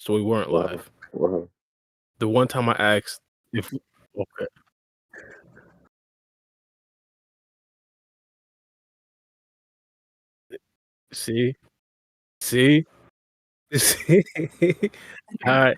so we weren't Wow. live. Wow. The one time I asked if okay, see, see, see. Alright,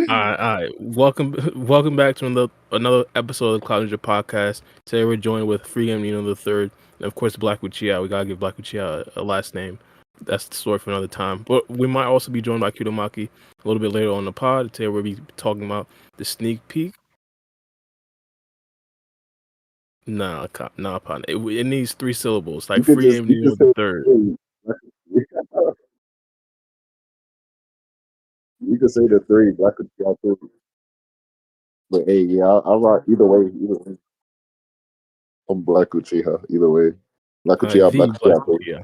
alright. Welcome back to another episode of the Cloud Ninja Podcast. Today we're joined with FREEGAME the third, and of course Black Uchiha. We gotta give Black Uchiha a last name. That's the story for another time. But we might also be joined by Kudomaki a little bit later on the pod. Today we'll be talking about the sneak peek. Nah, nah, partner. It needs 3 syllables, like FREEGAME You could say the third. three. You could say the three. Black could y'all three. But hey, yeah, I'll rock either way. Either way. I'm Black Uchiha. Either way. Black Uchiha, The Black Black Uchiha three. Uchiha.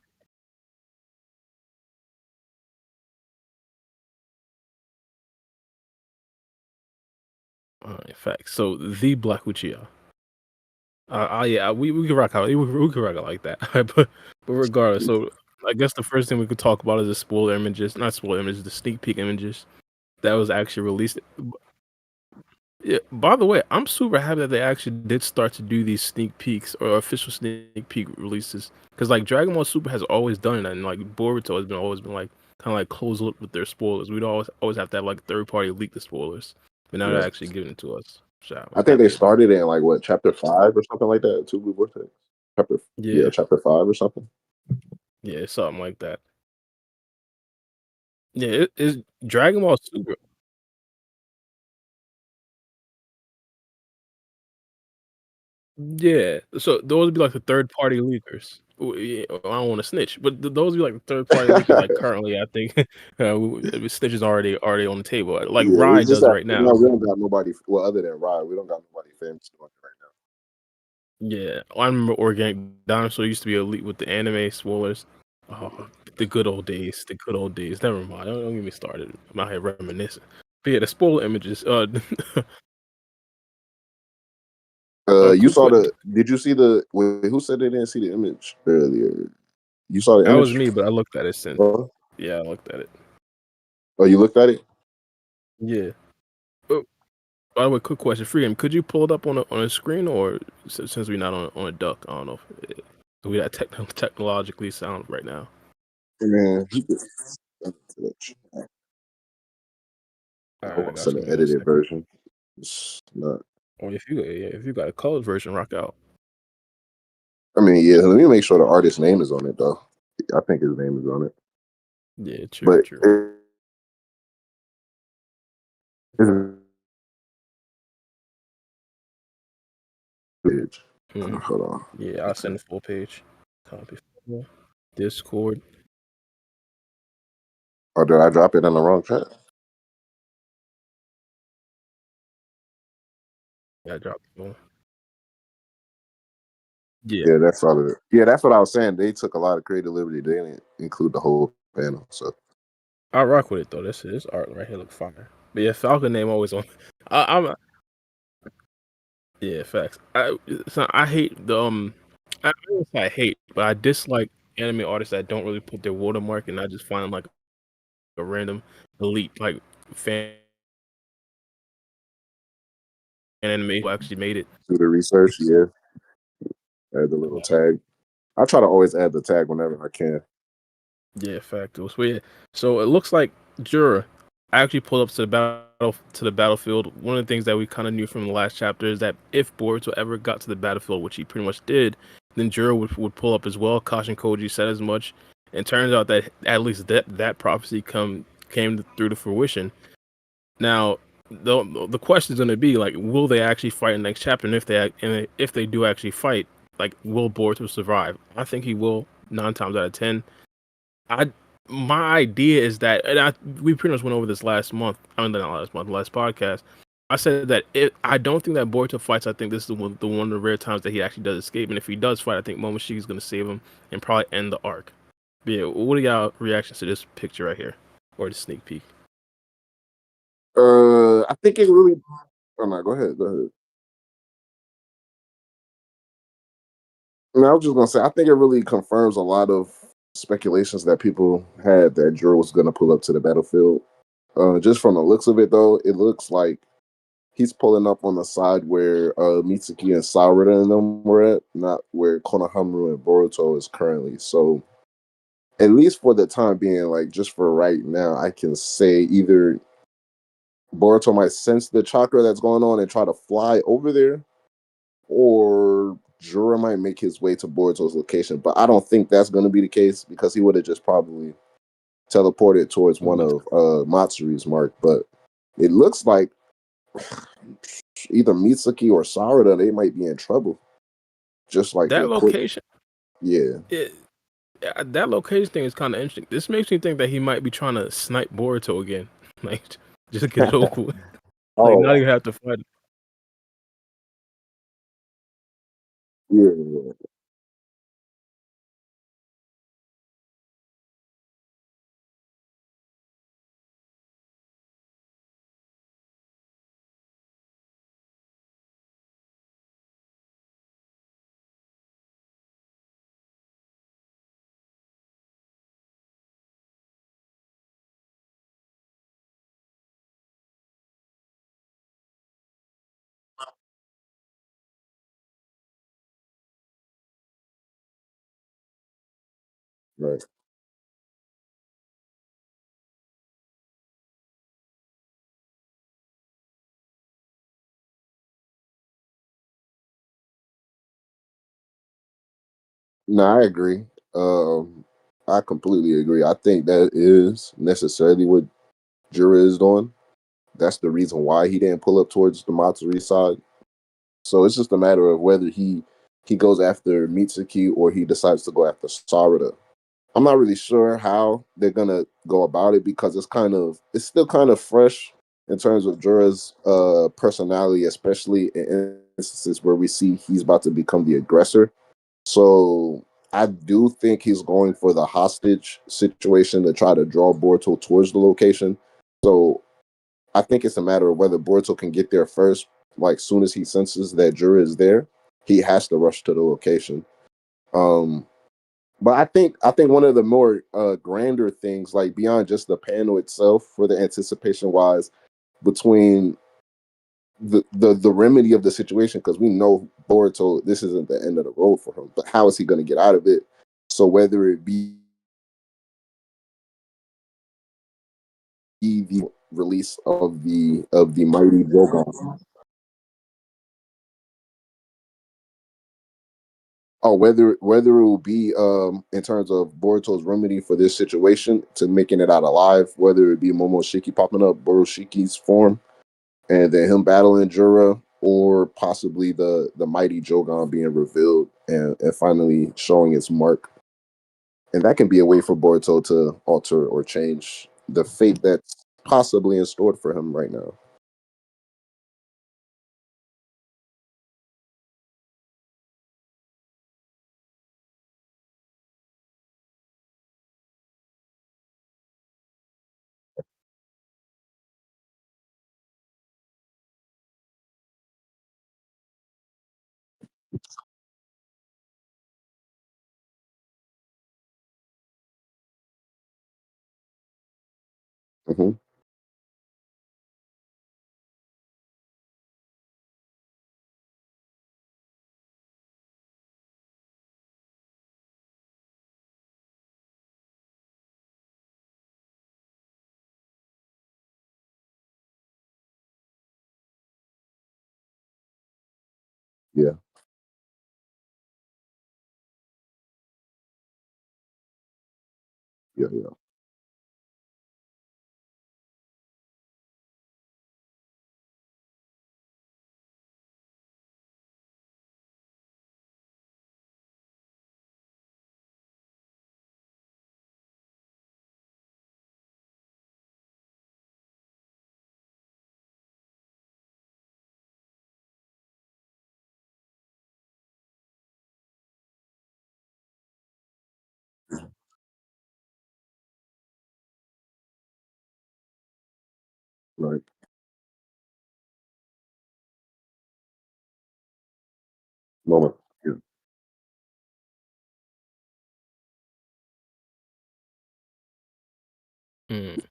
In fact, so the Black Uchiha. Yeah, we can rock out. We can rock it like that. But regardless, so I guess the first thing we could talk about is the spoiler images, not spoiler images, the sneak peek images that was actually released. Yeah. By the way, I'm super happy that they actually did start to do these sneak peeks or official sneak peek releases because like Dragon Ball Super has always done that, and like Boruto has been always been like kind of like close look with their spoilers. We'd always have to have like third party leak the spoilers, but now they're Yeah. actually giving it to us. So I I was think they happy about started in like what, chapter 5 or something like that, Two Blue Vortex. Chapter yeah, chapter 5 or something. yeah, something like that. Yeah, it is Dragon Ball Super. Yeah, so those would be like the third party leakers. Yeah, I don't want to snitch, but those would be like the third party leakers. Like currently, I think Snitch is already on the table, like Yeah, Rye it's just does that right you now. know, we don't got nobody. Well, other than Rod, we don't got nobody famous doing it right Yeah, I remember Organic Dinosaur used to be elite with the anime spoilers. Oh, the good old days, the good old days. Never mind, don't get me started. I'm out here reminiscing. But yeah, the spoiler images. now. A You quick saw question. the? Did you see the? Wait, who said they didn't see the image earlier? You saw the That was image? me, but I looked at it since. Oh, Yeah, I looked at it. you looked at it? Yeah. Oh, by the way, quick question, Freedom. Could you pull it up on a screen, or since we're not on a duck, I don't know if we that technologically sound right now. Man, All I right, I want to got send you. an Give me one edited second. version. It's not. Or if you got a colored version, rock out. I mean, yeah. Let me make sure the artist's name is on it, though. I think his name is on it, Yeah, true, but true. it's Hmm. hold on. Yeah, I'll send the full page. Copy. Discord. Or did I drop it in the wrong chat? Yeah, I dropped the phone. Yeah, Yeah, that's all of it. Yeah, that's what I was saying. They took a lot of creative liberty. They didn't include the whole panel. So I rock with it though. This art right here look fire. But yeah, Falcon name always on. I'm yeah, facts. I hate the I don't say I hate, but I dislike anime artists that don't really put their watermark, and I just find like a random elite like fan anime who actually made it. do the research. Yeah, add the little Oh, tag. I try to always add the tag whenever I can. yeah, fact. It was weird. So it looks like Jura actually pulled up to the battlefield. One of the things that we kind of knew from the last chapter is that if Boruto ever got to the battlefield, which he pretty much did, then Jura would pull up as well. Kashin Koji said as much. And turns out that at least that prophecy came through to fruition. Now, the question is going to be like, will they actually fight in the next chapter? And if they do actually fight, like, will Boruto survive? I think he will 9 times out of 10. I My idea is that, and we pretty much went over this last month. I mean, not last month, last podcast. I said that I don't think that Boruto fights. I think this is one of the rare times that he actually does escape. And if he does fight, I think Momoshiki is going to save him and probably end the arc. But yeah, what are y'all reactions to this picture right here, or the sneak peek? I think it really. Oh no, go ahead. Go ahead. No, I was just gonna say. I think it really confirms a lot of speculations that people had that Juro was going to pull up to the battlefield. Just from the looks of it, though, it looks like he's pulling up on the side where Mitsuki and Sarada and them were at, not where Konohamaru and Boruto is currently. So, at least for the time being, like just for right now, I can say either Boruto might sense the chakra that's going on and try to fly over there, or Jura might make his way to Boruto's location. But I don't think that's going to be the case because he would have just probably teleported towards one But of Matsuri's mark. But it looks like either Mitsuki or Sarada, they might be in trouble. Just like that with Quick. location, Yeah. it, that location thing is kind of interesting. This makes me think that he might be trying to snipe Boruto again, like just to get it over with. Like not Oh, even have to fight. yeah. Right. No, I agree. I completely agree. I think that is necessarily what Jura is doing. That's the reason why he didn't pull up towards the Matsuri side. So it's just a matter of whether he goes after Mitsuki or he decides to go after Sarada. I'm not really sure how they're gonna go about it because it's still kind of fresh in terms of Jura's personality, especially in instances where we see he's about to become the aggressor. So I do think he's going for the hostage situation to try to draw Boruto towards the location. So I think it's a matter of whether Boruto can get there first. Like soon as he senses that Jura is there, he has to rush to the location. Um, but I think one of the more grander things, like beyond just the panel itself, for the anticipation wise, between the remedy of the situation, because we know Boruto, this isn't the end of the road for him, but how is he going to get out of it? So whether it be the release of the mighty Jogan, oh, whether it will be in terms of Boruto's remedy for this situation to making it out alive, whether it be Momoshiki popping up Boroshiki's form and then him battling Jura, or possibly the mighty Jogan being revealed and finally showing its mark. And that can be a way for Boruto to alter or change the fate that's possibly in store for him right now. Hmm. Yeah, yeah, yeah. Right. Moment. Yeah. Mm.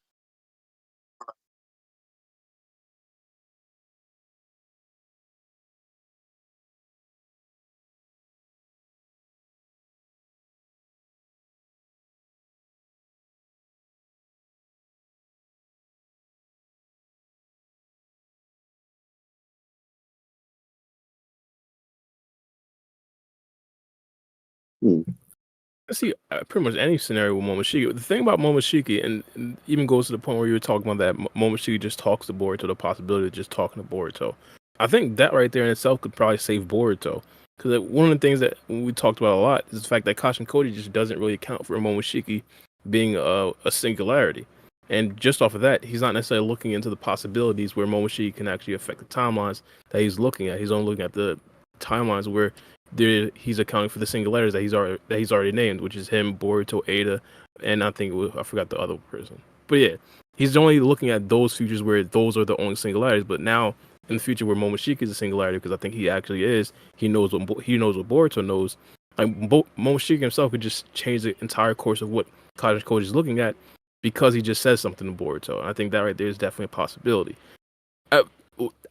Hmm. I see pretty much any scenario with Momoshiki. The thing about Momoshiki, and even goes to the point where you were talking about that Momoshiki just talks to Boruto, the possibility of just talking to Boruto. I think that right there in itself could probably save Boruto. Because one of the things that we talked about a lot is the fact that Kashin Koji just doesn't really account for Momoshiki being a singularity. And just off of that, he's not necessarily looking into the possibilities where Momoshiki can actually affect the timelines that he's looking at. He's only looking at the timelines where he's accounting for the singularities that he's already named, which is him, Boruto, Ada, and I think I forgot the other person. But yeah, he's only looking at those futures where those are the only singularities. But now in the future where Momoshiki is a singularity, because I think he actually is, he knows what Boruto knows. Like Momoshiki himself could just change the entire course of what Koji is looking at because he just says something to Boruto. And I think that right there is definitely a possibility. Uh,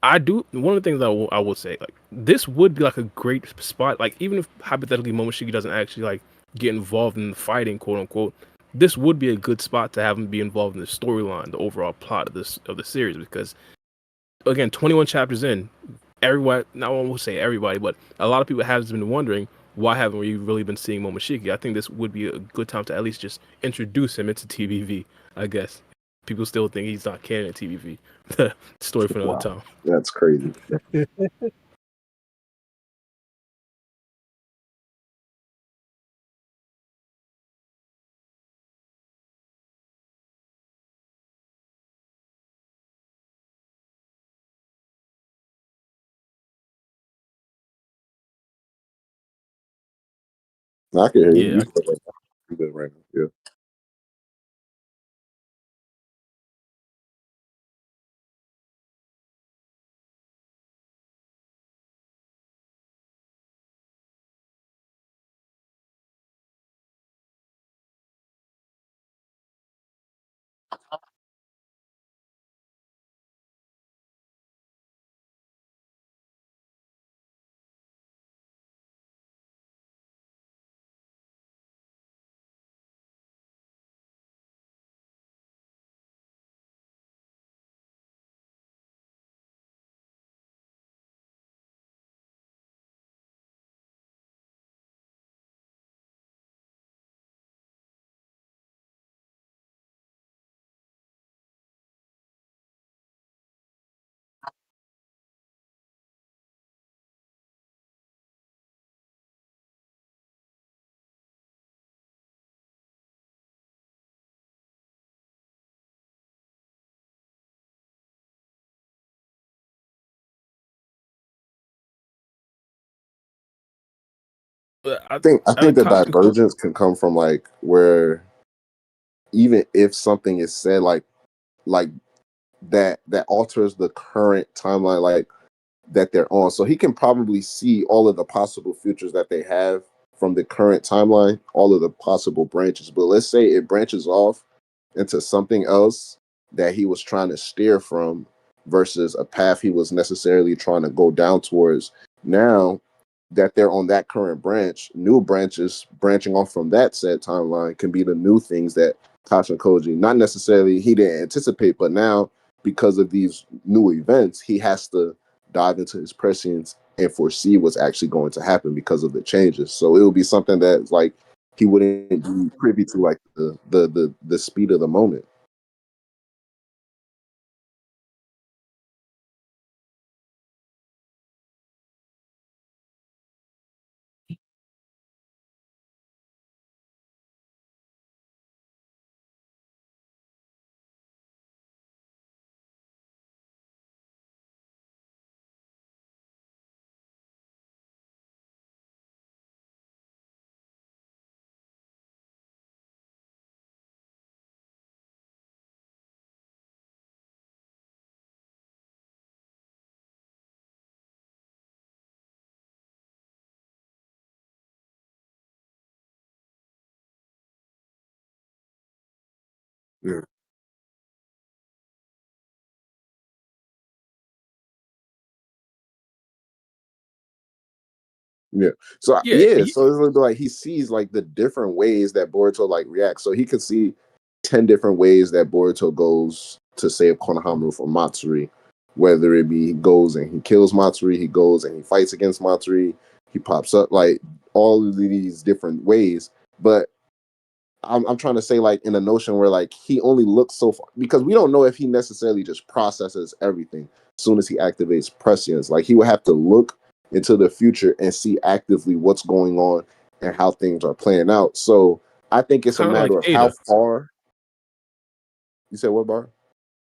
I do. One of the things I will say, like, this would be like a great spot. Like, even if hypothetically Momoshiki doesn't actually like get involved in the fighting, quote unquote, this would be a good spot to have him be involved in the storyline, the overall plot of the series. Because again, 21 chapters in, everyone, not one will say everybody, but a lot of people have been wondering why haven't we really been seeing Momoshiki. I think this would be a good time to at least just introduce him into TBV. I guess people still think he's not canon at TBV. Story for another Wow, time. that's crazy. I can hear you. Yeah, You good right now. You good right now. Yeah. but I I think think the Kashin Code. divergence can come from like where even if something is said like that alters the current timeline like that they're on. So he can probably see all of the possible futures that they have from the current timeline, all of the possible branches. But let's say it branches off into something else that he was trying to steer from versus a path he was necessarily trying to go down towards. Now that they're on that current branch, new branches branching off from that said timeline can be the new things that Kasha Koji not necessarily he didn't anticipate, but now because of these new events, he has to dive into his prescience and foresee what's actually going to happen because of the changes. So it will be something that's like he wouldn't be privy to like the speed of the moment. Yeah. Yeah. So Yeah, yeah, so it's like he sees like the different ways that Boruto like reacts. So he could see 10 different ways that Boruto goes to save Konohamaru from Matsuri. Whether it be he goes and he kills Matsuri, he goes and he fights against Matsuri, he pops up, like all of these different ways. But I'm trying to say like in a notion where like he only looks so far because we don't know if he necessarily just processes everything as soon as he activates prescience. Like he would have to look into the future and see actively what's going on and how things are playing out. So I think it's a kind of like matter of how Ada. far. You said what, Bar?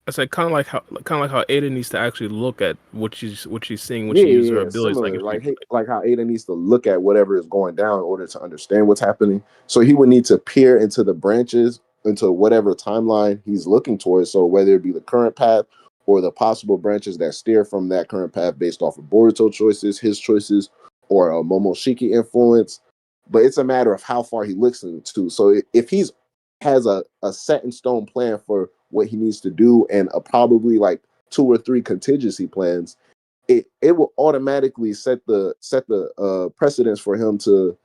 I said kind of like how Ada needs to actually look at what she's seeing when Yeah, she uses yeah, her yeah, abilities. Like similar. if she, Like how Ada needs to look at whatever is going down in order to understand what's happening. So he would need to peer into the branches, into whatever timeline he's looking towards. So whether it be the current path or the possible branches that steer from that current path based off of Boruto choices, his choices, or a Momoshiki influence. But it's a matter of how far he looks into. So if he's has a set in stone plan for what he needs to do and a probably like 2 or 3 contingency plans, it will automatically set the precedence for him to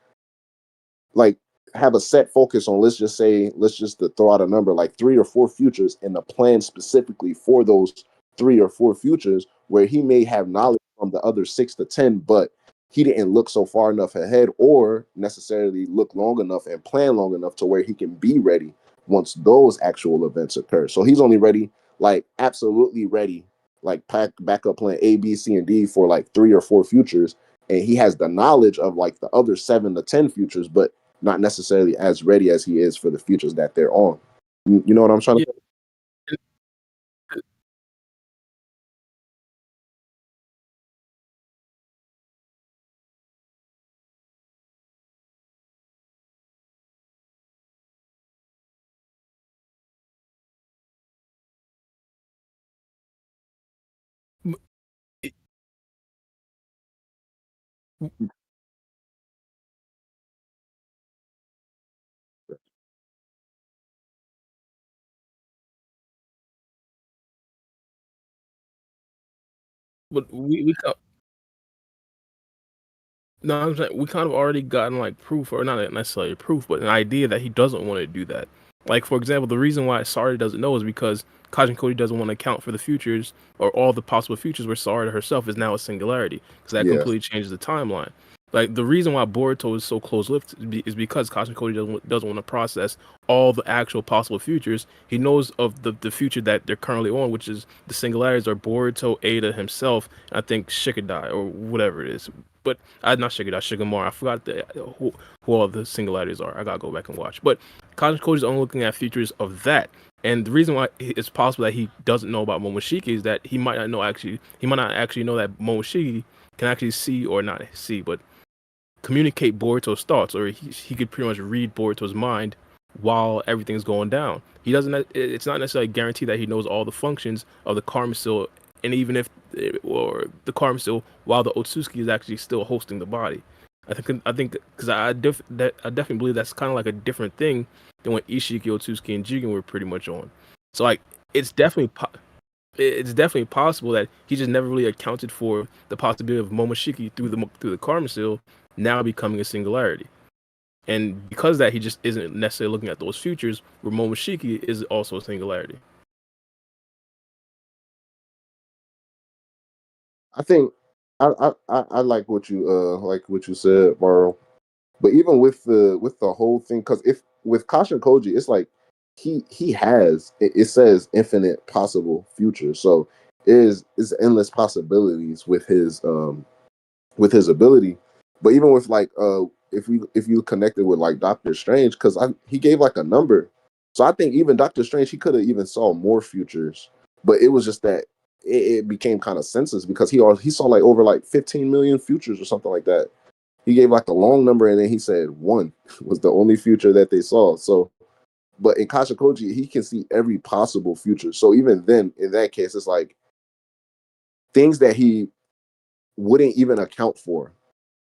like have a set focus on, let's just to throw out a number like 3 or 4 futures and a plan specifically for those 3 or 4 futures where he may have knowledge from the other 6 to 10, but he didn't look so far enough ahead or necessarily look long enough and plan long enough to where he can be ready once those actual events occur. So he's only ready, like absolutely ready, like pack backup plan A, B, C, and D for like 3 or 4 futures, and he has the knowledge of like the other 7 to 10 futures, but not necessarily as ready as he is for the futures that they're on. You know what I'm trying to yeah, say? it- but no, I'm saying we kind of already gotten like proof, or not necessarily proof, but an idea that he doesn't want to do that. Like for example, the reason why Sarda doesn't know is because Kajin Cody doesn't want to account for the futures or all the possible futures where Sarda herself is now a singularity, because that Yeah, completely changes the timeline. Like the reason why Boruto is so close-lipped is because Kajin Cody doesn't want to process all the actual possible futures. He knows of the future that they're currently on, which is the singularities are Boruto, Ada himself, and I think Shikadai or whatever it is. But not Shikadai, Shigamura. I forgot who all the singularities are. I gotta go back and watch. But Kajin Cody is only looking at features of that. And the reason why it's possible that he doesn't know about Momoshiki is that he might not actually know that Momoshiki can actually see, or not see, but communicate Boruto's thoughts, or he could pretty much read Boruto's mind while everything's going down. He doesn't. It's not necessarily guaranteed that he knows all the functions of the Karma Seal, and even if or the Karma Seal while the Otsutsuki is actually still hosting the body. I think because I definitely believe that's kind of like a different thing than what Ishiki, Otsutsuki, and Jigen were pretty much on. So like it's definitely it's definitely possible that he just never really accounted for the possibility of Momoshiki through the Karma Seal now becoming a singularity. And because of that, he just isn't necessarily looking at those futures where Momoshiki is also a singularity. I think I like what you said, Maro. But even with the whole thing, because if with Kashin Koji, it's like he has it says infinite possible futures, so is endless possibilities with his ability. But even with like if you connected with like Doctor Strange, because he gave like a number, so I think even Doctor Strange he could have even saw more futures, but it was just that it became kind of senseless because he saw like over like 15 million futures or something like that. He gave like a long number and then he said one was the only future that they saw. So, but in Kasha he can see every possible future. So even then, in that case, it's like things that he wouldn't even account for.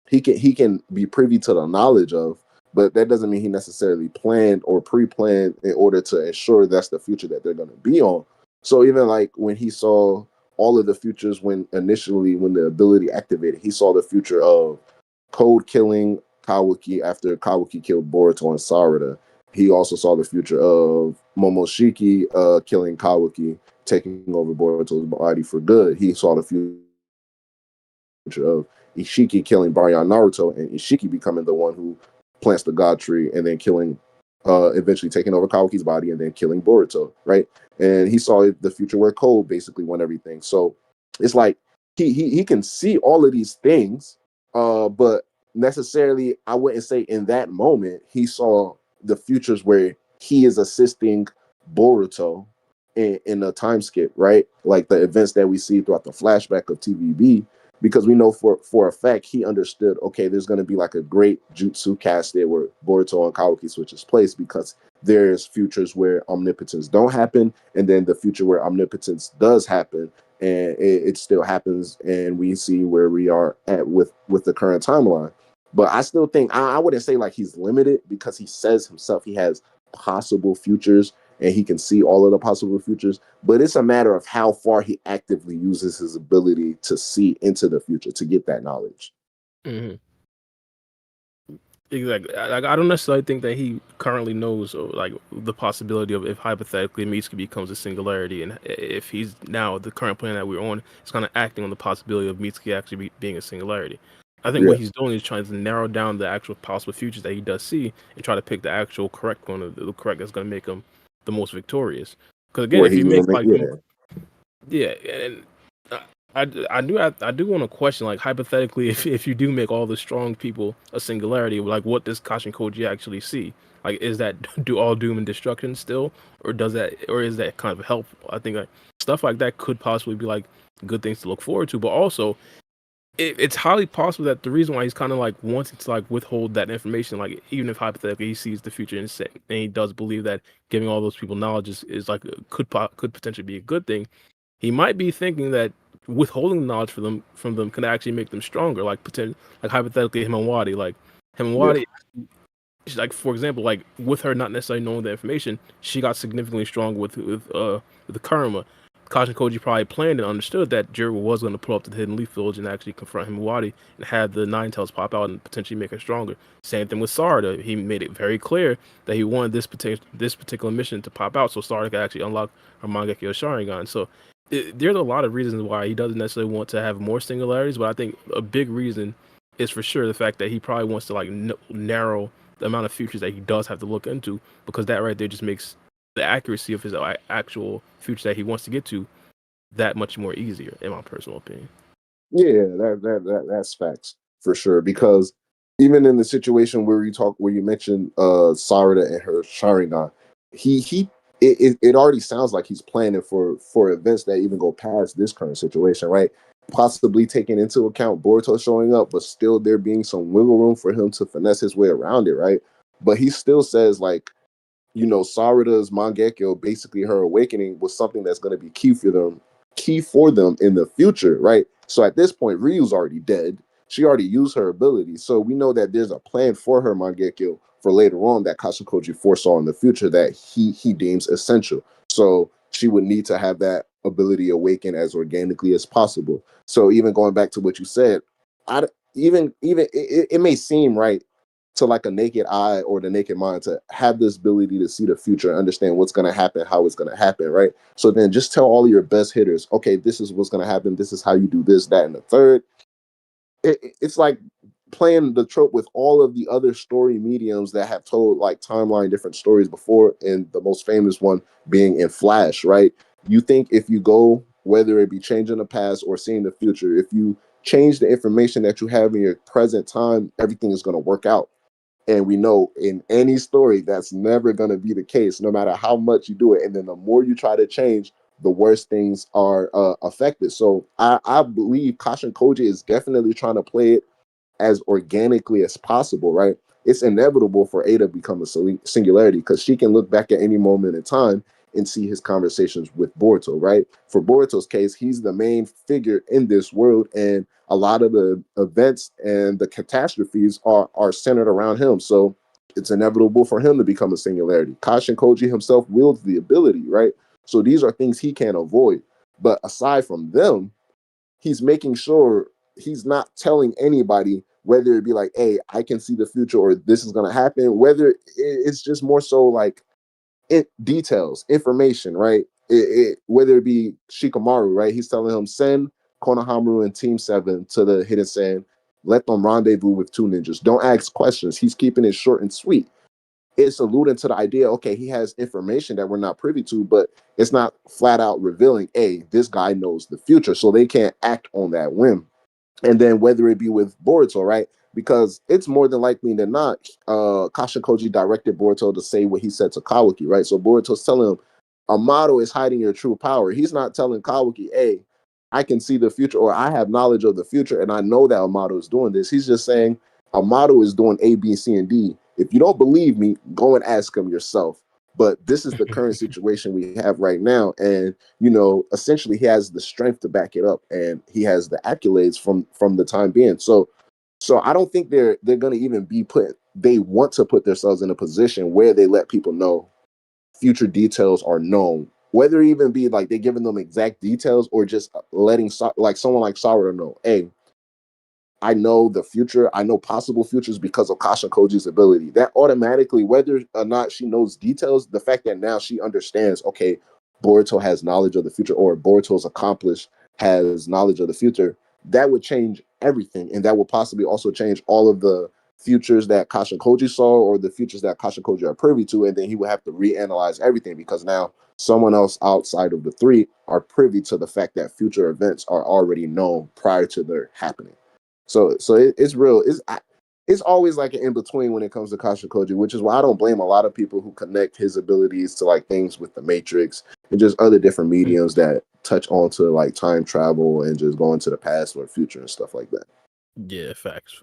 He can be privy to the knowledge of, but that doesn't mean he necessarily planned or pre-planned in order to ensure that's the future that they're going to be on. So even like when he saw all of the futures when the ability activated, he saw the future of Code killing Kawaki after Kawaki killed Boruto and Sarada. He also saw the future of Momoshiki killing Kawaki, taking over Boruto's body for good. He saw the future of Ishiki killing Baryon Naruto and Ishiki becoming the one who plants the God Tree and then killing, eventually taking over Kawaki's body and then killing Boruto, right? And he saw the future where Code basically won everything. So it's like he can see all of these things, but necessarily I wouldn't say in that moment he saw the futures where he is assisting Boruto in a time skip, right? Like the events that we see throughout the flashback of TVB, because we know for a fact he understood, okay, there's going to be like a great jutsu cast there where Boruto and Kawaki switches place, because there's futures where omnipotence don't happen, and then the future where omnipotence does happen, and it still happens, and we see where we are at with the current timeline. But I still think I wouldn't say like he's limited, because he says himself he has possible futures and he can see all of the possible futures, but it's a matter of how far he actively uses his ability to see into the future to get that knowledge. Mm-hmm. Exactly. I don't necessarily think that he currently knows, or like the possibility of if hypothetically Mitsuki becomes a singularity, and if he's now the current plan that we're on is kind of acting on the possibility of Mitsuki actually being a singularity. I think Yeah, what he's doing is trying to narrow down the actual possible futures that he does see and try to pick the actual correct one, or the correct that's going to make him the most victorious. Because again, where if he's you gonna make make, like yeah, yeah, and I do want to question, like, hypothetically, if you do make all the strong people a singularity, like what does Kashin Koji actually see? Like, is that do all doom and destruction still, or does that, or is that kind of helpful? I think like stuff like that could possibly be like good things to look forward to, but also it's highly possible that the reason why he's kind of like wanting to like withhold that information, like even if hypothetically he sees the future and he does believe that giving all those people knowledge is like could potentially be a good thing, he might be thinking that withholding knowledge from them can actually make them stronger. Like like hypothetically, him and Wadi, yeah, like for example, like with her not necessarily knowing the information, she got significantly stronger with the Karma. Kashin Koji probably planned and understood that Jiro was going to pull up to the Hidden Leaf Village and actually confront him with Wadi and have the Nine Tails pop out and potentially make her stronger. Same thing with Sarada. He made it very clear that he wanted this particular mission to pop out so Sarada could actually unlock her Mangekyo Sharingan. So there's a lot of reasons why he doesn't necessarily want to have more singularities, but I think a big reason is for sure the fact that he probably wants to like narrow the amount of futures that he does have to look into, because that right there just makes the accuracy of his actual future that he wants to get to that much more easier, in my personal opinion. yeah. That's facts for sure. Because even in the situation where you mentioned Sarada and her Sharingan, he it already sounds like he's planning for events that even go past this current situation, right? Possibly taking into account Boruto showing up, but still there being some wiggle room for him to finesse his way around it, right? But he still says like, Sarada's Mangekyo, basically her awakening, was something that's going to be key for them in the future, right? So at this point, Ryu's already dead. She already used her ability. So we know that there's a plan for her Mangekyo for later on that Kashinkoji foresaw in the future that he deems essential. So she would need to have that ability awaken as organically as possible. So even going back to what you said, I even it may seem right to like a naked eye or the naked mind to have this ability to see the future, understand what's going to happen, how it's going to happen, right? So then just tell all of your best hitters, okay, this is what's going to happen. This is how you do this, that, and the third. It's like playing the trope with all of the other story mediums that have told like timeline different stories before, and the most famous one being in Flash, right? You think if you go, whether it be changing the past or seeing the future, if you change the information that you have in your present time, everything is going to work out. And we know in any story that's never going to be the case, no matter how much you do it. And then the more you try to change, the worse things are affected. So I believe Kashin Koji is definitely trying to play it as organically as possible, right? It's inevitable for Ada to become a singularity because she can look back at any moment in time and see his conversations with Boruto, right? For Boruto's case, he's the main figure in this world, and a lot of the events and the catastrophes are centered around him. So it's inevitable for him to become a singularity. Kashin Koji himself wields the ability, right? So these are things he can't avoid. But aside from them, he's making sure he's not telling anybody whether it be like, hey, I can see the future or this is gonna happen, whether it's just more so like details, information, right? Whether it be Shikamaru, right? He's telling him send Konohamaru and Team 7 to the Hidden Sand. Let them rendezvous with two ninjas. Don't ask questions. He's keeping it short and sweet. It's alluding to the idea, okay, he has information that we're not privy to, but it's not flat out revealing, hey, this guy knows the future, so they can't act on that whim. And then whether it be with Boruto, right? Because it's more than likely than not, Kasha Koji directed Boruto to say what he said to Kawaki, right? So Boruto's telling him, Amato is hiding your true power. He's not telling Kawaki, hey, I can see the future or I have knowledge of the future and I know that Amato is doing this. He's just saying Amato is doing A, B, C, and D. If you don't believe me, go and ask him yourself. But this is the current situation we have right now. And, essentially he has the strength to back it up and he has the accolades from the time being. So I don't think they're gonna even be they want to put themselves in a position where they let people know future details are known. Whether it even be like they're giving them exact details or just letting like someone like Sarada know, hey, I know the future. I know possible futures because of Kasha Koji's ability. That automatically, whether or not she knows details, the fact that now she understands, okay, Boruto has knowledge of the future or Boruto's accomplished has knowledge of the future, that would change everything. And that would possibly also change all of the futures that Kasha Koji saw or the futures that Kasha Koji are privy to. And then he would have to reanalyze everything because now someone else outside of the three are privy to the fact that future events are already known prior to their happening. So it's real. It's always like an in between when it comes to Kasha Koji, which is why I don't blame a lot of people who connect his abilities to like things with the Matrix and just other different mediums that touch onto like time travel and just going to the past or future and stuff like that. Yeah, facts.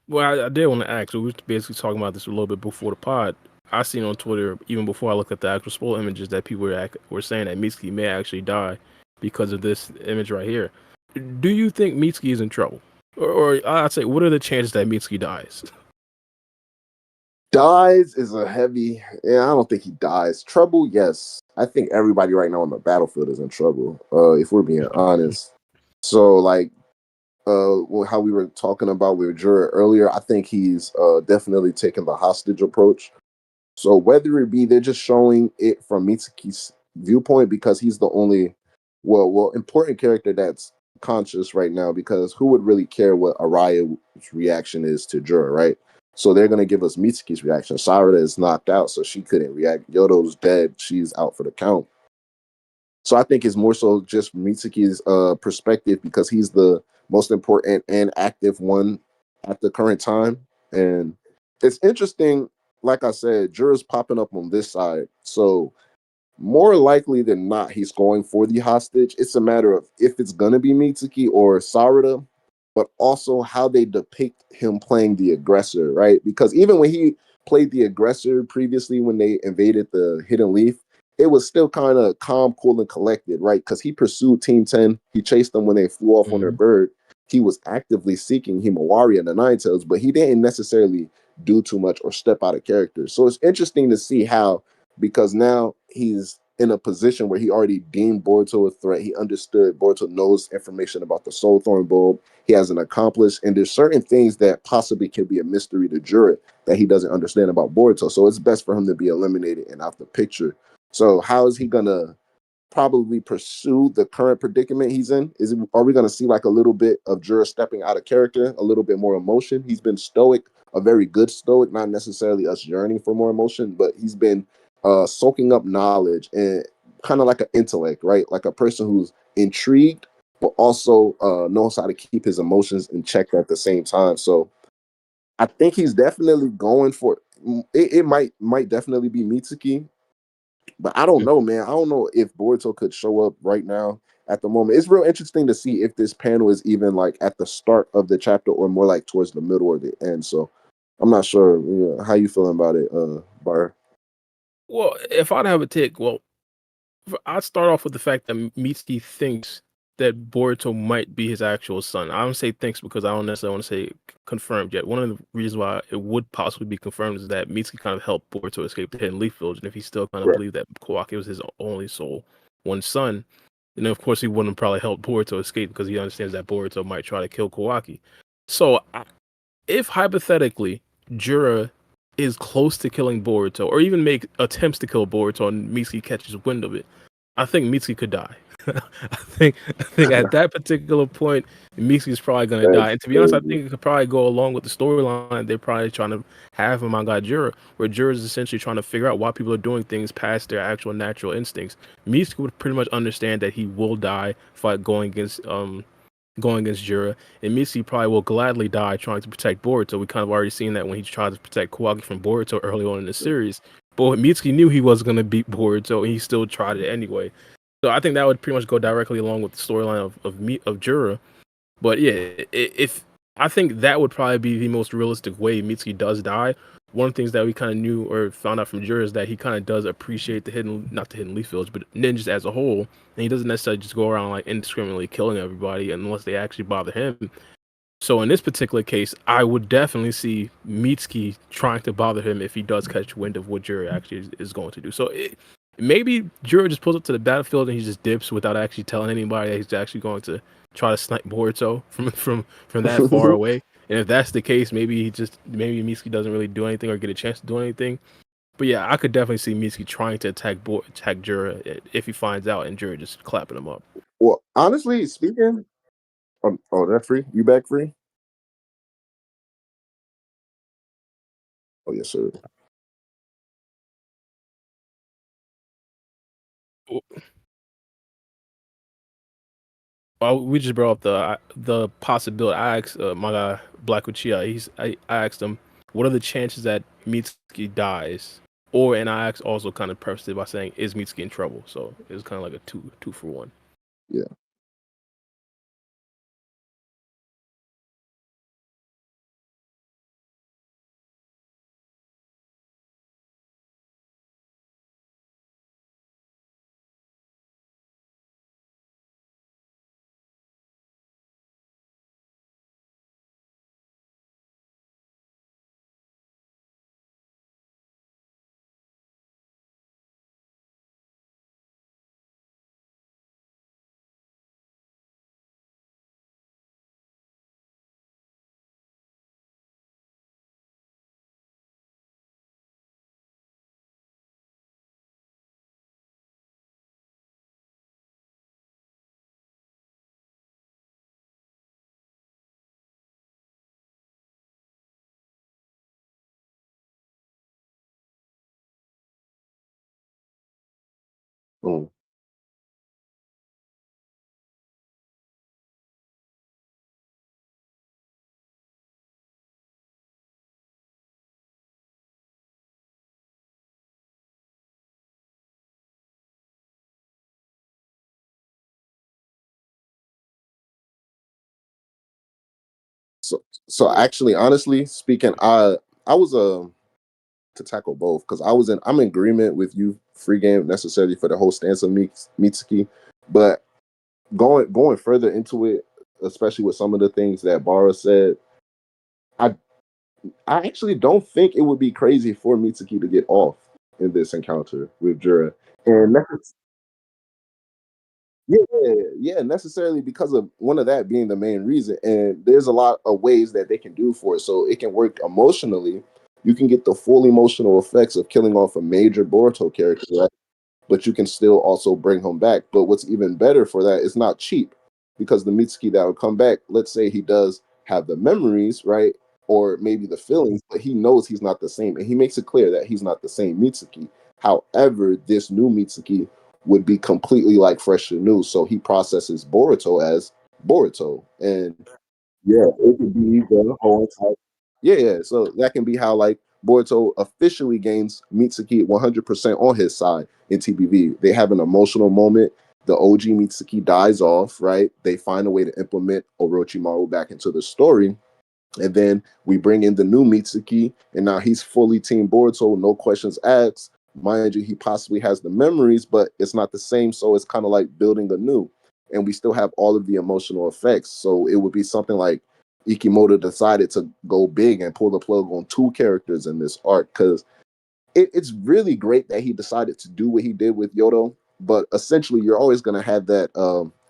Well, I did want to ask. So we were basically talking about this a little bit before the pod. I seen on Twitter, even before I looked at the actual spoil images, that people were saying that Mitsuki may actually die because of this image right here. Do you think Mitsuki is in trouble? Or I'd say, what are the chances that Mitsuki dies? Dies is a heavy. Yeah, I don't think he dies. Trouble, yes. I think everybody right now on the battlefield is in trouble. If we're being honest. So like how we were talking about with Jura earlier, I think he's definitely taking the hostage approach. So whether it be they're just showing it from Mitsuki's viewpoint because he's the only important character that's conscious right now, because who would really care what Araya's reaction is to Jura, right? So they're gonna give us Mitsuki's reaction. Sarada is knocked out, so she couldn't react. Yodo's dead, she's out for the count. So I think it's more so just Mitsuki's perspective because he's the most important and active one at the current time. And it's interesting, like I said, Jura's popping up on this side. So more likely than not, he's going for the hostage. It's a matter of if it's gonna be Mitsuki or Sarada, but also how they depict him playing the aggressor, right? Because even when he played the aggressor previously, when they invaded the Hidden Leaf, it was still kind of calm, cool, and collected, right? Because he pursued Team 10, he chased them when they flew off on their bird. He was actively seeking Himawari and the Nine Tails, but he didn't necessarily do too much or step out of character. So it's interesting to see how, because now he's in a position where he already deemed Boruto a threat. He understood Boruto knows information about the Soul Thorn Bulb. He has an accomplice, and there's certain things that possibly can be a mystery to Jura that he doesn't understand about Boruto. So it's best for him to be eliminated and out the picture. So how is he gonna probably pursue the current predicament he's in? Are we going to see like a little bit of Jura stepping out of character, a little bit more emotion? He's been stoic, a very good stoic, not necessarily us yearning for more emotion, but he's been soaking up knowledge and kind of like an intellect, right? Like a person who's intrigued, but also knows how to keep his emotions in check at the same time. So I think he's definitely going for it. It might definitely be Mitsuki, but I don't know, man. I don't know if Boruto could show up right now at the moment. It's real interesting to see if this panel is even like at the start of the chapter or more like towards the middle or the end. So I'm not sure. How you feeling about it, Bar? Well, if I'd have a take, I'd start off with the fact that Mitsuki thinks that Boruto might be his actual son. I don't say thinks because I don't necessarily want to say confirmed yet. One of the reasons why it would possibly be confirmed is that Mitsuki kind of helped Boruto escape the Hidden Leaf Village, and if he still kind of Right. believed that Kawaki was his only soul, one son, then of course he wouldn't probably help Boruto escape because he understands that Boruto might try to kill Kawaki. So if hypothetically Jura is close to killing Boruto, or even make attempts to kill Boruto, and Mitsuki catches wind of it, I think Mitsuki could die. I think at that particular point, Mitsuki's probably gonna die. That's And to be honest, I crazy. think it could probably go along with the storyline they're probably trying to have for manga Jura, where Jura is essentially trying to figure out why people are doing things past their actual natural instincts. Mitsuki would pretty much understand that he will die fight going against Jura, and Mitsuki probably will gladly die trying to protect Boruto. We kind of already seen that when he tried to protect Kawaki from Boruto early on in the series. But Mitsuki knew he was going to beat Boruto, and he still tried it anyway. So I think that would pretty much go directly along with the storyline of Jura. But yeah, if I think that would probably be the most realistic way Mitsuki does die. One of the things that we kind of knew or found out from Jura is that he kind of does appreciate not the hidden leaf village, but ninjas as a whole, and he doesn't necessarily just go around like indiscriminately killing everybody unless they actually bother him. So in this particular case, I would definitely see Mitsuki trying to bother him if he does catch wind of what Jura actually is going to do. So maybe Jura just pulls up to the battlefield and he just dips without actually telling anybody that he's actually going to try to snipe Boruto from that far away. And if that's the case, maybe Mitsuki doesn't really do anything or get a chance to do anything. But yeah, I could definitely see Mitsuki trying to attack Jura if he finds out, and Jura just clapping him up. Well, honestly speaking, oh, that free? You back free? Oh yes, sir. Well, we just brought up the possibility. I asked my guy Black Uchiha. I asked him what are the chances that Mitsuki dies, and I asked also kind of prefaced it by saying is Mitsuki in trouble. So it was kind of like a two for one. Yeah. Mm. So, so actually, honestly speaking, I was to tackle both because I'm in agreement with you, free game necessarily for the whole stance of Mitsuki, but going further into it, especially with some of the things that Bara said, I I actually don't think it would be crazy for Mitsuki to get off in this encounter with Jura, and yeah, yeah, necessarily because of one of that being the main reason. And there's a lot of ways that they can do for it. So it can work emotionally. You can get the full emotional effects of killing off a major Boruto character, right? But you can still also bring him back. But what's even better for that is not cheap because the Mitsuki that would come back, let's say he does have the memories, right? Or maybe the feelings, but he knows he's not the same. And he makes it clear that he's not the same Mitsuki. However, this new Mitsuki would be completely like fresh and new. So he processes Boruto as Boruto. And yeah, it could be the whole entire. Yeah, yeah. So that can be how like Boruto officially gains Mitsuki 100% on his side in TBV. They have an emotional moment. The OG Mitsuki dies off, right? They find a way to implement Orochimaru back into the story. And then we bring in the new Mitsuki, and now he's fully Team Boruto, no questions asked. Mind you, he possibly has the memories, but it's not the same. So it's kind of like building anew. And we still have all of the emotional effects. So it would be something like Ikimoto decided to go big and pull the plug on two characters in this arc because it's really great that he decided to do what he did with Yodo. But essentially, you're always going to have that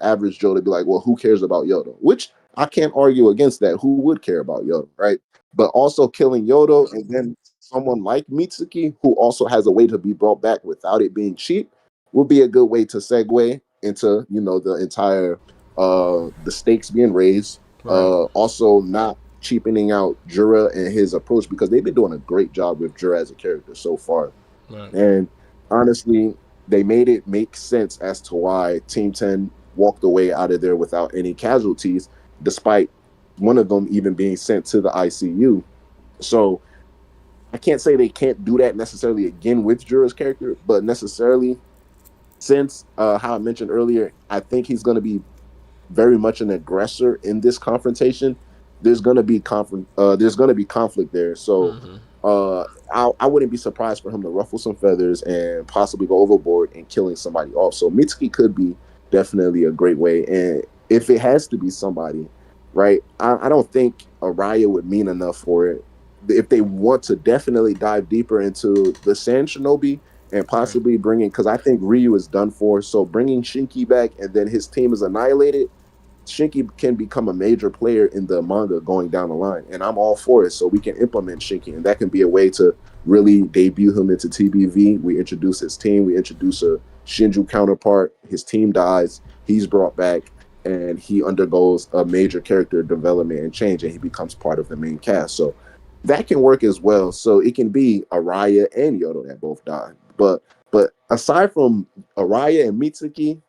average Joe to be like, well, who cares about Yodo? Which I can't argue against that. Who would care about Yodo, right? but also killing Yodo and then someone like Mitsuki, who also has a way to be brought back without it being cheap, would be a good way to segue into, the entire the stakes being raised. Right. Also not cheapening out Jura and his approach, because they've been doing a great job with Jura as a character so far. Right. And honestly, they made it make sense as to why Team 10 walked away out of there without any casualties, despite one of them even being sent to the ICU. So I can't say they can't do that necessarily again with Jura's character, but necessarily, since how I mentioned earlier, I think he's going to be very much an aggressor in this confrontation. There's going to be conflict there. So Mm-hmm. uh, I wouldn't be surprised for him to ruffle some feathers and possibly go overboard in killing somebody off. So Mitsuki could be definitely a great way. And if it has to be somebody, right, I don't think Araya would mean enough for it. If they want to definitely dive deeper into the Sand Shinobi and Right. possibly bringing, because I think Ryu is done for. So bringing Shinki back and then his team is annihilated, Shinki can become a major player in the manga going down the line, and I'm all for it. So we can implement Shinki, and that can be a way to really debut him into TBV. We introduce his team, we introduce a Shinju counterpart. His team dies, he's brought back, and he undergoes a major character development and change, and he becomes part of the main cast. So that can work as well. So it can be Araya and Yodo that both die. But aside from Araya and Mitsuki,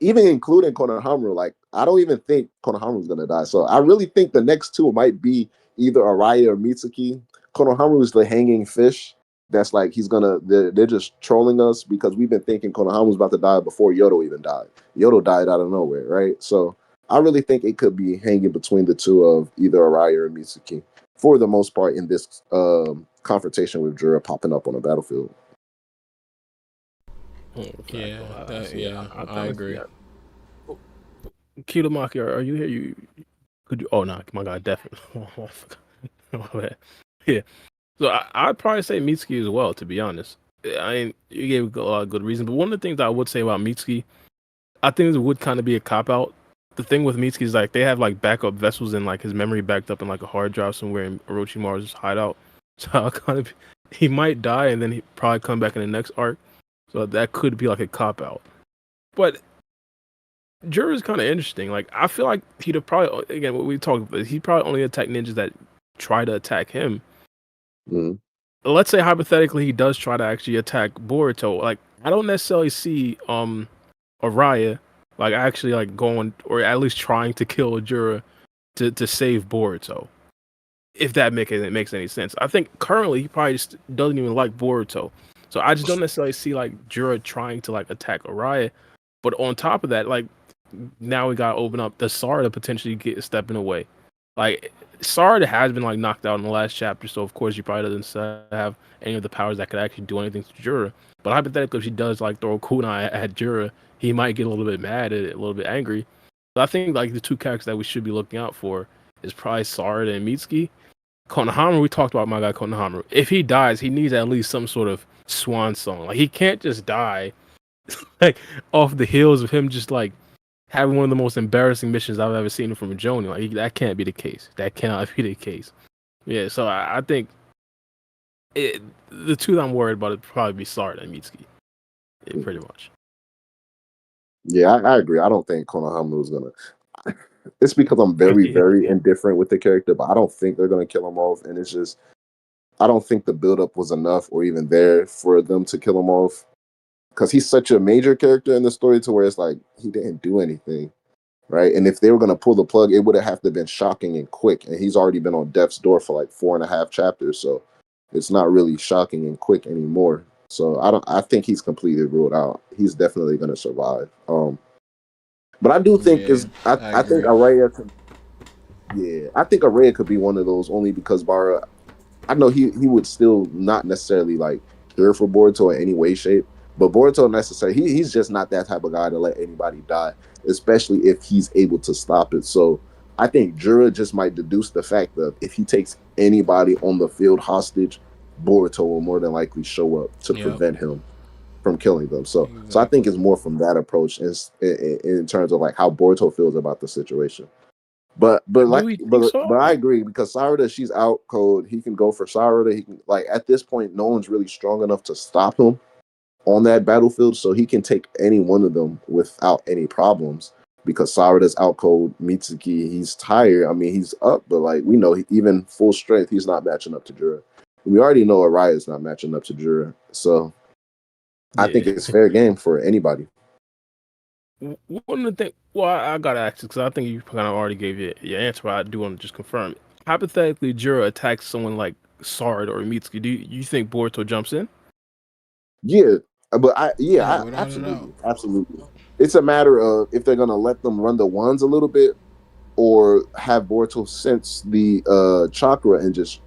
even including Konohamaru, like I don't even think Konohamaru's gonna die. So I really think the next two might be either Araya or Mitsuki. Konohamaru is the hanging fish. That's like they're just trolling us because we've been thinking Konohamaru's about to die before Yodo even died. Yodo died out of nowhere, right? So I really think it could be hanging between the two of either Araya or Mitsuki for the most part in this confrontation with Jura popping up on the battlefield. Exactly. I I think agree. yeah. Kidomaki, are you here? Could you? Oh no, my God, definitely. Oh, my bad. Yeah. So I'd probably say Mitsuki as well. To be honest, I mean you gave a lot of good reasons, but one of the things I would say about Mitsuki, I think it would kind of be a cop out. The thing with Mitsuki is like they have like backup vessels and like his memory backed up in like a hard drive somewhere in Orochimaru's hideout. So I'll kind of he might die and then he probably come back in the next arc. So that could be like a cop out. But Juro is kind of interesting. Like I feel like he'd have probably again what we talked about. He'd probably only attack ninjas that try to attack him. Mm-hmm. Let's say hypothetically he does try to actually attack Boruto. Like I don't necessarily see Araya like actually like going or at least trying to kill Juro to save Boruto. If that makes any sense. I think currently he probably just doesn't even like Boruto. So I just don't necessarily see like Juro trying to like attack Araya. But on top of that, like now we gotta open up the Sara to potentially get stepping away. Like Sara has been like knocked out in the last chapter, so of course she probably doesn't have any of the powers that could actually do anything to Jura. But hypothetically, if she does like throw a kunai at Jura, he might get a little bit mad at it, a little bit angry. So I think like the two characters that we should be looking out for is probably Sara and Mitsuki. Konohamaru, we talked about my guy Konohamaru. If he dies, he needs at least some sort of swan song. Like he can't just die like off the heels of him just like having one of the most embarrassing missions I've ever seen from a Joni. Like that can't be the case. That cannot be the case. Yeah, so I think the two that I'm worried about would probably be Sard and Mitsuki. Yeah, pretty much. Yeah, I agree. I don't think Konohamaru is gonna. It's because I'm very, very indifferent with the character, but I don't think they're gonna kill him off. And it's just, I don't think the buildup was enough or even there for them to kill him off. Because he's such a major character in the story to where it's like he didn't do anything, right? And if they were gonna pull the plug, it would have to been shocking and quick. And he's already been on death's door for like 4.5 chapters, so it's not really shocking and quick anymore. So I think he's completely ruled out. He's definitely gonna survive. But I do think Yeah, I I think agree. Araya could, yeah, I think Araya could be one of those only because Bara, I know he would still not necessarily like care for Boruto in any way, shape, but Boruto necessarily he's just not that type of guy to let anybody die, especially if he's able to stop it. So I think Jura just might deduce the fact that if he takes anybody on the field hostage, Boruto will more than likely show up to Yep, prevent him from killing them. So I think exactly. it's more from that approach in terms of like how Boruto feels about the situation. Do we think but so? I agree because Sarada, she's out cold. He can go for Sarada. He can like at this point, no one's really strong enough to stop him on that battlefield, so he can take any one of them without any problems. Because Sarada's out cold, Mitsuki, he's tired. I mean, he's up, but like we know, even full strength, he's not matching up to Jura. We already know Araya's not matching up to Jura, so I think Yeah. it's fair game for anybody. One of the things, well, I gotta ask because I think you kind of already gave your answer, but I do want to just confirm. Hypothetically, Jura attacks someone like Sard or Mitsuki. Do you think Boruto jumps in? Yeah, but Yeah, without a doubt. absolutely. It's a matter of if they're gonna let them run the ones a little bit, or have Boruto sense the chakra and just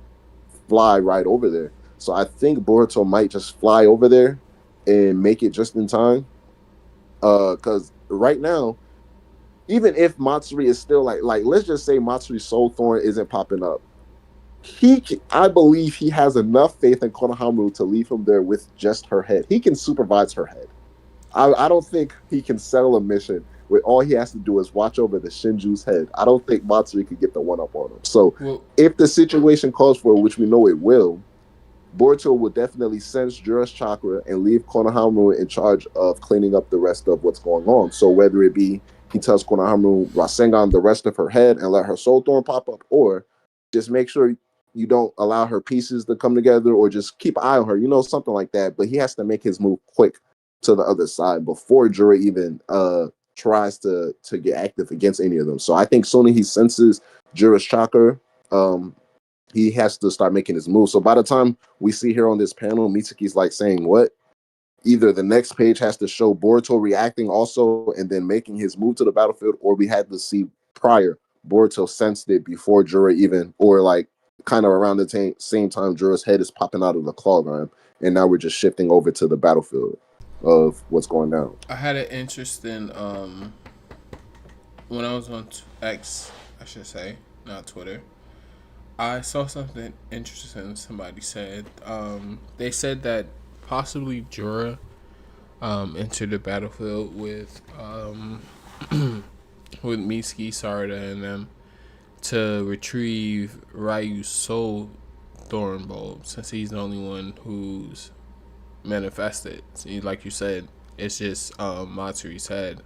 fly right over there. So I think Boruto might just fly over there and make it just in time. Because right now, even if Matsuri is still like let's just say Matsuri's soul thorn isn't popping up, I believe he has enough faith in Konohamaru to leave him there with just her head. He can supervise her head. I don't think he can settle a mission where all he has to do is watch over the Shinju's head. I don't think Matsuri could get the one up on him. So Well, if the situation calls for it, which we know it will, Boruto will definitely sense Jura's chakra and leave Konohamaru in charge of cleaning up the rest of what's going on. So whether it be he tells Konohamaru Rasengan the rest of her head and let her soul thorn pop up, or just make sure you don't allow her pieces to come together, or just keep an eye on her, something like that. But he has to make his move quick to the other side before Jura even tries to get active against any of them. So I think soon as he senses Jura's chakra, um, he has to start making his move. So by the time we see here on this panel, Mitsuki's like saying what? Either the next page has to show Boruto reacting also and then making his move to the battlefield, or we had to see prior Boruto sensed it before Jura even, or like kind of around the same time Jura's head is popping out of the claw line, and now we're just shifting over to the battlefield of what's going down. I had an interesting when I was on X, I should say, not Twitter. I saw something interesting. Somebody said they said that possibly Jura entered the battlefield with with Mitsuki, Sarada, and them to retrieve Ryu's soul thorn bulb, since he's the only one who's manifested. See, like you said, it's just Matsuri's head.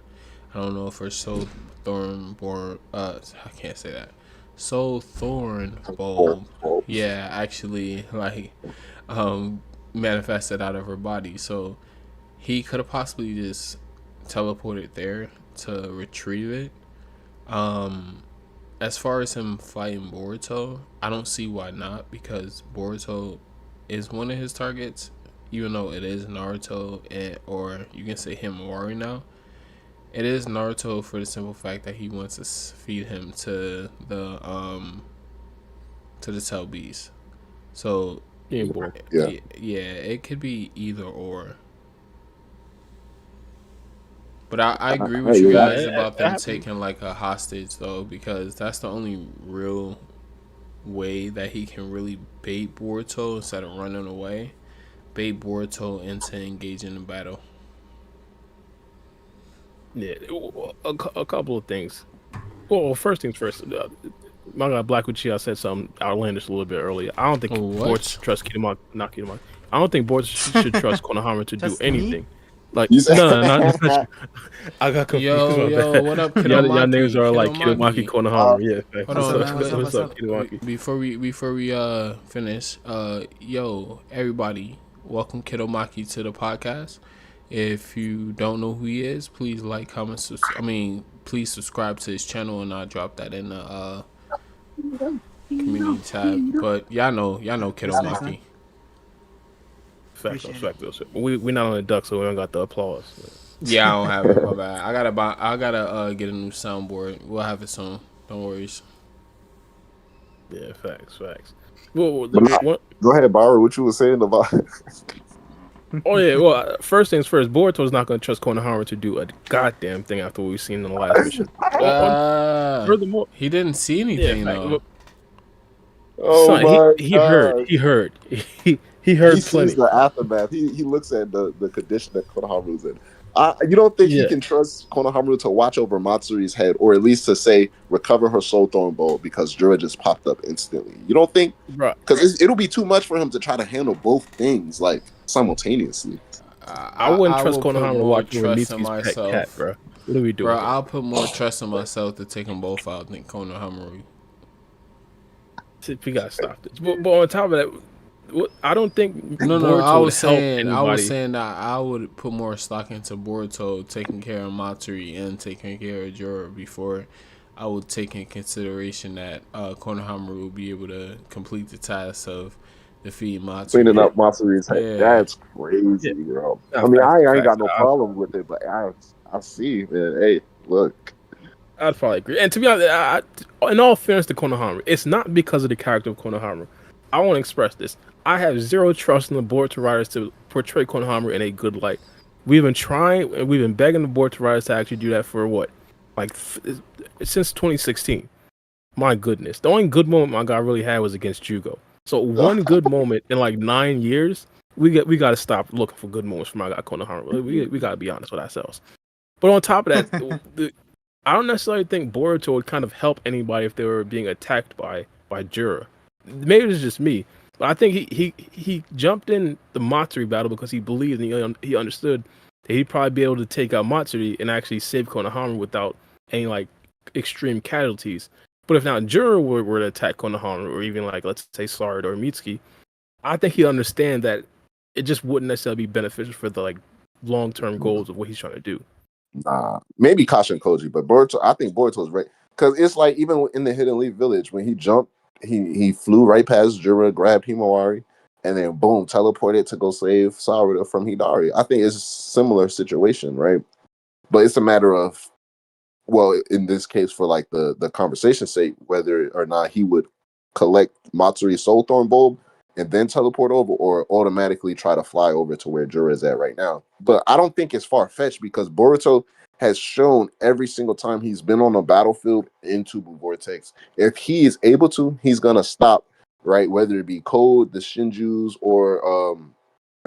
I don't know if her soul thorn born. I can't say that. Soul thorn bulb. Yeah, actually, like manifested out of her body. So he could have possibly just teleported there to retrieve it. As far as him fighting Boruto, I don't see why not, because Boruto is one of his targets, even though it is Naruto, or you can say Himawari now. It is Naruto for the simple fact that he wants to feed him to the Tail Beast. So Yeah, boy. yeah, it could be either or. But I agree with you guys about them taking like a hostage though, because that's the only real way that he can really bait Boruto instead of running away. Bait Boruto into engaging in battle. Yeah, a couple of things. Well, first things first. My guy Black Uchiha said something outlandish a little bit earlier. I don't think Boruto trust Kinemaki. Not Kinemaki. I don't think Boruto should trust Konohamaru to do anything. Like no, not you. I got confused. Yo, what up, Kidomaki? Y'all names are like Kidomaki Konohamaru. Yeah, hold on. What's up, Kidomaki? Before we finish, yo, everybody, welcome Kidomaki to the podcast. If you don't know who he is, please like, comment, please subscribe to his channel, and I'll drop that in the community tab. But y'all know Kidomaki. Facts. We're not on the duck, so we don't got the applause. Yeah, I don't have it. My bad. I gotta get a new soundboard. We'll have it soon. Don't worry. Yeah, facts. Well, go ahead, Bauer. What you were saying about? Oh yeah. Well, first things first. Boruto's not going to trust Konohamaru to do a goddamn thing after what we've seen in the last mission. Furthermore, he didn't see anything though. Oh son, my he heard. He heard he plenty. sees the aftermath. He looks at the condition that Konohamaru's in. You don't think he Yeah, can trust Konohamaru to watch over Matsuri's head, or at least to say recover her soul thorn bowl because Jura just popped up instantly? You don't think? bro. Because it'll be too much for him to try to handle both things like simultaneously. I wouldn't I trust will put Konohama to more watch over trust in Mitsuki's pet cat, myself, bro. What are we bro. doing here? I'll put more trust in myself to take them both out than Konohamaru. We gotta stop this. But on top of that, I don't think No. I Boruto would was help saying, anybody. that I would put more stock into Boruto taking care of Matsuri and taking care of Jorah before I would take in consideration that Konohamaru will be able to complete the task of defeating Cleaning Matsuri. up Matsuri's head. Yeah. That's crazy, Yeah, bro. nah, I mean, facts, I ain't facts. got no problem with it, but I see, man. Hey, look. I'd probably agree. And to be honest, in all fairness to Konohamaru, it's not because of the character of Konohamaru. I want to express this. I have zero trust in the Boruto writers to portray Konohamaru in a good light. We've been trying and we've been begging the Boruto writers to actually do that for what, like since 2016. My goodness, the only good moment my guy really had was against Jugo. So one good moment in like 9 years, we got to stop looking for good moments for my guy Konohamaru. We got to be honest with ourselves. But on top of that, I don't necessarily think Boruto would kind of help anybody if they were being attacked by Jura. Maybe it's just me, but I think he jumped in the Matsuri battle because he believed and he understood that he'd probably be able to take out Matsuri and actually save Konohamaru without any like extreme casualties. But if now Jura were to attack Konohamaru or even like let's say Sarada or Mitsuki, I think he understand that it just wouldn't necessarily be beneficial for the like long term goals of what he's trying to do. Nah, maybe Kasha and Koji, but Boruto. I think Boruto's right because it's like even in the Hidden Leaf Village when he jumped, he flew right past Jura, grabbed Himawari, and then boom, teleported to go save Sarada from Hidari. I think it's a similar situation, right? But it's a matter of, well, in this case, for like the conversation's sake, whether or not he would collect Matsuri's Soul Thorn bulb and then teleport over, or automatically try to fly over to where Jura is at right now. But I don't think it's far fetched because Boruto has shown every single time he's been on a battlefield into Blue Vortex, if he is able to, he's gonna stop, right? Whether it be Code, the Shinjus, or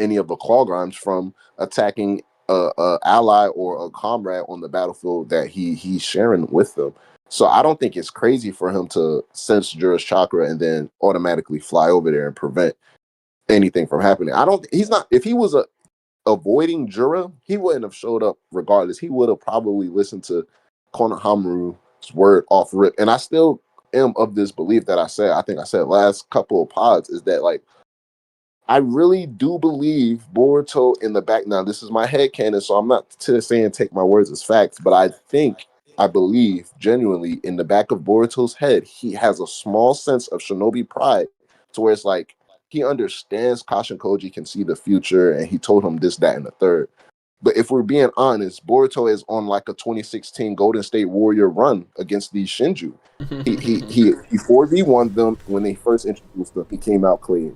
any of the Clawgrimes from attacking a ally or a comrade on the battlefield that he's sharing with them. So I don't think it's crazy for him to sense Jura's chakra and then automatically fly over there and prevent anything from happening. I don't. He's not. If he was avoiding Jura, he wouldn't have showed up regardless. He would have probably listened to Konohamaru's word off rip. And I still am of this belief that I think I said last couple of pods is that like I really do believe Boruto in the back. Now, this is my headcanon, so I'm not saying take my words as facts, but I believe genuinely in the back of Boruto's head, he has a small sense of shinobi pride to where it's like he understands Kashin Koji can see the future and he told him this, that, and the third. But if we're being honest, Boruto is on like a 2016 Golden State Warrior run against these Shinju. He 4v1 them when they first introduced them. He came out clean.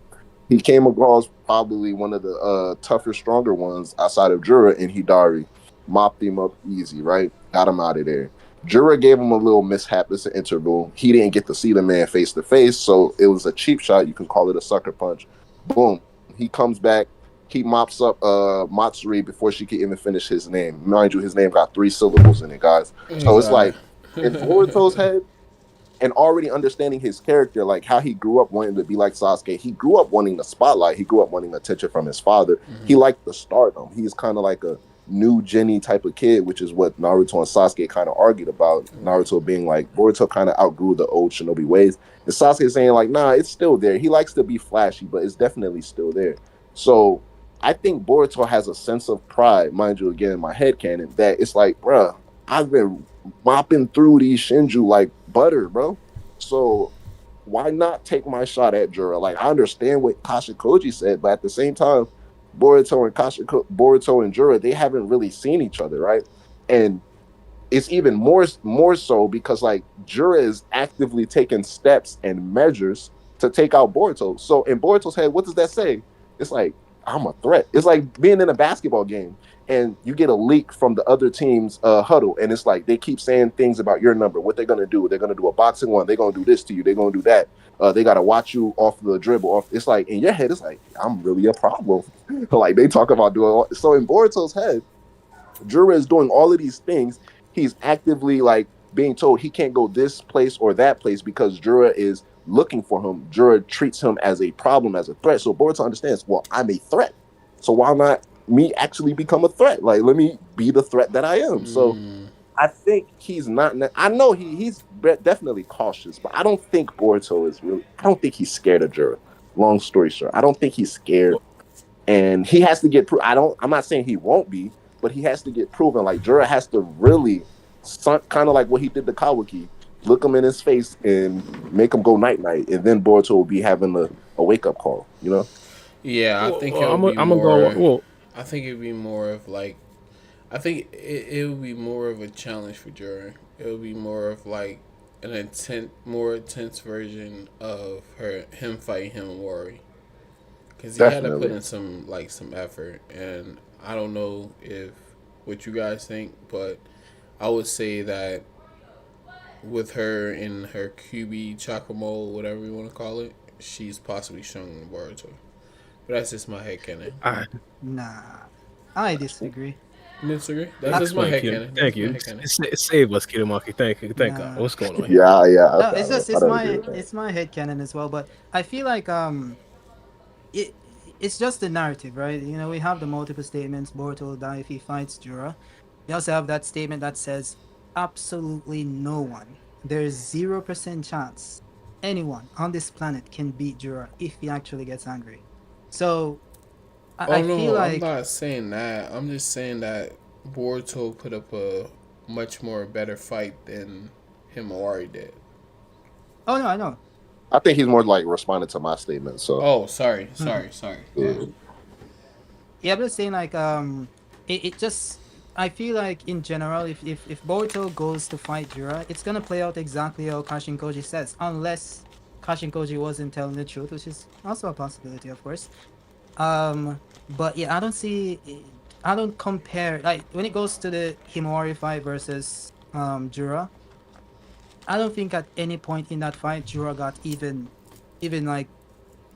He came across probably one of the tougher, stronger ones outside of Jura and Hidari. Mopped him up easy, right? Got him out of there. Jura gave him a little mishap. It's an interval. He didn't get to see the man face to face, so it was a cheap shot. You can call it a sucker punch. Boom. He comes back. He mops up Matsuri before she could even finish his name. Mind you, his name got 3 syllables in it, guys. So it's Right. like in Boruto's head, and already understanding his character, like how he grew up wanting to be like Sasuke. He grew up wanting the spotlight. He grew up wanting attention from his father. He liked the stardom. He's kind of like a new Jenny type of kid, which is what Naruto and Sasuke kind of argued about. Naruto being like, Boruto kind of outgrew the old shinobi ways. And Sasuke saying like, nah, it's still there. He likes to be flashy, but it's definitely still there. So I think Boruto has a sense of pride, mind you, again, in my head canon, that it's like, bruh, I've been mopping through these Shinju like butter, bro. So why not take my shot at Jura? Like I understand what Kasha Koji said, but at the same time, Boruto and Jura, they haven't really seen each other, right? And it's even more so because like Jura is actively taking steps and measures to take out Boruto. So in Boruto's head, what does that say? It's like I'm a threat. It's like being in a basketball game and you get a leak from the other team's huddle, and it's like they keep saying things about your number, what they're gonna do. They're gonna do a boxing one. They're gonna do this to you. They're gonna do that. They gotta watch you off the dribble. Off. It's like in your head, it's like I'm really a problem. Like they talk about doing. So in Boruto's head, Jura is doing all of these things. He's actively like being told he can't go this place or that place because Jura is looking for him. Jura treats him as a problem, as a threat. So Boruto understands, well, I'm a threat. So why not me actually become a threat? Like, let me be the threat that I am. So I think he's not. I know he's definitely cautious, but I don't think Boruto is really. I don't think he's scared of Jura. Long story short, I don't think he's scared, and he has to get. I don't. I'm not saying he won't be, but he has to get proven. Like Jura has to really, kind of like what he did to Kawaki, look him in his face and make him go night night, and then Boruto will be having a wake up call. You know? Yeah, I think it I'm would be gonna go. more. Well, I think it'd be more of like. I think it would be more of a challenge for Jordan. It would be more of like more intense version of him fighting him and Worry, because he had to put Definitely. in some effort, and I don't know if what you guys think, but I would say that with her in her QB Chakamo, whatever you want to call it, she's possibly stronger than Boruto. But that's just my headcanon. I Nah, I disagree. Disagree? That's just my explain, Kid. headcanon. Thank That's my you. headcanon. Save us, Kidamaki. Thank you. Thank God. Nah. What's going on here? Yeah. No, Okay, it's just I don't agree with that. it's my headcanon as well, but I feel like it it's just the narrative, right? You know, we have the multiple statements. Boruto will die if he fights Jura. We also have that statement that says absolutely no one. There's 0% chance anyone on this planet can beat Jura if he actually gets angry. So Oh I feel no, I'm like not saying that. I'm just saying that Boruto put up a much more better fight than Himawari did. oh no, I know. I think he's more like responding to my statement. So. Oh, sorry. Yeah. uh, Yeah, I'm just saying like it just I feel like in general if Boruto goes to fight Jura, it's gonna play out exactly how Kashin Koji says, unless Kashin Koji wasn't telling the truth, which is also a possibility, of course. But yeah, I don't compare like when it goes to the Himawari fight versus Jura. I don't think at any point in that fight Jura got even like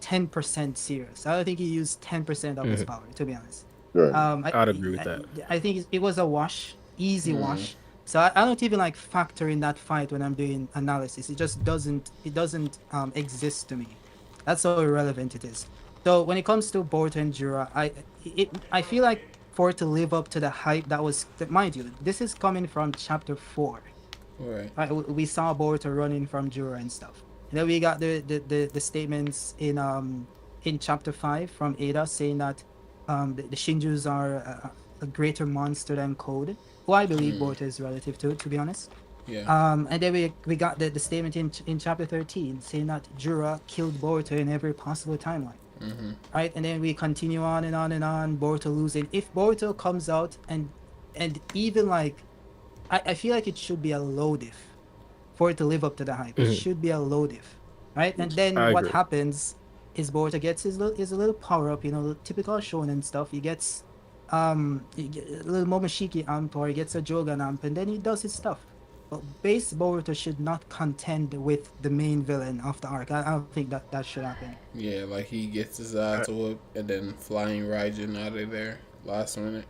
10% serious. I don't think he used 10% of his power, to be honest. right. I'd agree with that. I think it was a wash, easy wash. So I don't even like factor in that fight when I'm doing analysis. It just doesn't exist to me. That's how irrelevant it is. So when it comes to Boruto and Jura, I feel like for it to live up to the hype that mind you, this is coming from chapter 4. Right. Right, we saw Boruto running from Jura and stuff. And then we got the statements in chapter 5 from Ada saying that the Shinjus are a greater monster than Code, who I believe Boruto is relative to be honest. Yeah. And then we got the statement in chapter 13 saying that Jura killed Boruto in every possible timeline. Right, and then we continue on and on and on. Boruto losing. If Boruto comes out and even like, I feel like it should be a low diff for it to live up to the hype. It should be a low diff, right? And then I what agree. happens is Boruto gets his little power up, you know, typical shonen stuff. He gets a little Momoshiki amp or he gets a Jogan amp, and then he does his stuff. But base Boruto should not contend with the main villain of the arc. I don't think that should happen. Yeah, like he gets his ass whooped and then flying Raijin out of there last minute.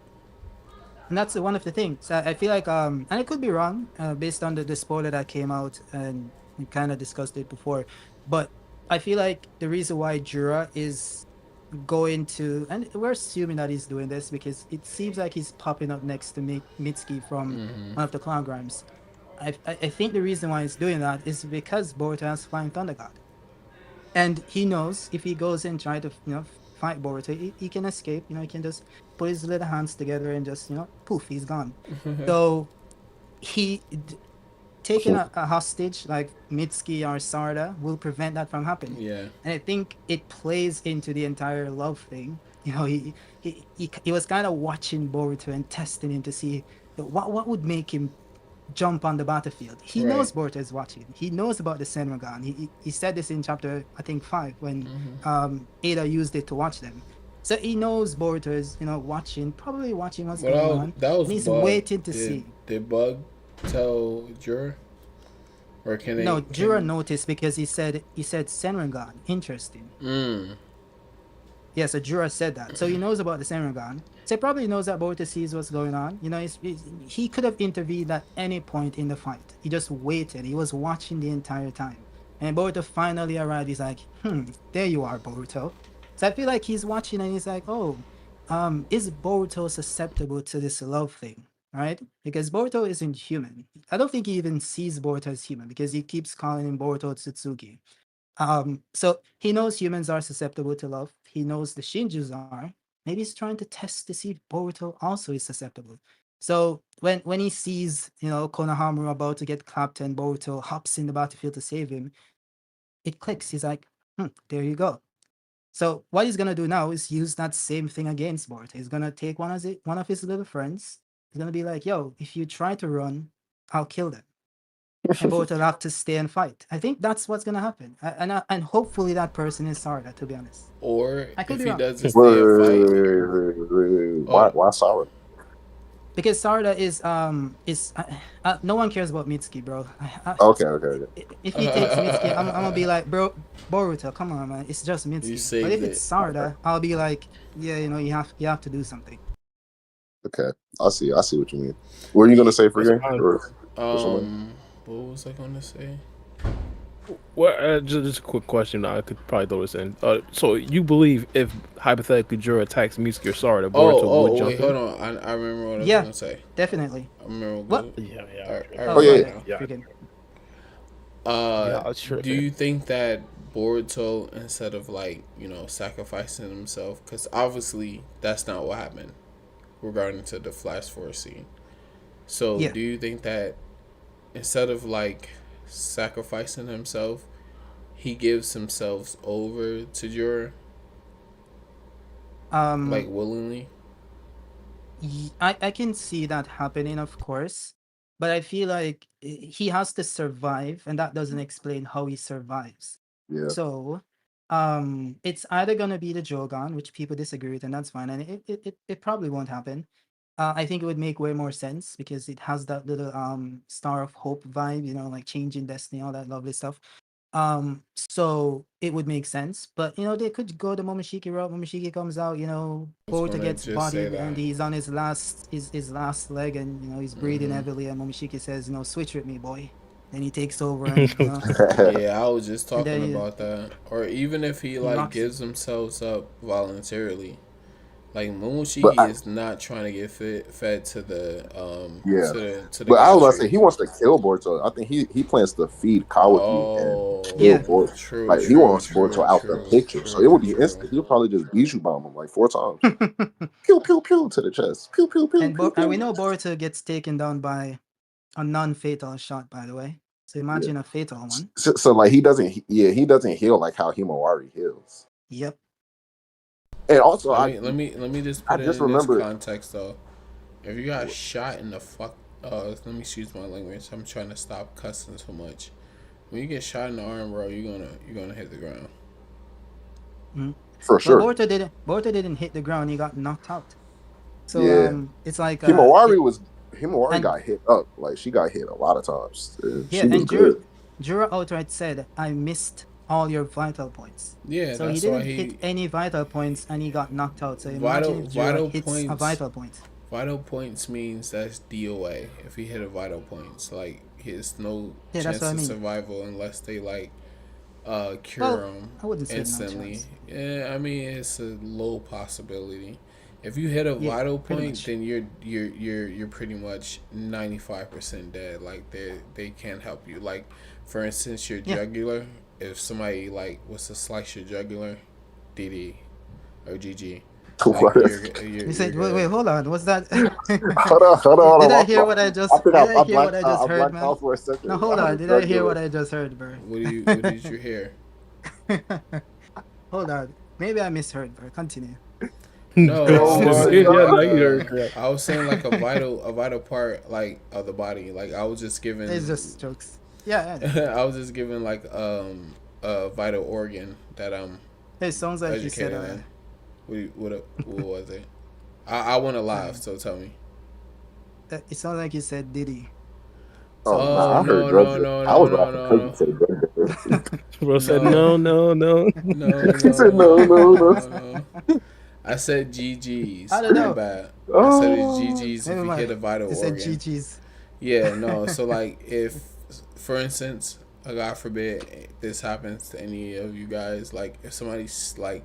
And that's one of the things. I feel like, and I could be wrong, based on the spoiler that came out, and we kind of discussed it before, but I feel like the reason why Jura is going to, and we're assuming that he's doing this because it seems like he's popping up next to Mitsuki from one of the clan grimes. I think the reason why he's doing that is because Boruto has Flying Thunder God. And he knows if he goes and try to, fight Boruto, he can escape. You know, he can just put his little hands together and just, poof, he's gone. So taking a hostage like Mitsuki or Sarda will prevent that from happening. Yeah. And I think it plays into the entire love thing. You know, he was kind of watching Boruto and testing him to see what would make him jump on the battlefield. He knows Boruto is watching. He knows about the Senragan. He said this in chapter, I think, 5 when Ada used it to watch them. So he knows Boruto is, watching, probably watching what's going on. That was and he's Bug. waiting to see. Did Bug tell Jura? Or can they? No, Jura noticed because he said Senragan. Interesting. Yeah, so Jura said that. So he knows about the Senragan. So he probably knows that Boruto sees what's going on. He could have intervened at any point in the fight. He just waited. He was watching the entire time. And Boruto finally arrived. He's like, there you are, Boruto. So I feel like he's watching and he's like, oh, is Boruto susceptible to this love thing? Right? Because Boruto isn't human. I don't think he even sees Boruto as human because he keeps calling him Boruto Tsutsuki. So he knows humans are susceptible to love. He knows the Shinjus are. Maybe he's trying to test to see if Boruto also is susceptible. So when he sees, Konohamaru about to get clapped and Boruto hops in the battlefield to save him, it clicks. He's like, there you go. So what he's gonna do now is use that same thing against Boruto. He's gonna take one of his little friends. He's gonna be like, yo, if you try to run, I'll kill them. And both will have to stay and fight. I think that's what's gonna happen, and hopefully that person is Sarda. To be honest, Or I could if be he wrong doesn't stay and fight, Why Sarah? because Sarda is no one cares about Mitsuki, bro. Okay. If he takes Mitsuki, I'm gonna be like, bro, Boruto, come on, man, it's just you Mitsuki. But saved if it's it. Sarda, I'll be like, yeah, you have to do something. Okay, I see what you mean. What are you gonna say for game? What was I gonna say? Well, just a quick question. I could probably throw this in. So you believe if hypothetically Juro attacks Mitsuki or Sarda, Boruto would jump wait, in? hold on. I remember what I was Yeah, gonna say. definitely. I remember What? Yeah. Oh, yeah. Freaking. Sure. Do you think that Boruto, instead of sacrificing himself, because obviously that's not what happened regarding to the Flash Force scene. So Yeah. do you think that instead of sacrificing himself, he gives himself over to Juro willingly? I can see that happening, of course, but I feel like he has to survive, and that doesn't explain how he survives. Yeah. So, it's either gonna be the Jogan, which people disagree with, and that's fine, and it probably won't happen. I think it would make way more sense because it has that little Star of Hope vibe, like changing destiny, all that lovely stuff. So it would make sense, but they could go the Momoshiki route. Momoshiki comes out, I was Boruto gonna gets just say bodied and that. he's on his last leg, and he's breathing heavily, and Momoshiki says, switch with me, boy. Then he takes over and Yeah, I was just and talking then about that. Or even if he rocks gives himself up voluntarily. Like But Momoshiki is not trying to get fed to the yeah, to the but I god was about to say tree. he wants to kill Boruto. I think he plans to feed Kawaki and kill Yeah. Boruto. True, Like he wants Boruto out the picture, so it would be true. instant. He'll probably just Bijou bomb him like 4 times. Pew pew pew to the chest. Pew pew pew pew and we pew. know Boruto gets taken down by a non-fatal shot, by the way. So Yeah. imagine a fatal one. So like he doesn't heal like how Himawari heals. Yep. And also Let me just I put it just in this remember context though. If you got shot in the fuck, let me excuse my language. I'm trying to stop cussing so much. When you get shot in the arm, bro, you're gonna hit the ground. for sure. Well, Boruto didn't hit the ground. He got knocked out. So Yeah. it's like Himawari and got hit up. Like she got hit a lot of times. yeah, She was and good. Juro outright said, "I missed all your vital points." Yeah, So he that's why didn't hit any vital points, and he got knocked out. So imagine if Juro vital hits a points. vital point. Vital points means that's DOA. If he hit a vital points, like his no Yeah, that's chance what I of mean. survival unless they cure Well, him I wouldn't say no instantly. chance. Yeah, I mean it's a low possibility. If you hit a Yeah, vital pretty point, much. then you're pretty much 95% dead. Like they can't help you. Like for instance, your Yeah. jugular. If somebody was to slice your jugular, DD or GG. What? You said, wait, hold on. What's that? Hold on. Did I hear what I just? I think Did I I hear what I just I heard, blacked man? out for a second. No, hold on. Did I hear what I just heard, bro? What did you hear? Hold on. Maybe I misheard, bro. Continue. No, Oh I was my saying God. like, You heard correct. I was saying like a vital part of the body. Like I was just giving. It's just jokes. Yeah. I was just giving like a vital organ that I'm It sounds like you said. educated in. What was it? I want to laugh, so tell me. It sounds like you said Diddy. Oh, Oh, I heard no, drug. no, I was no, laughing no, because no. you said drug. Bro said No. no. No, He said no. no. I said GG's. I don't My know. bad. I said it's Oh, GG's if Never you hit a mind. vital They said organ. GG's. Yeah, no. So like, if, for instance, God forbid this happens to any of you guys, like if somebody like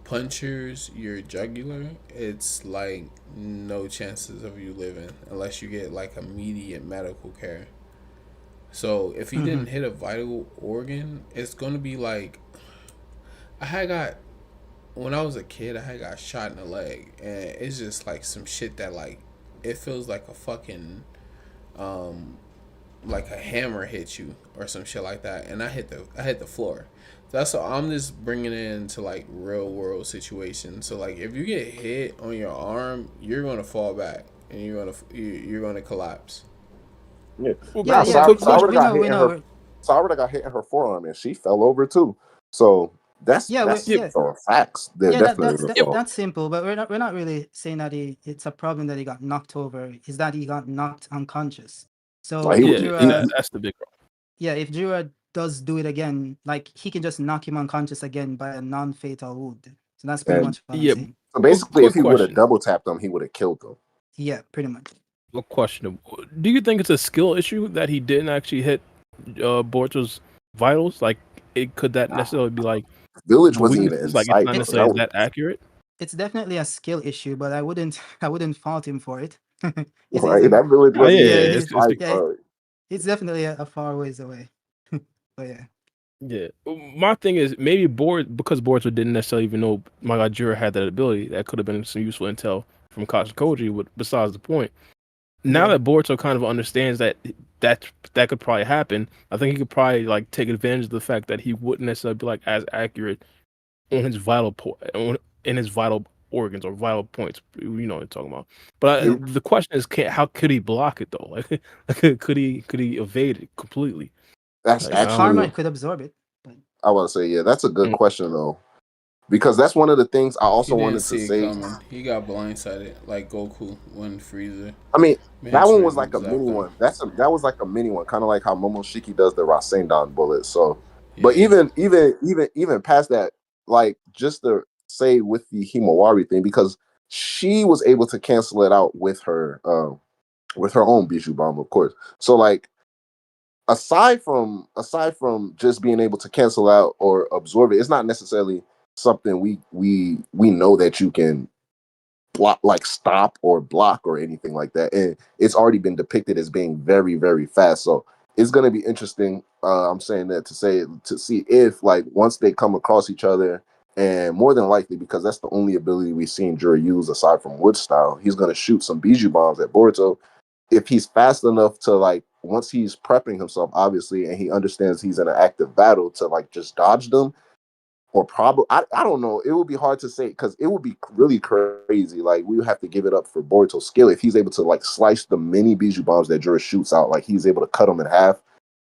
punctures your jugular, it's like no chances of you living unless you get like immediate medical care. So if he Mm-hmm. didn't hit a vital organ, it's gonna be like I had got when I was a kid. I had got shot in the leg, and it's just like some shit that like it feels like a fucking um like a hammer hit you or some shit like that, and I hit the floor. That's so I'm just bringing it into like real world situations. So like if you get hit on your arm, you're gonna fall back and you're gonna collapse. yeah. Well, Yeah, Nah, yeah. quick Sara question. We got know. hit We in her. know. Sara got hit in her forearm, and she fell over too. So that's Yeah, that's Yeah, yeah. facts. They're Yeah, definitely the yeah, fault. that's simple, but we're not really saying that it's a problem that he got knocked over. Is that he got knocked unconscious. So Like he if was yeah, and Jura, beaten. that's the big problem. yeah, if Jura does do it again, like he can just knock him unconscious again by a non-fatal wound. So that's pretty And much what I'm Yeah, saying. so basically, if quick he would have question. double tapped him, he would have killed him. Yeah, pretty much. A question. Do you think it's a skill issue that he didn't actually hit Borto's vitals? Like, could that necessarily be like Village the wasn't even in weaknesses? Like, it's sight, not bro. It's necessarily That was that accurate. it's definitely a skill issue, but I wouldn't I wouldn't fault him for it. He's right. a That village Oh wasn't yeah, even yeah, in yeah, he's sight, yeah, bro. he's definitely a far ways away. But yeah. yeah. My thing is maybe because Borto didn't necessarily even know my God Jura had that ability. That could have been some useful intel from Koji. But besides the point, now Yeah. that Boruto kind of understands that that could probably happen, I think he could probably like take advantage of the fact that he wouldn't necessarily be like as accurate on his in his vital organs or vital points. You know what I'm talking about. But Yeah. the question is, how could he block it though? Like, could he evade it completely? That's Like, I don't actually, Karma know. could absorb it, but I want to say, yeah, that's a good Mm. question though, because that's one of the things I He also didn't wanted to see it say. coming. He got blindsided like Goku when Frieza I mean, that one was like Mantrailing a mini zapped him. one. That was like a mini one, kind of like how Momoshiki does the Rasengan bullet. So, but Yeah. even past that, like just to say with the Himawari thing, because she was able to cancel it out with her own Bijou bomb, of course. So like aside from just being able to cancel out or absorb it, it's not necessarily something we know that you can block, like stop or block or anything like that, and it's already been depicted as being very very fast. So it's going to be interesting. I'm saying that to see if like once they come across each other, and more than likely because that's the only ability we've seen Jura use aside from wood style, he's going to shoot some Bijou bombs at Boruto. If he's fast enough to like once he's prepping himself obviously and he understands he's in an active battle to like just dodge them, or probably I don't know. It would be hard to say because it would be really crazy. Like we would have to give it up for Boruto's skill if he's able to like slice the mini Bijou bombs that Jura shoots out. Like he's able to cut them in half.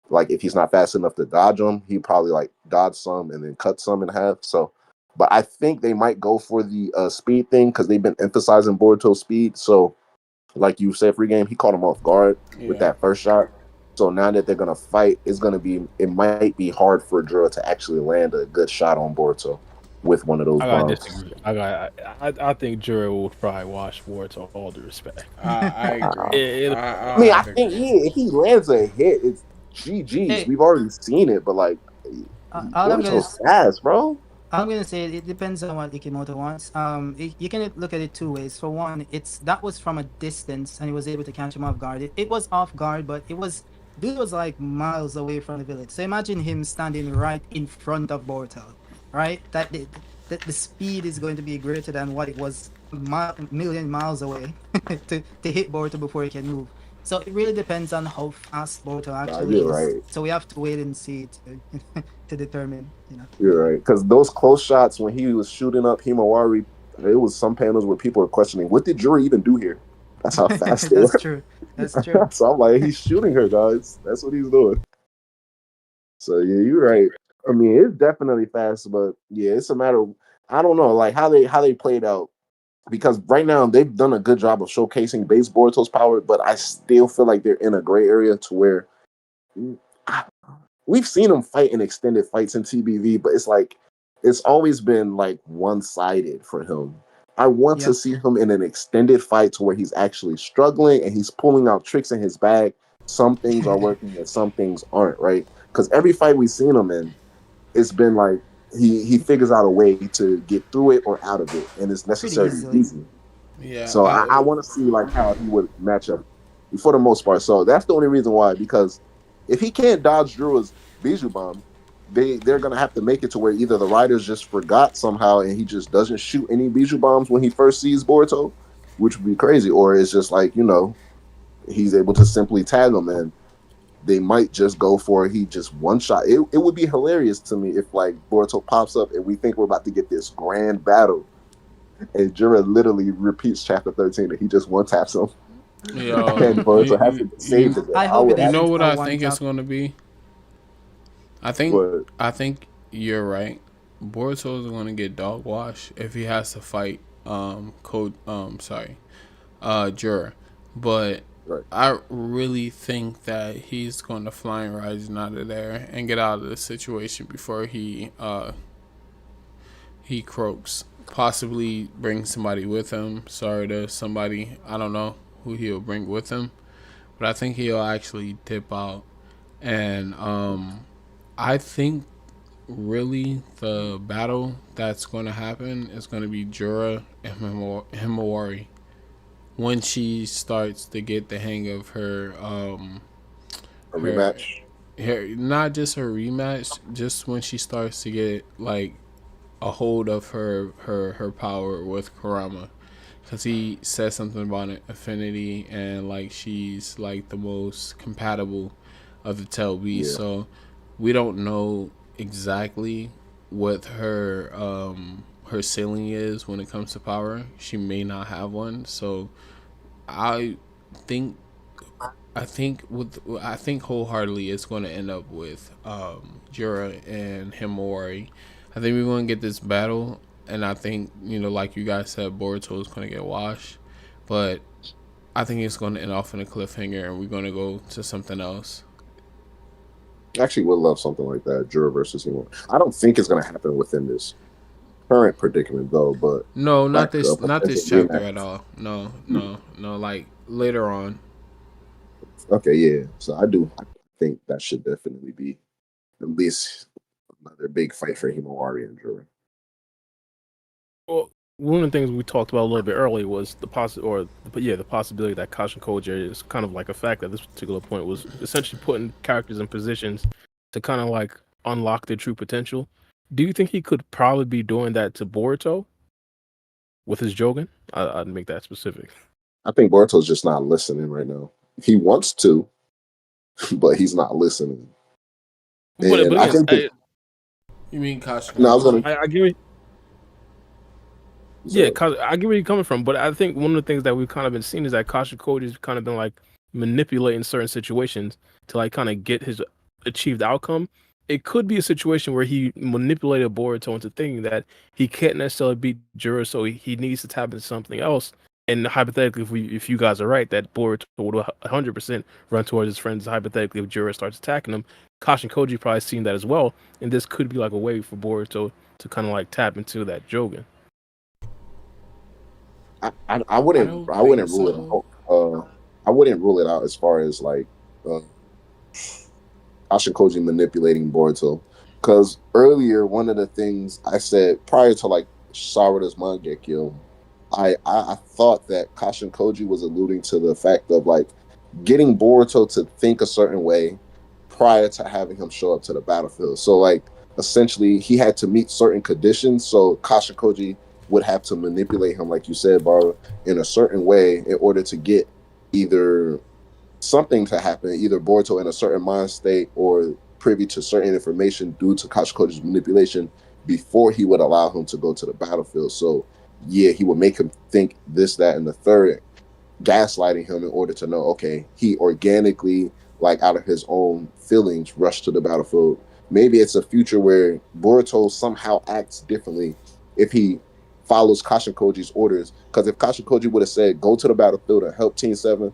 Like if he's not fast enough to dodge them, he probably like dodge some and then cut some in half. So, but I think they might go for the speed thing because they've been emphasizing Boruto's speed. So like you said, free game, he caught him off guard with Yeah. that first shot. So now that they're gonna fight, it might be hard for Jura to actually land a good shot on Boruto with one of those I gotta bombs. disagree. I think Jura will probably wash Boruto all due respect. I agree. It, I mean, I'll I have to think agree. if he lands a hit, it's GG's. hey, We've already seen it, but like all Boruto's fast, bro. I'm gonna say it depends on what Ikimoto wants. You can look at it two ways. For one, it's that was from a distance and he was able to catch him off guard. It was off guard, but dude was like miles away from the village. So imagine him standing right in front of Boruto, right? That the speed is going to be greater than what it was a million miles away to hit Boruto before he can move. So it really depends on how fast Boruto Nah, actually you're is. right. So we have to wait and see to to determine. You're right. Because those close shots when he was shooting up Himawari, there was some panels where people were questioning, what did Jura even do here? That's how fast they That's were. true. That's true. So I'm like, he's shooting her, guys. That's what he's doing. So yeah, you're right. I mean, it's definitely fast, but yeah, it's a matter of I don't know, like how they played out because right now they've done a good job of showcasing base Boruto's power, but I still feel like they're in a gray area to where we've seen him fight in extended fights in TBV, but it's like it's always been like one sided for him. I want to Yep. see him in an extended fight to where he's actually struggling and he's pulling out tricks in his bag. Some things are working and some things aren't, right? Because every fight we've seen him in, it's been like he figures out a way to get through it or out of it, and it's Pretty necessarily easily. easy. Yeah, So I want to see like how he would match up for the most part. So that's the only reason why. Because if he can't dodge Drua's Bijou bomb, they're gonna have to make it to where either the writers just forgot somehow and he just doesn't shoot any Bijou bombs when he first sees Boruto, which would be crazy, or it's just like he's able to simply tag him and they might just go for he just one shot. It would be hilarious to me if like Boruto pops up and we think we're about to get this grand battle and Jura literally repeats chapter 13 and he just one taps him yo, and Boruto has to get saved again. I I hope it would you know isn't what a I one think it's tap. gonna be? I think but I think you're right. Boruto is gonna get dog wash if he has to fight Jura. But right. I really think that he's going to flying rising out of there and get out of the situation before he croaks. Possibly bring somebody with him. Sorry to somebody, I don't know who he'll bring with him, but I think he'll actually dip out. And I think really the battle that's going to happen is going to be Jura and Himawari when she starts to get the hang of A her rematch. not just her rematch, just when she starts to get like a hold of her power with Kurama, because he says something about an affinity and like she's like the most compatible of the tail beasts. Yeah. So we don't know exactly what her ceiling is when it comes to power. She may not have one. So I think I think wholeheartedly it's going to end up with Jura and Himawari. I think we're going to get this battle, and I think like you guys said, Boruto is going to get washed, but I think it's going to end off in a cliffhanger, and we're going to go to something else. Actually would love something like that, Jura versus Himo. I don't think it's gonna happen within this current predicament though, but No, not like a this, not potential this chapter rematch. at all. No, no, no. Like later on. Okay, yeah. So I think that should definitely be at least another big fight for Himawari and Jura. Well, one of the things we talked about a little bit earlier was the possibility that Kashin Koji is kind of like a fact at this particular point was essentially putting characters in positions to kind of like unlock their true potential. Do you think he could probably be doing that to Boruto with his Jogan? I'd make that specific. I think Boruto's just not listening right now. He wants to, but he's not listening. But And I again, think that You mean Kashin no, I was gonna Koji? I give Yeah, so I get where you're coming from, but I think one of the things that we've kind of been seeing is that Kasha Code has kind of been like manipulating certain situations to like kind of get his achieved outcome. It could be a situation where he manipulated Boruto into thinking that he can't necessarily beat Juro, so he needs to tap into something else. And hypothetically, if you guys are right, that Boruto would 100% run towards his friends. Hypothetically, if Juro starts attacking him, Kashin Koji probably seen that as well, and this could be like a way for Boruto to kind of like tap into that Jogan. I I wouldn't don't think rule it so. out. I wouldn't rule it out as far as like uh, Ashikoji manipulating Boruto. Because earlier, one of the things I said prior to like Sarada's Mangekyo, I thought that Kashin Koji was alluding to the fact of like getting Boruto to think a certain way prior to having him show up to the battlefield. So like essentially he had to meet certain conditions. So Kashin Koji would have to manipulate him, like you said, Bara, in a certain way in order to get either something to happen, either Boruto in a certain mind state or privy to certain information due to Kashikoji's manipulation before he would allow him to go to the battlefield. So yeah, he would make him think this, that, and the third, gaslighting him in order to know, okay, he organically, like out of his own feelings, rushed to the battlefield. Maybe it's a future where Boruto somehow acts differently if he follows Kashikoji's orders. Because if Kashikoji would have said, go to the battlefield and help Team 7,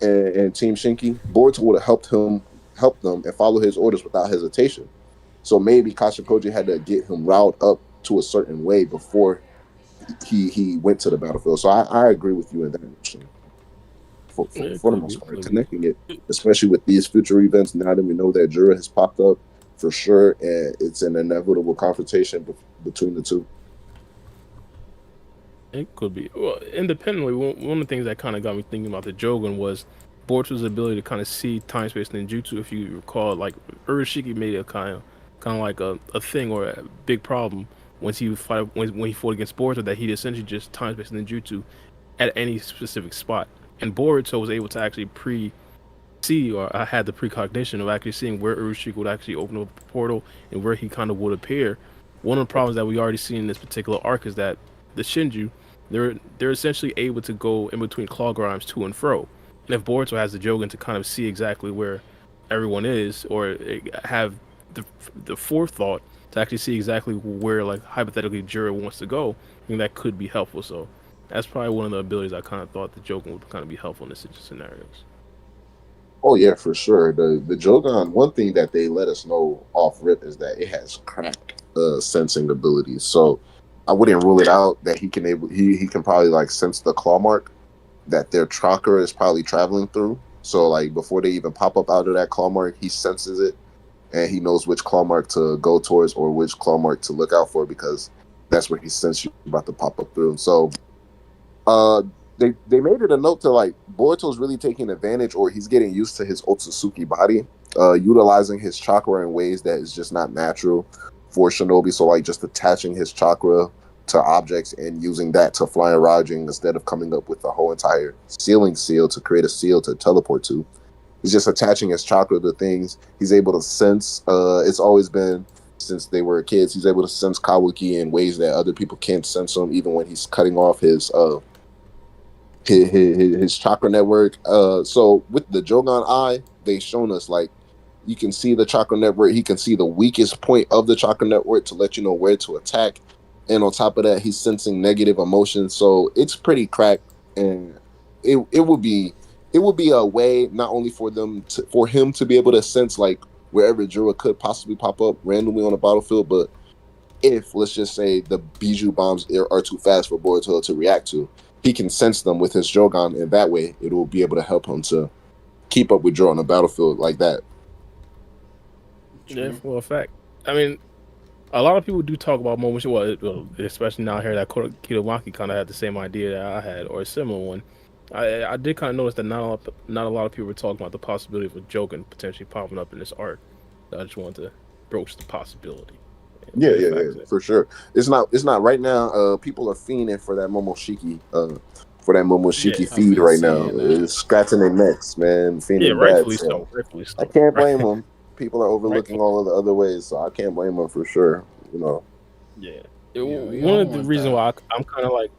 and Team Shinki, Boruto would have helped them and follow his orders without hesitation. So maybe Kasha Koji had to get him riled up to a certain way before he went to the battlefield. So I agree with you in that notion Yeah, it for the could be, most part, could be. connecting it, especially with these future events. Now that we know that Jura has popped up for sure, and it's an inevitable confrontation between the two. It could be. Well, independently, one of the things that kind of got me thinking about the Jogan was Boruto's ability to kind of see time space ninjutsu. If you recall, like Urashiki made a kind of like a thing or a big problem once he fight when he fought against Boruto, that he essentially just time space ninjutsu at any specific spot, and Boruto was able to actually see, or I had the precognition of actually seeing where Urushika would actually open up a portal and where he kind of would appear. One of the problems that we already see in this particular arc is that the Shinju, they're essentially able to go in between claw grinds to and fro. And if Boruto has the Jogan to kind of see exactly where everyone is, or have the the forethought to actually see exactly where, like, hypothetically Jiro wants to go, I think that could be helpful. So that's probably one of the abilities I kind of thought the Jogan would kind of be helpful in this scenarios. Oh yeah, for sure. The Jogan, one thing that they let us know off rip is that it has crack sensing abilities. So I wouldn't rule it out that he can probably like sense the claw mark that their chakra is probably traveling through. So like before they even pop up out of that claw mark, he senses it and he knows which claw mark to go towards or which claw mark to look out for because that's where he sensed you about to pop up through. So uh they made it a note to like Boruto's really taking advantage or he's getting used to his Otsutsuki body, utilizing his chakra in ways that is just not natural for Shinobi. So like just attaching his chakra to objects and using that to fly around instead of coming up with the whole entire ceiling seal to create a seal to teleport to. He's just attaching his chakra to things. He's able to sense. It's always been since they were kids. He's able to sense Kawaki in ways that other people can't sense him, even when he's cutting off his chakra network. So with the Jogan Eye, they shown us like you can see the chakra network. He can see the weakest point of the chakra network to let you know where to attack. And on top of that, he's sensing negative emotions. So it's pretty cracked, and it would be a way not only for him to be able to sense like wherever Jura could possibly pop up randomly on the battlefield, but if let's just say the Bijou bombs are too fast for Boruto to react to, he can sense them with his Jogan, and that way it will be able to help him to keep up with Juro on the battlefield like that. Yeah, for a fact. I mean, a lot of people do talk about moments. Well, especially now here that Kitamaki kind of had the same idea that I had, or a similar one. I did kind of notice that not a lot of people were talking about the possibility of a Jogan potentially popping up in this arc. So I just wanted to broach the possibility. Yeah, for sure. It's not right now. People are fiending for that Momoshiki Yeah, I've feed been right now. seeing that. It's scratching their necks, man, yeah, fiending bad. rightfully so. So Rightfully I so. can't Right, blame them. People are overlooking rightfully. all of the other ways, so I can't blame them for sure. You know. Yeah. Yeah, we One all of the want reasons that. why I'm kind of like,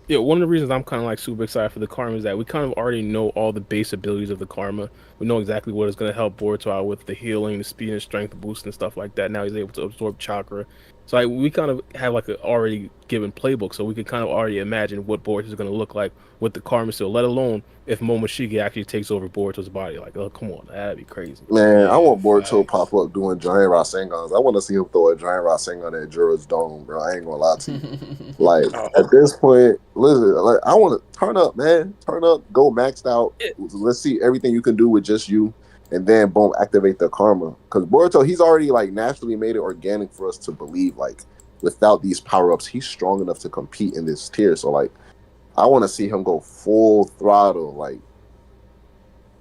yeah, one of the reasons I'm kind of like super excited for the Karma is that we kind of already know all the base abilities of the Karma. We know exactly what is going to help Boruto out with the healing, the speed and strength boost and stuff like that. Now he's able to absorb chakra. So like, we kind of have like an already given playbook, so we can kind of already imagine what Boruto is going to look like with the Karma still, let alone if Momoshiki actually takes over Boruto's body. Like, oh, come on, that'd be crazy. Man, I Yeah, want Boruto pop facts. up doing giant Rasengans. I want to see him throw a giant Rasengan at Jura's dome, bro. I ain't gonna lie to you. Like Oh, at this point, listen, like I want to turn up, man. Turn up, go maxed out. it, Let's see everything you can do with just you, and then boom, activate the karma. Because Boruto, he's already like naturally made it organic for us to believe like without these power ups, he's strong enough to compete in this tier. So like, I want to see him go full throttle, like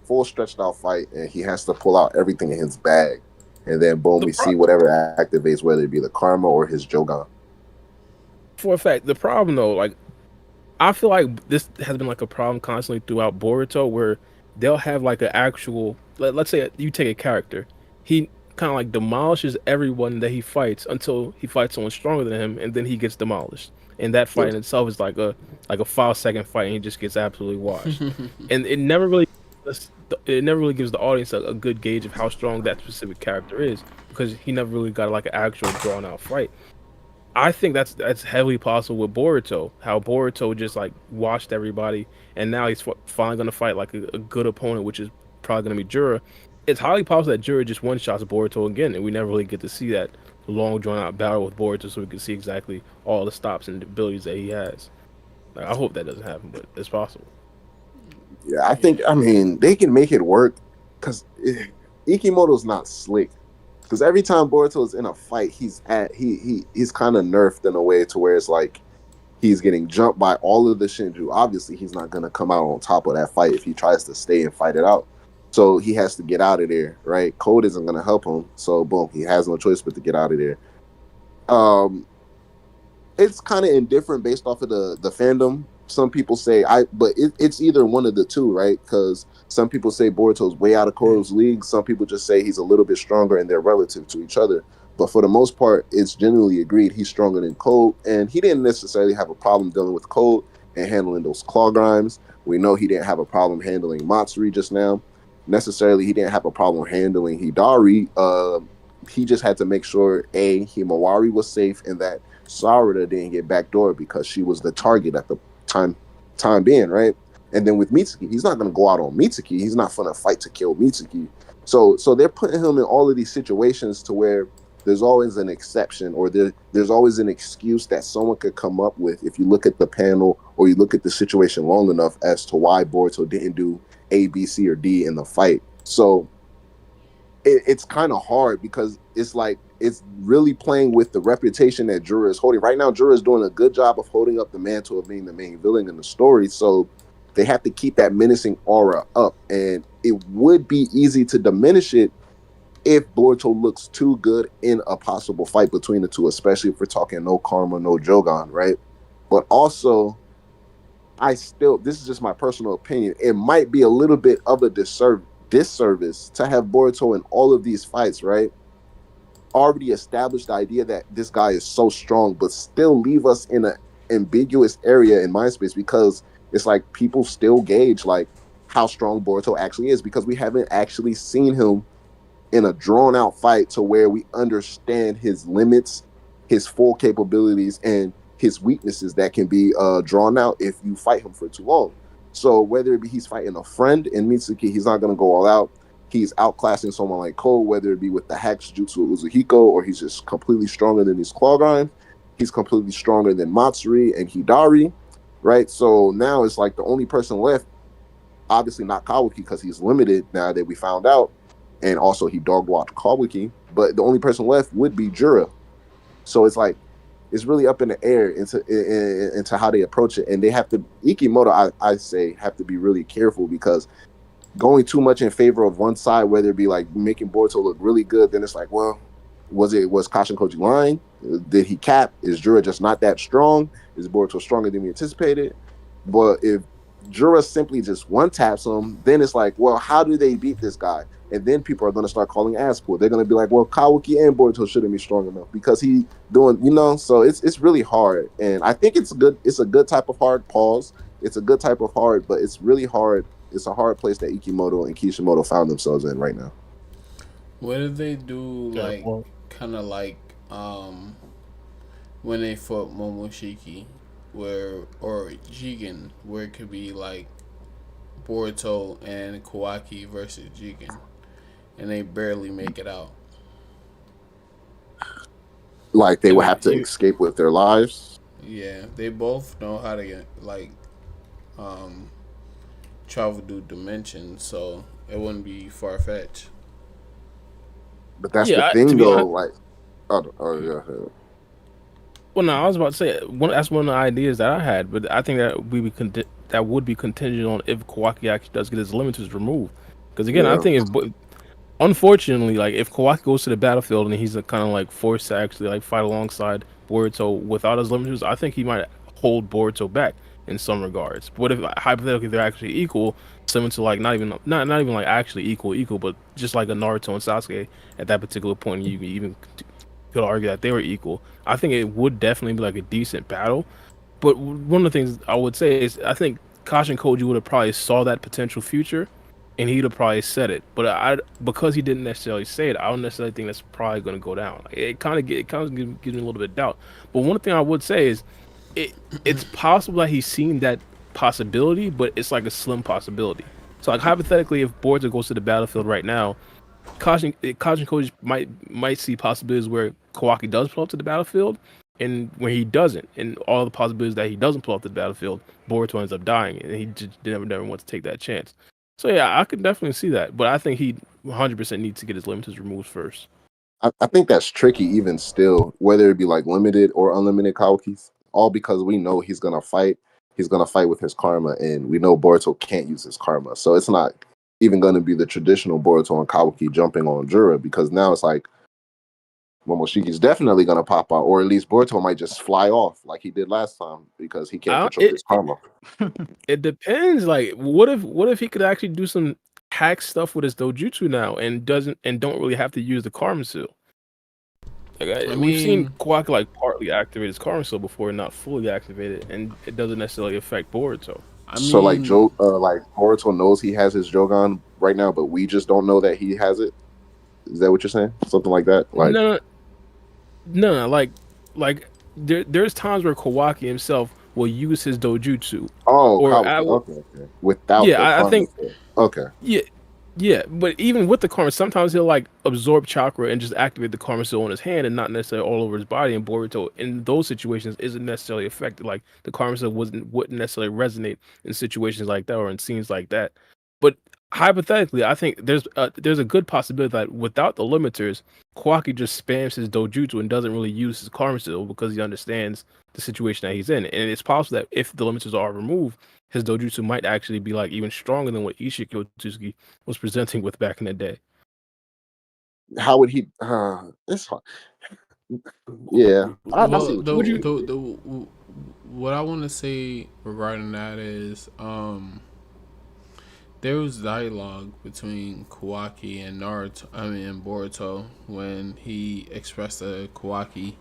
full stretched out fight, and he has to pull out everything in his bag, and then boom, the we pro- see whatever activates, whether it be the karma or his Jogan. for a fact, the problem though, like I feel like this has been like a problem constantly throughout Boruto, where they'll have like an actual, let's say you take a character, he kind of like demolishes everyone that he fights until he fights someone stronger than him, and then he gets demolished. And that fight in itself is like a 5 second fight, and he just gets absolutely washed. And it never really gives the audience a good gauge of how strong that specific character is because he never really got like an actual drawn out fight. I think that's heavily possible with Boruto. How Boruto just like washed everybody, and now he's finally gonna fight like a good opponent, which is probably gonna be Jura. It's highly possible that Jura just one shots Boruto again, and we never really get to see that long drawn out battle with Boruto so we can see exactly all the stops and abilities that he has. Like, I hope that doesn't happen, but it's possible. Yeah, I think, Yeah. I mean, they can make it work because Ikimoto's not slick. Because every time Boruto's in a fight, he's kind of nerfed in a way to where it's like he's getting jumped by all of the Shinju. Obviously, he's not gonna come out on top of that fight if he tries to stay and fight it out. So he has to get out of there, right? Code isn't gonna help him. So boom, he has no choice but to get out of there. Um, it's kind of indifferent based off of the fandom. Some people say but it's either one of the two, right? Because some people say Boruto's way out of Koro's league. Some people just say he's a little bit stronger and they're relative to each other. But for the most part, it's generally agreed he's stronger than Code, and he didn't necessarily have a problem dealing with Code and handling those claw grimes. We know he didn't have a problem handling Matsuri just now. Necessarily, he didn't have a problem handling Hidari. He just had to make sure Himawari was safe and that Sarada didn't get backdoored because she was the target at the time being, right? And then with Mitsuki, he's not going to go out on Mitsuki. He's not going to fight to kill Mitsuki. So they're putting him in all of these situations to where there's always an exception or there's always an excuse that someone could come up with if you look at the panel or you look at the situation long enough as to why Boruto didn't do A, B, C, or D in the fight. So it's kind of hard because it's like it's really playing with the reputation that Jura is holding. Right now, Jura is doing a good job of holding up the mantle of being the main villain in the story. So they have to keep that menacing aura up. And it would be easy to diminish it if Boruto looks too good in a possible fight between the two, especially if we're talking no karma, no Jogan, right? But also, this is just my personal opinion, it might be a little bit of a disservice to have Boruto in all of these fights, right? Already established the idea that this guy is so strong, but still leave us in an ambiguous area in mind space because it's like people still gauge like how strong Boruto actually is because we haven't actually seen him in a drawn out fight to where we understand his limits, his full capabilities, and his weaknesses that can be drawn out if you fight him for too long. So whether it be he's fighting a friend in Mitsuki, he's not going to go all out. He's outclassing someone like Cole, whether it be with the hack jutsu of Uzuhiko, or he's just completely stronger than his claw grind. He's completely stronger than Matsuri and Hidari, right? So now it's like the only person left, obviously not Kawaki because he's limited now that we found out, and also he dog walked Kawaki, but the only person left would be Jura. So it's like it's really up in the air into how they approach it, and they have to Ikimoto. I say have to be really careful because going too much in favor of one side, whether it be like making Boruto look really good, then it's like, well, was Kashin Koji lying? Did he cap? Is Jura just not that strong? Is Boruto stronger than we anticipated? But if Jura simply just one taps him, then it's like, well, how do they beat this guy? And then people are going to start calling ass pull. They're going to be like, well, Kawaki and Boruto shouldn't be strong enough because he doing, So it's really hard, and I think it's good. It's a good type of hard pause. It's a good type of hard, but it's really hard. It's a hard place that Ikimoto and Kishimoto found themselves in right now. What if they do Yeah, like well, kind of like when they fought Momoshiki, or Jigen, where it could be like Boruto and Kawaki versus Jigen, and they barely make it out. Like they I would mean, have to escape with their lives. Yeah, they both know how to get like um travel through dimensions, so it wouldn't be far fetched. But that's the yeah. To thing, be though. honest, Like, yeah. well, no, I was about to say that's one of the ideas that I had, but I think that that would be contingent on if Kawaki actually does get his limiters removed. Because again, I Yeah. think unfortunately, like if Kawaki goes to the battlefield and he's kind of like forced to actually like fight alongside Boruto without his limiters, I think he might hold Boruto back in some regards. What if hypothetically they're actually equal, similar to like not even like actually equal, but just like a Naruto and Sasuke at that particular point, you can even could argue that they were equal. I think it would definitely be like a decent battle. But one of the things I would say is I think Kashin Koji would have probably saw that potential future, and he'd have probably said it. But because he didn't necessarily say it, I don't necessarily think that's probably going to go down. Like, it kind of gives me a little bit of doubt. But one thing I would say is it it's possible that he's seen that possibility, but it's like a slim possibility. So like hypothetically, if Boruto goes to the battlefield right now, Kajin Koji might see possibilities where Kawaki does pull up to the battlefield, and when he doesn't, and all the possibilities that he doesn't pull up to the battlefield, Boruto ends up dying, and he just never wants to take that chance. So yeah, I could definitely see that, but I think he 100% needs to get his limiters removed first. I think that's tricky even still, whether it be like limited or unlimited Kawakis, all because we know he's gonna fight. He's gonna fight with his karma, and we know Boruto can't use his karma. So it's not even gonna be the traditional Boruto and Kawaki jumping on Jura, because now it's like Momoshiki's definitely gonna pop out, or at least Boruto might just fly off like he did last time because he can't I, control his karma. it depends. Like, what if he could actually do some hack stuff with his dojutsu now, and don't really have to use the karma seal? Like, we've seen Kawaki like partly activate his karma seal before, not fully activated, and it doesn't necessarily affect Boruto. So like like Boruto knows he has his Jogan right now, but we just don't know that he has it. Is that what you're saying? Something like that? Like No. Like there's times where Kawaki himself will use his dojutsu, or Kawaki. Okay. Without the I karma think seal. Okay. Yeah, but even with the karma, sometimes he'll like absorb chakra and just activate the karma seal on his hand and not necessarily all over his body. And Boruto, in those situations, isn't necessarily affected. Like the karma seal wouldn't necessarily resonate in situations like that or in scenes like that. But hypothetically, I think there's a good possibility that without the limiters, Kawaki just spams his dojutsu and doesn't really use his karma seal because he understands the situation that he's in. And it's possible that if the limiters are removed, his dojutsu might actually be like even stronger than what Ishiki Otsutsuki was presenting with back in the day. How would he? It's hard. Yeah, I see what I want to say regarding that is, there was dialogue between Kawaki and Boruto when he expressed to Kawaki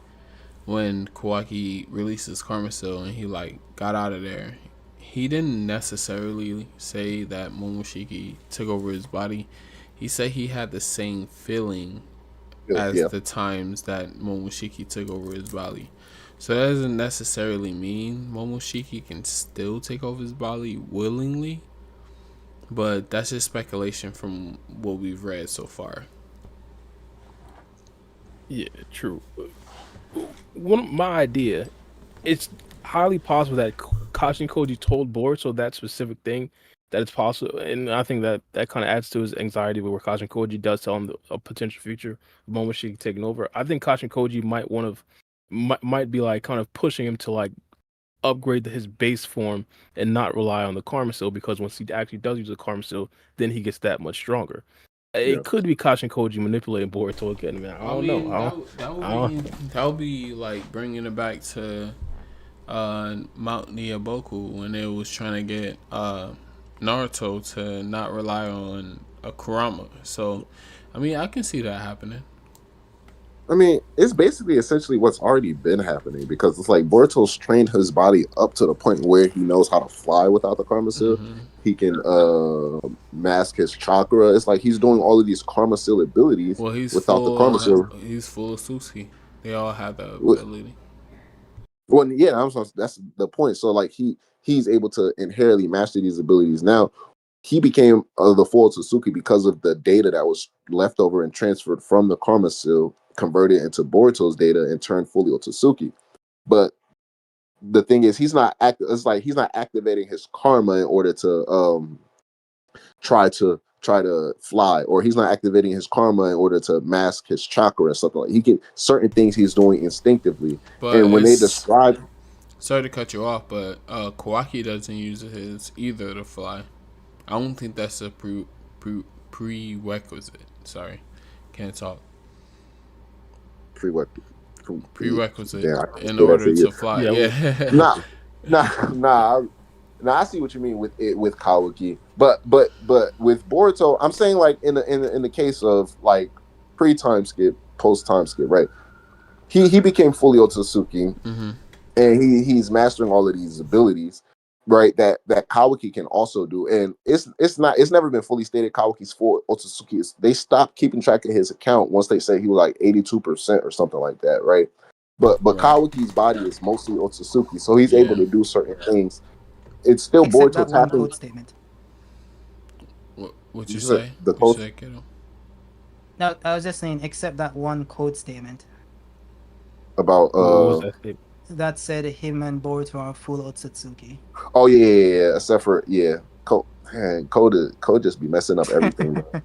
when Kawaki released his karma seal and he like got out of there. He didn't necessarily say that Momoshiki took over his body. He said he had the same feeling as the times that Momoshiki took over his body. So that doesn't necessarily mean Momoshiki can still take over his body willingly, but that's just speculation from what we've read so far. Yeah, true. My idea, it's highly possible that Kashin Koji told Boruto that specific thing, that it's possible, and I think that kind of adds to his anxiety where Kashin Koji does tell him a potential future Momoshiki taking over. I think Kashin Koji might be like kind of pushing him to like upgrade his base form and not rely on the karma seal, because once he actually does use the karma seal, then he gets that much stronger. It could be Kashin Koji manipulating Boruto again, man. I don't know. That would be like bringing it back to Mount Nyaboku when they was trying to get Naruto to not rely on a Kurama. So, I mean, I can see that happening. I mean, it's basically essentially what's already been happening, because it's like Boruto's trained his body up to the point where he knows how to fly without the karma seal. Mm-hmm. He can mask his chakra. It's like he's doing all of these karma seal abilities without the karma seal. He's full of Sushi. They all have that ability. Well, yeah, that's the point. So like he's able to inherently master these abilities. Now he became the full Otsutsuki because of the data that was left over and transferred from the karma seal, converted into Boruto's data and turned fully Otsutsuki. But the thing is, he's not activating his karma in order to try to fly, or he's not activating his karma in order to mask his chakra and stuff like that. He can certain things he's doing instinctively. But and when they describe, sorry to cut you off, but Kawaki doesn't use his either to fly. I don't think that's a prerequisite. Sorry, can't talk. Prerequisite in order to fly. Yeah. Nah. I see what you mean with Kawaki, but with Boruto, I'm saying like in the case of like pre-time skip, post-time skip, right? He became fully Otsutsuki, mm-hmm. and he's mastering all of these abilities, right? That Kawaki can also do, and it's never been fully stated Kawaki's full Otsutsuki. They stopped keeping track of his account once they said he was like 82% or something like that, right? But right. Kawaki's body is mostly Otsutsuki, so he's able to do certain things. It's still Boruto tapping. One code statement. What you say? The code. No, I was just saying, except that one code statement About What was that statement? that said him and Boruto are full Otsutsuki. oh yeah. Except for Code, man, code just be messing up everything, bro. I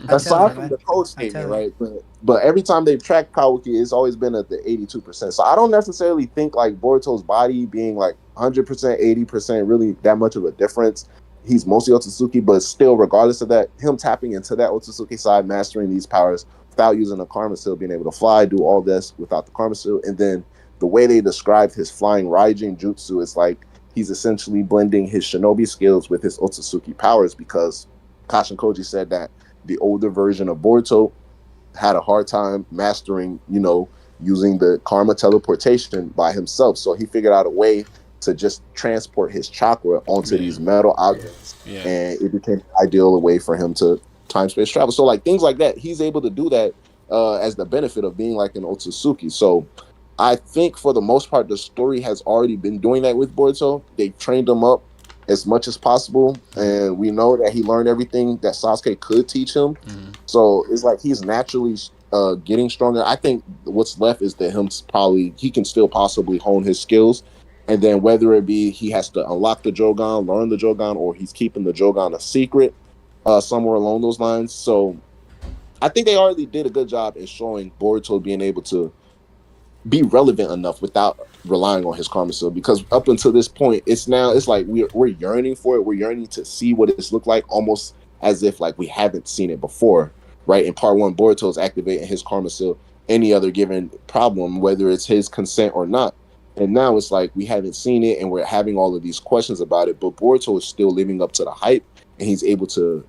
tell Aside you, from man. the code I statement, tell you. right? But every time they've tracked Kawaki, it's always been at the 82%. So I don't necessarily think like Boruto's body being like 100%, 80% really that much of a difference. He's mostly Otsutsuki, but still, regardless of that, him tapping into that Otsutsuki side, mastering these powers without using the Karma Seal, being able to fly, do all this without the Karma Seal, and then the way they described his flying Raijin Jutsu is like he's essentially blending his shinobi skills with his Otsutsuki powers because Kashin Koji said that the older version of Boruto had a hard time mastering, using the karma teleportation by himself. So he figured out a way to just transport his chakra onto Yeah, these metal objects, yeah. and it became an ideal way for him to time space travel. So like things like that, he's able to do that as the benefit of being like an Otsutsuki. So I think for the most part, the story has already been doing that with Boruto. They trained him up as much as possible, and we know that he learned everything that Sasuke could teach him. So it's like he's naturally getting stronger. I think what's left is that he can still possibly hone his skills, and then whether it be he has to unlock the Jogan, learn the Jogan, or he's keeping the Jogan a secret, somewhere along those lines. So I think they already did a good job in showing Boruto being able to be relevant enough without relying on his karma seal, because up until this point it's like we're yearning for it, we're yearning to see what it's looked like, almost as if like we haven't seen it before, right? In part one, Boruto is activating his karma seal any other given problem, whether it's his consent or not, and now it's like we haven't seen it and we're having all of these questions about it, but Boruto is still living up to the hype, and he's able to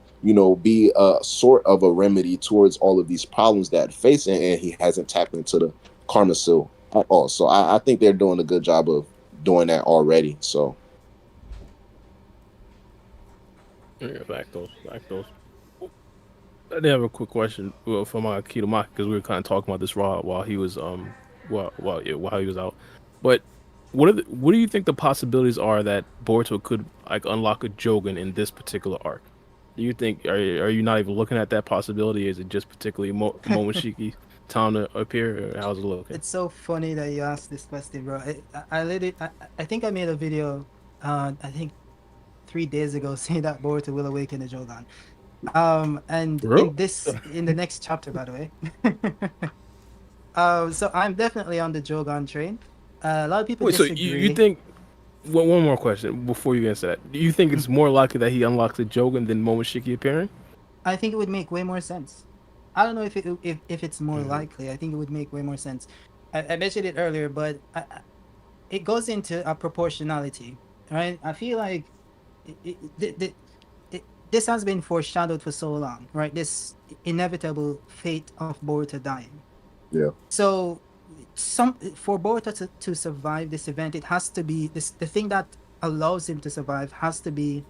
be a sort of a remedy towards all of these problems that facing, and he hasn't tapped into the karma seal at all. So I think they're doing a good job of doing that already. So Yeah, back those. I did have a quick question for my Kitamaki because we were kind of talking about this raw while he was while he was out. But what do you think the possibilities are that Boruto could like unlock a Jogan in this particular arc? Do you think are you not even looking at that possibility? Is it just particularly Momoshiki time to appear? Or how's it looking? It's so funny that you asked this question, bro. I think I made a video, I think 3 days ago, saying that Boruto will awaken the Jogan. And Bro, in the next chapter, by the way. So I'm definitely on the Jogan train. A lot of people wait. So you disagree. think? One more question before you answer that. Do you think it's more likely that he unlocks a Jogan than Momoshiki appearing? I think it would make way more sense. I don't know if it's more Mm-hmm. likely. I think it would make way more sense. I mentioned it earlier, but it goes into a proportionality, right? I feel like this has been foreshadowed for so long, right? This inevitable fate of Boruto dying. yeah, So, for Boruto to survive this event, it has to be the thing that allows him to survive has to be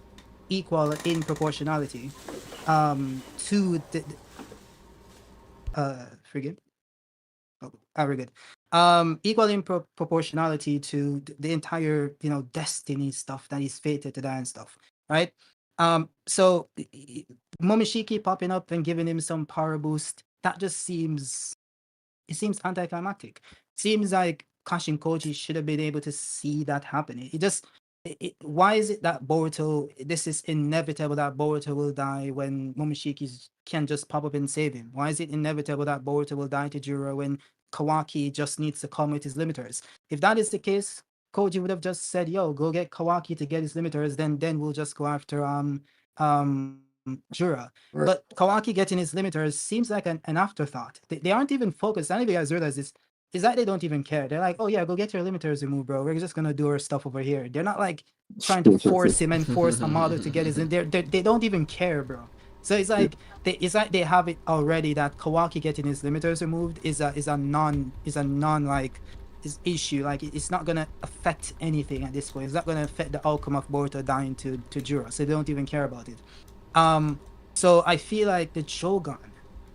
equal in proportionality to forgive. Oh, very good. Equal in proportionality to the entire, destiny stuff that he's fated to die and stuff, right? So Momoshiki popping up and giving him some power boost, that just seems anticlimactic. Seems like Kashin Koji should have been able to see that happening. Why is it that this is inevitable that Boruto will die when Momoshiki can just pop up and save him? Why is it inevitable that Boruto will die to Juro when Kawaki just needs to come with his limiters? If that is the case, Koji would have just said, "Yo, go get Kawaki to get his limiters, then we'll just go after Jura." But right. Kawaki getting his limiters seems like an afterthought. They aren't even focused. I don't know if you guys realize this. Is that they don't even care. They're like, "Oh yeah, go get your limiters removed, bro. We're just gonna do our stuff over here." They're not like trying to force him and force Amado to get his. They don't even care, bro. So it's like they have it already that Kawaki getting his limiters removed is a non like is issue. Like it's not gonna affect anything at this point. It's not gonna affect the outcome of Boruto dying to Juro. So they don't even care about it. Um, so I feel like the Shogun,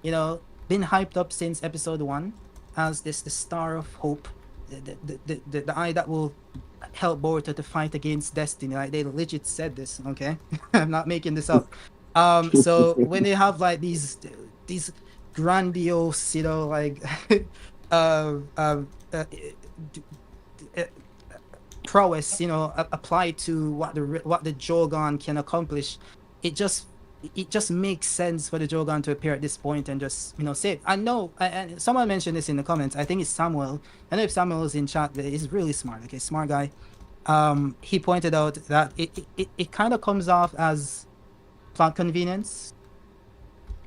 been hyped up since episode one as the star of hope, the eye that will help Boruto to fight against destiny. Like they legit said this, okay? I'm not making this up. So when they have like these grandiose, uh, uh, uh, d- uh, prowess, applied to what the Jogan can accomplish, it just it just makes sense for the Jogan to appear at this point and just save. I know, and someone mentioned this in the comments. I think it's Samuel. I know if Samuel is in chat, but he's really smart. Okay, smart guy. He pointed out that it kind of comes off as plot convenience,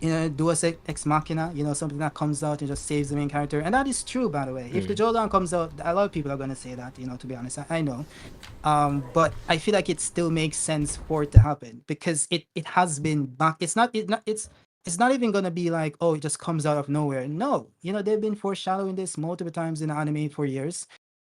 Deus ex machina, something that comes out and just saves the main character. And that is true, by the way. If the Jogan comes out, a lot of people are going to say that, to be honest. I know. But I feel like it still makes sense for it to happen because it has been back. It's not even going to be like, oh, it just comes out of nowhere. No, they've been foreshadowing this multiple times in the anime for years.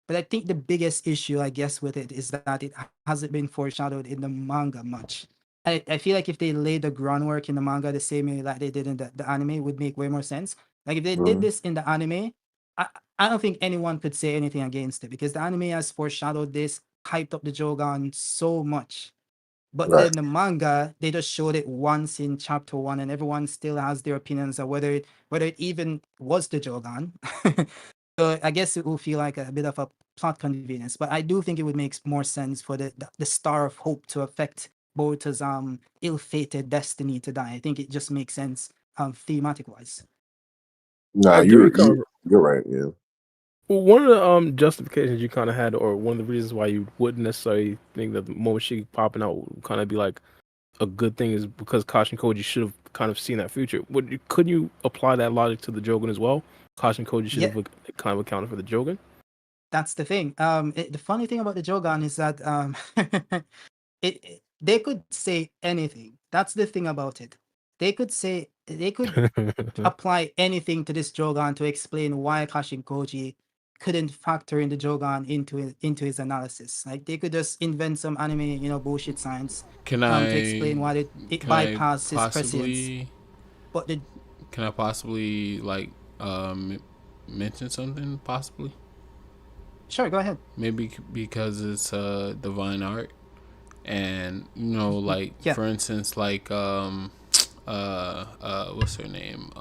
But I think the biggest issue, I guess, with it is that it hasn't been foreshadowed in the manga much. I feel like if they laid the groundwork in the manga the same way like they did in the anime, it would make way more sense. Like if they did Mhm. this in the anime, I, I don't think anyone could say anything against it because the anime has foreshadowed this, hyped up the Jogan so much. But Right. then the manga, they just showed it once in chapter 1, and everyone still has their opinions of whether it even was the Jogan. So I guess it will feel like a bit of a plot convenience. But I do think it would make more sense for the Star of Hope to affect Boruto's ill-fated destiny to die. I think it just makes sense thematic wise. Nah, I get where you come you're right. Yeah. Well, one of the justifications you kind of had, or one of the reasons why you wouldn't necessarily think that the Momoshiki popping out would kind of be like a good thing is because Kashin Koji should have kind of seen that future. Could you apply that logic to the Jogan as well? Kashin Koji should Yeah, have kind of accounted for the Jogan. that's the thing. The funny thing about the Jogan is that they could say anything. That's the thing about it. They could apply anything to this Jogan to explain why Kashin Koji couldn't factor in the Jogan into his analysis. Like they could just invent some anime, bullshit science, Can to explain I why it can I bypassed his prescience. possibly But like mention something possibly? sure, go ahead. Maybe because it's divine art, and like Yeah, for instance, like what's her name?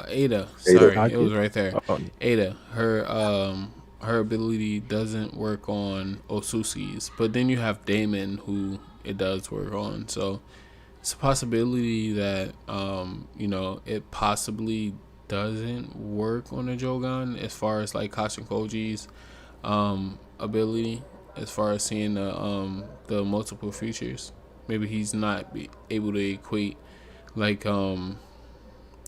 Ada. Ada. Sorry, it was right there. Oh, Ada. Her ability doesn't work on Osusis, but then you have Damon who it does work on. So it's a possibility that it possibly doesn't work on a Jogan as far as like Kashin Koji's ability, as far as seeing the multiple futures. Maybe he's not able to equate like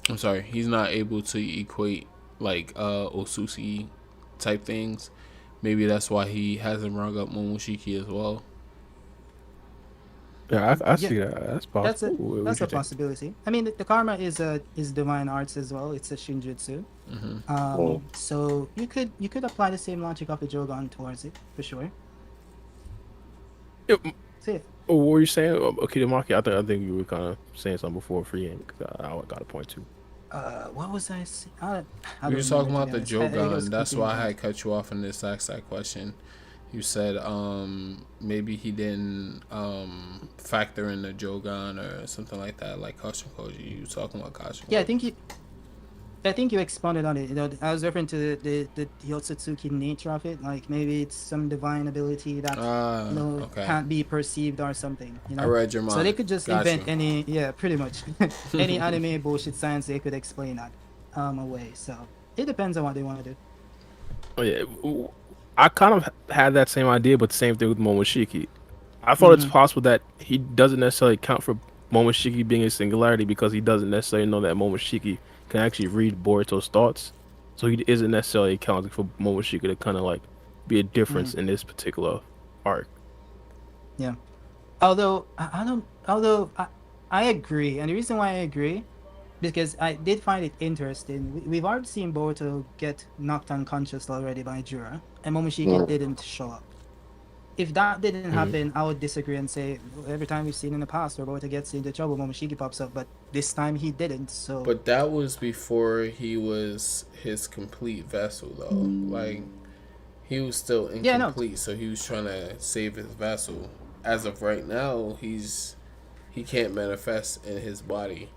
I'm sorry, he's not able to equate like Osusi type things. Maybe that's why he hasn't rung up Momoshiki as well. yeah, I yeah, see that. That's that's a possible. What that's you a think? possibility. I mean, the karma is divine arts as well. It's a shinjutsu. Well, So you could apply the same logic of the Jogan towards it for sure. Yeah, So yeah. what were you saying? Okay, Maki, I think you were kind of saying something before FREEGAME. I got a point too. What was I saying? I We don't were remember, talking to about be the honest. I think it was Jogan. That's completely why I blank. had cut you off in this exact question. You said maybe he didn't factor in the Jogan or something like that, like Kashin Koji. You were talking about Kashin Yeah, Koji. I think you expounded on it. I was referring to the Yotsutsuki nature of it. Like maybe it's some divine ability that Okay. can't be perceived or something. I read your So they mind. could just Got you. invent pretty much any anime bullshit science. They could explain that away. So it depends on what they want to do. Oh, yeah, I kind of had that same idea, but the same thing with Momoshiki. I thought it's Mm-hmm. possible that he doesn't necessarily count for Momoshiki being a singularity because he doesn't necessarily know that Momoshiki can actually read Boruto's thoughts. So he isn't necessarily accounting for Momoshiki to kind of like be a Mm-hmm. difference in this particular arc. Yeah. Although I don't. Although I agree, and the reason why I agree because I did find it interesting. We've already seen Boruto get knocked unconscious already by Jura, and Momoshiki mm, didn't show up. If that didn't Mhm. happen, I would disagree and say every time we've seen in the past where Boruto gets into trouble, Momoshiki pops up, but this time he didn't. So But that was before he was his complete vessel, though. Like, he was still yeah, no, incomplete, so he was trying to save his vessel. As of right now, he can't manifest in his body,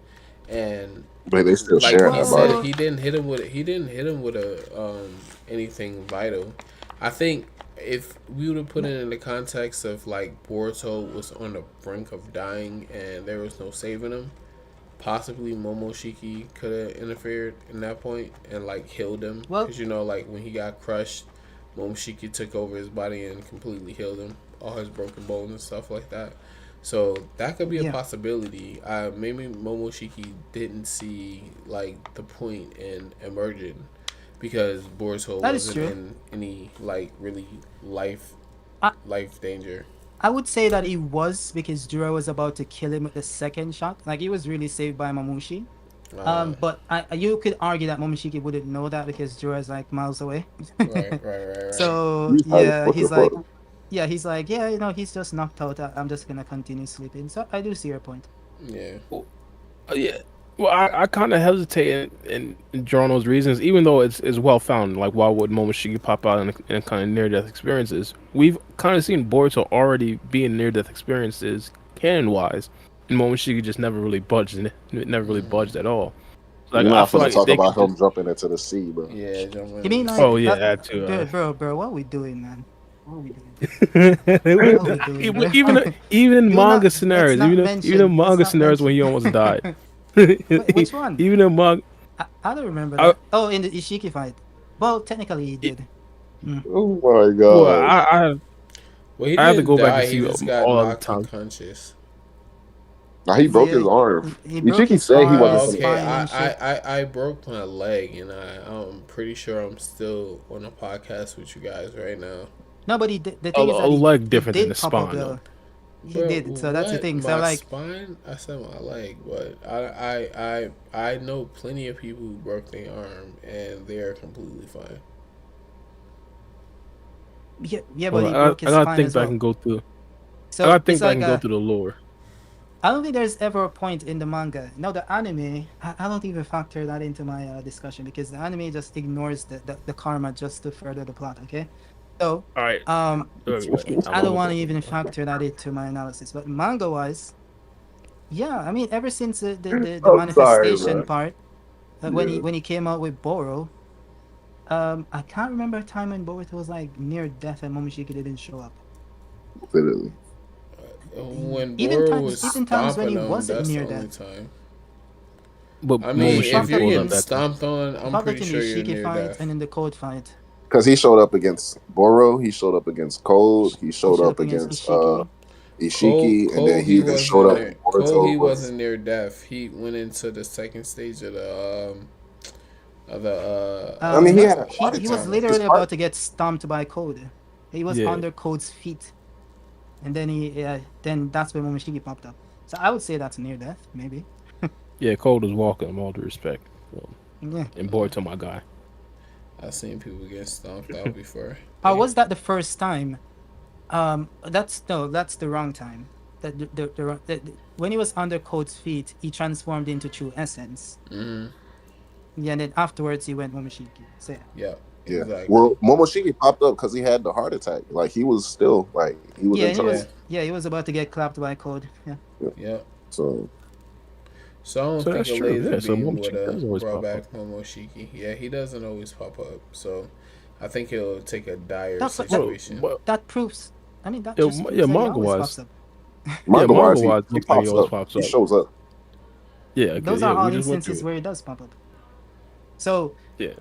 and But they still like sharing he that said, body. Well, he didn't hit him with a anything vital. I think if we would have put it in the context of like Boruto was on the brink of dying and there was no saving him, possibly Momoshiki could have interfered in that point and like healed him well, because you know like when he got crushed, Momoshiki took over his body and completely healed him, all his broken bones and stuff like that. So that could be a yeah, possibility. Maybe Momoshiki didn't see like the point in emerging because Boruto that is wasn't true. in any like really life I life danger. I would say that he was because Jura was about to kill him with the second shot. Like he was really saved by Mamushi. Uh, But you could argue that Momoshiki wouldn't know that because Jura is like miles away. right. So He's high as yeah, fuck he's as like, fuck. yeah, he's like, yeah, he's just knocked out. I'm just gonna continue sleeping. So I do see your point. Yeah. Yeah. Well, I kind of hesitate in drawing those reasons, even though it's well found. Like, why would Momoshiki pop out in kind of near death experiences? We've kind of seen Boruto already be in near death experiences, canon wise, and Momoshiki just never really budged, and it never really budged at all. Like, You're I not feel finna like talk they about could him just. jumping into the sea, bro. Yeah, jumping You in mean the Oh like sea. yeah, that, that too. bro? What are we doing, man? What are we doing? Even What are we doing, bro? even in Do manga not. Let's scenarios, not even in mention. Let's manga not scenarios when mention. he almost died. Wait, which one? Even in manga, I don't remember I, that. Oh, in the Ishiki fight. Well, technically he did. Mm. Oh my well, god. Well, he I have to didn't go back die. and He see just got all other knocked times. unconscious. Now he broke his Yeah, arm. he broke Ichiki his said he arm, wasn't Oh, finna. okay. spine, and shit. I broke my leg, and I'm pretty sure I'm still on a podcast with you guys right now. No, but the A thing is that leg he difference in the did pop up spine, though. though. He But did. So that's the what? thing. So My like, spine? I said my leg, but I know plenty of people who broke their arm and they are completely fine. yeah, but Well, he broke I his gotta spine think as back well. and go through. I So gotta it's think back like and go through the lore. I don't think there's ever a point in the manga. No, the anime, I don't even factor that into my discussion because the anime just ignores the karma just to further the plot. Okay, so All right, um, I'm I don't want to go even through. factor that into my analysis. But manga wise, yeah, I mean, ever since the I'm sorry, manifestation bro. part, Yeah, when he came out with Boro, I can't remember a time when Boruto was like near death and Momoshiki didn't show up. literally. When Boro was Even times when he stomping him, wasn't that's the near only death. time. But I No, mean, he if popped Momoshiki you're up pulled getting up in that time. stomped on, he I'm popped up pretty in the sure you're Ishiki near fight and death. in the Code fight. Because he showed up against Boro, he showed up against Cold, he He showed showed up up against against Ishiki. Ishiki, and then he He even showed wasn't up near. when Boruto was. Wasn't near death. He went into the second stage of the I mean, he not had a heart He was attack. no. His literally heart. about to get stomped by Code. He was Yeah, under Code's feet, and then that's when Momoshiki popped up. So I would say that's near death, maybe. yeah. Cold was walking him, all due respect. Yeah. And Boruto, my guy. I've seen people get stomped out before. Was that the first time? That's the wrong time. When he was under Code's feet, he transformed into true essence. Mm-hmm. Yeah, and then afterwards he went Momoshiki. So yeah. Yeah, Yeah. exactly. Well, Momoshiki popped up because he had the heart attack. Like he was still like he was Yeah, in and trouble. he was about to get clapped by Code. Yeah. Yeah. So So I don't So think that's a true. laser Yeah, so beam would Momoshiki does have always brought pop back up. Momoshiki. Yeah, he doesn't always pop up. So I think he'll take a dire But situation. Well, that proves. I mean, that yeah, just proves yeah, that he manga always wise, pops up. manga wise, wise, he looks like he pops always up. pops He up. shows up. Yeah, okay, Those yeah, are all we just went instances through where he does pop up. So it. Yeah.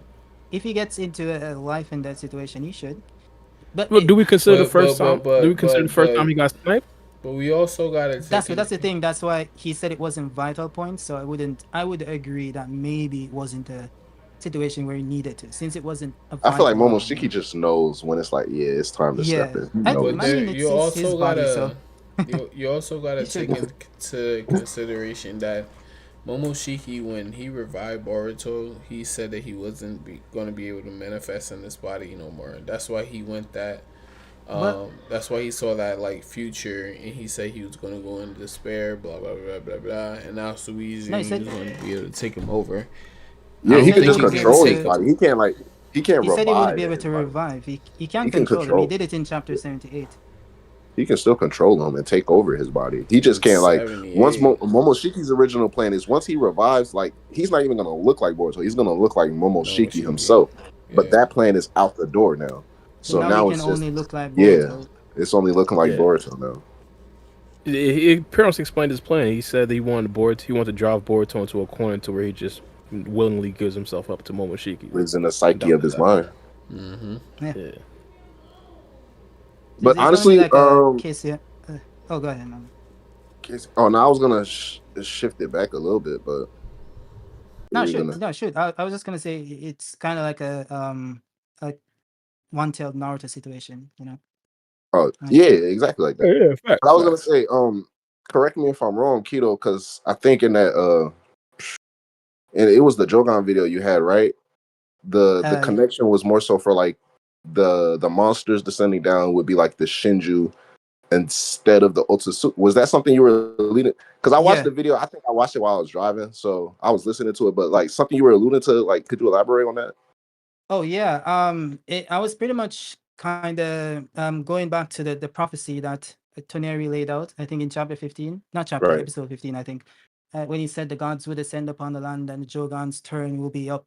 if he gets into a life and death situation, he should. But Well, do we consider the But first time? Do we consider the first time he got sniped? but we also gotta take that's the thing. That's why he said it wasn't vital points. So I would agree that maybe it wasn't a situation where he needed to, since it wasn't a I feel like vital Momoshiki just knows when it's like, yeah, it's time to step in. He I knows. mean, it's you his also body, gotta so you also gotta he should. take into consideration that Momoshiki, when he revived Boruto, he said that he wasn't going to be able to manifest in this body no more. That's why he went that. But That's why he saw that like future, and he said he was going to go into despair, blah blah blah blah blah, and now Suizu No, he was said- going to be able to take him over. Yeah, I he don't could think just he can control his take body. He can't like he can't he revive. said he wouldn't be able to anybody. revive. He can He can control him. He control. did it in chapter 78. He can still control him and take over his body. He just can't like once 78. Momoshiki's original plan is once he revives, like he's not even gonna look like Boruto. He's gonna look like Momoshiki Momoshiki. himself. But Yeah. that plan is out the door now. So So now he now can it's just only look like yeah, Boruto. it's only looking like Yeah. Boruto now. He pretty much explained his plan. He said that he wanted to drive Boruto into a corner to where he just willingly gives himself up to Momoshiki. Lives in the psyche Down of to his that. mind. Mm-hmm. Yeah. Yeah. But There's only honestly, like a case here. Oh, go ahead, man. oh, now I was gonna shift it back a little bit, but No, we're shoot, gonna. no, shoot. I was just gonna say it's kind of like a one-tailed Naruto situation, you know. Oh Like, yeah, exactly like that. Yeah, But I was gonna facts. say, correct me if I'm wrong, Keto, because I think in that and it was the Jogan video you had, right? The yeah. connection was more so for like the monsters descending down would be like the Shinju instead of the Otsutsuki. Was that something you were leading? Because I watched Yeah. the video. I think I watched it while I was driving, so I was listening to it. But like something you were alluding to, like, could you elaborate on that? Oh yeah. I was pretty much kind of going back to the prophecy that Toneri laid out. I think in chapter 15, not chapter, Right. episode 15. I think when he said the gods would descend upon the land and the Jogan's turn will be up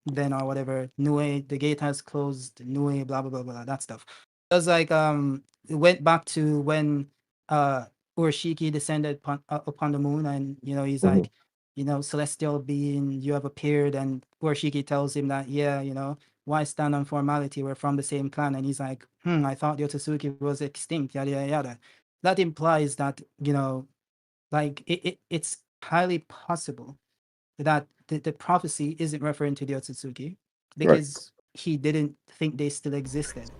then or whatever. Nue, the gate has closed. Nue, blah blah blah blah. That stuff. It was like it went back to when Urashiki descended upon the moon, and he's Mhm. like, celestial being, you have appeared, and Urashiki tells him that, yeah, why stand on formality? We're from the same clan. And he's like, I thought the Otsutsuki was extinct, yada, yada, yada. That implies that, like it's highly possible that the prophecy isn't referring to the Otsutsuki Right. because he didn't think they still existed.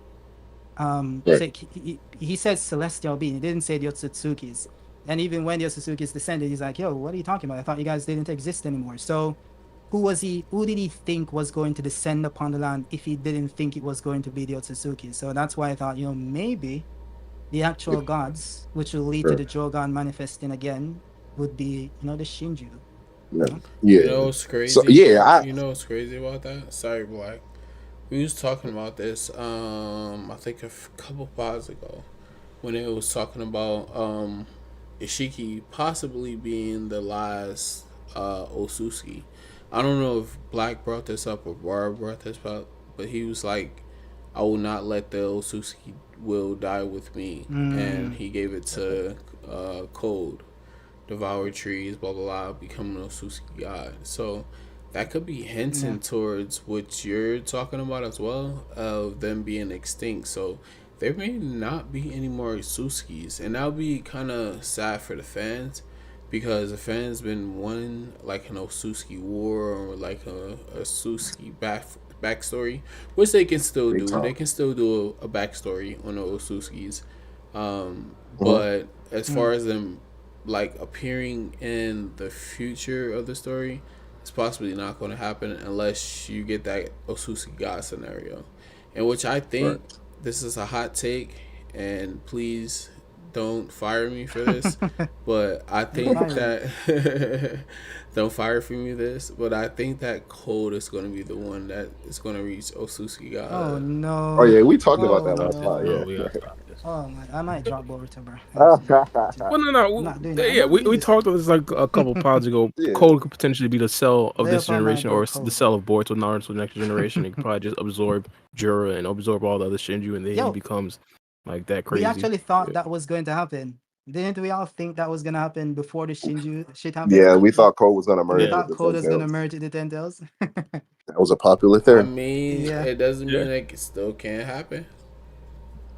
Right. So he says celestial being. He didn't say the Otsutsukis. And even when the Otsutsuki's descended, he's like, yo, what are you talking about? I thought you guys didn't exist anymore. So who did he think was going to descend upon the land if he didn't think it was going to be the Otsutsuki? So that's why I thought, maybe the actual gods, which will lead to Sure. the Jogan manifesting again, would be, the Shinju. Yeah. You Yeah. know what's crazy? So yeah, You know what's crazy about that? Sorry, Black. We was talking about this. I think a couple pods ago, when it was talking about Ishiki possibly being the last Osuski. I don't know if Black brought this up or Bar brought this up, but he was like, "I will not let the Osuski will die with me," and he gave it to Cold, devour trees, blah blah blah, become an Osuski god. So that could be hinting towards what you're talking about as well, of them being extinct. So there may not be any more Osuskis, and that'll be kind of sad for the fans, because the fans been wanting like an Osuski war or like a Osuski backstory, which they can still big do. time. They can still do a backstory on the Osuskis, Mm-hmm. but as far as them like appearing in the future of the story, it's possibly not going to happen unless you get that Osuski God scenario, in which I think Right. this is a hot take, and please don't fire me for this, but I think Fire. that don't fire for me this, but I think that Cold is going to be the one that is going to reach Osuski God. Oh no. Oh yeah, we talked about Oh that last Stop time. this, no. Yeah, Yeah. we gotta stop this. Oh my, I might drop Boruto, bro. Absolutely. Well, no, I'm no. not doing that. I'm Yeah, not we doing this. talked about this like a couple pods ago. Yeah. Code could potentially be the cell of Lay this upon my generation, or boat, the Code. cell of Boruto Naruto's next generation. It could probably just absorb Jura and absorb all the other Shinju, and then he Yo, becomes like that we crazy. actually thought Yeah. that was going to happen. Didn't we all think that was gonna happen before the Shinju shit happened? Yeah, we thought Cole was gonna We merge Yeah. with thought the Code was gonna Tails. merge with the Ten Tails. That was a popular I theory. mean, Yeah. it doesn't Yeah. mean like it still can't happen.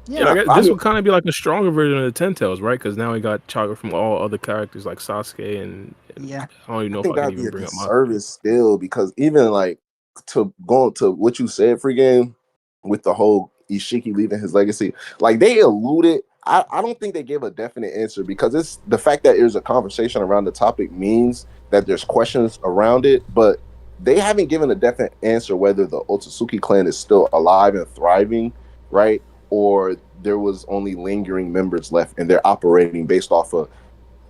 Yeah, Yeah. I guess I this mean, would kind of be like a stronger version of the Ten Tails, right? Because now we got chakra from all other characters like Sasuke, and Yeah. I don't even I know if think I can that'd be even a bring up my. disservice still, because even like to go to what you said, free game, with the whole Ishiki leaving his legacy, like they alluded. I don't think they gave a definite answer, because it's the fact that there's a conversation around the topic means that there's questions around it, but they haven't given a definite answer whether the Otsutsuki clan is still alive and thriving, right? Or there was only lingering members left and they're operating based off of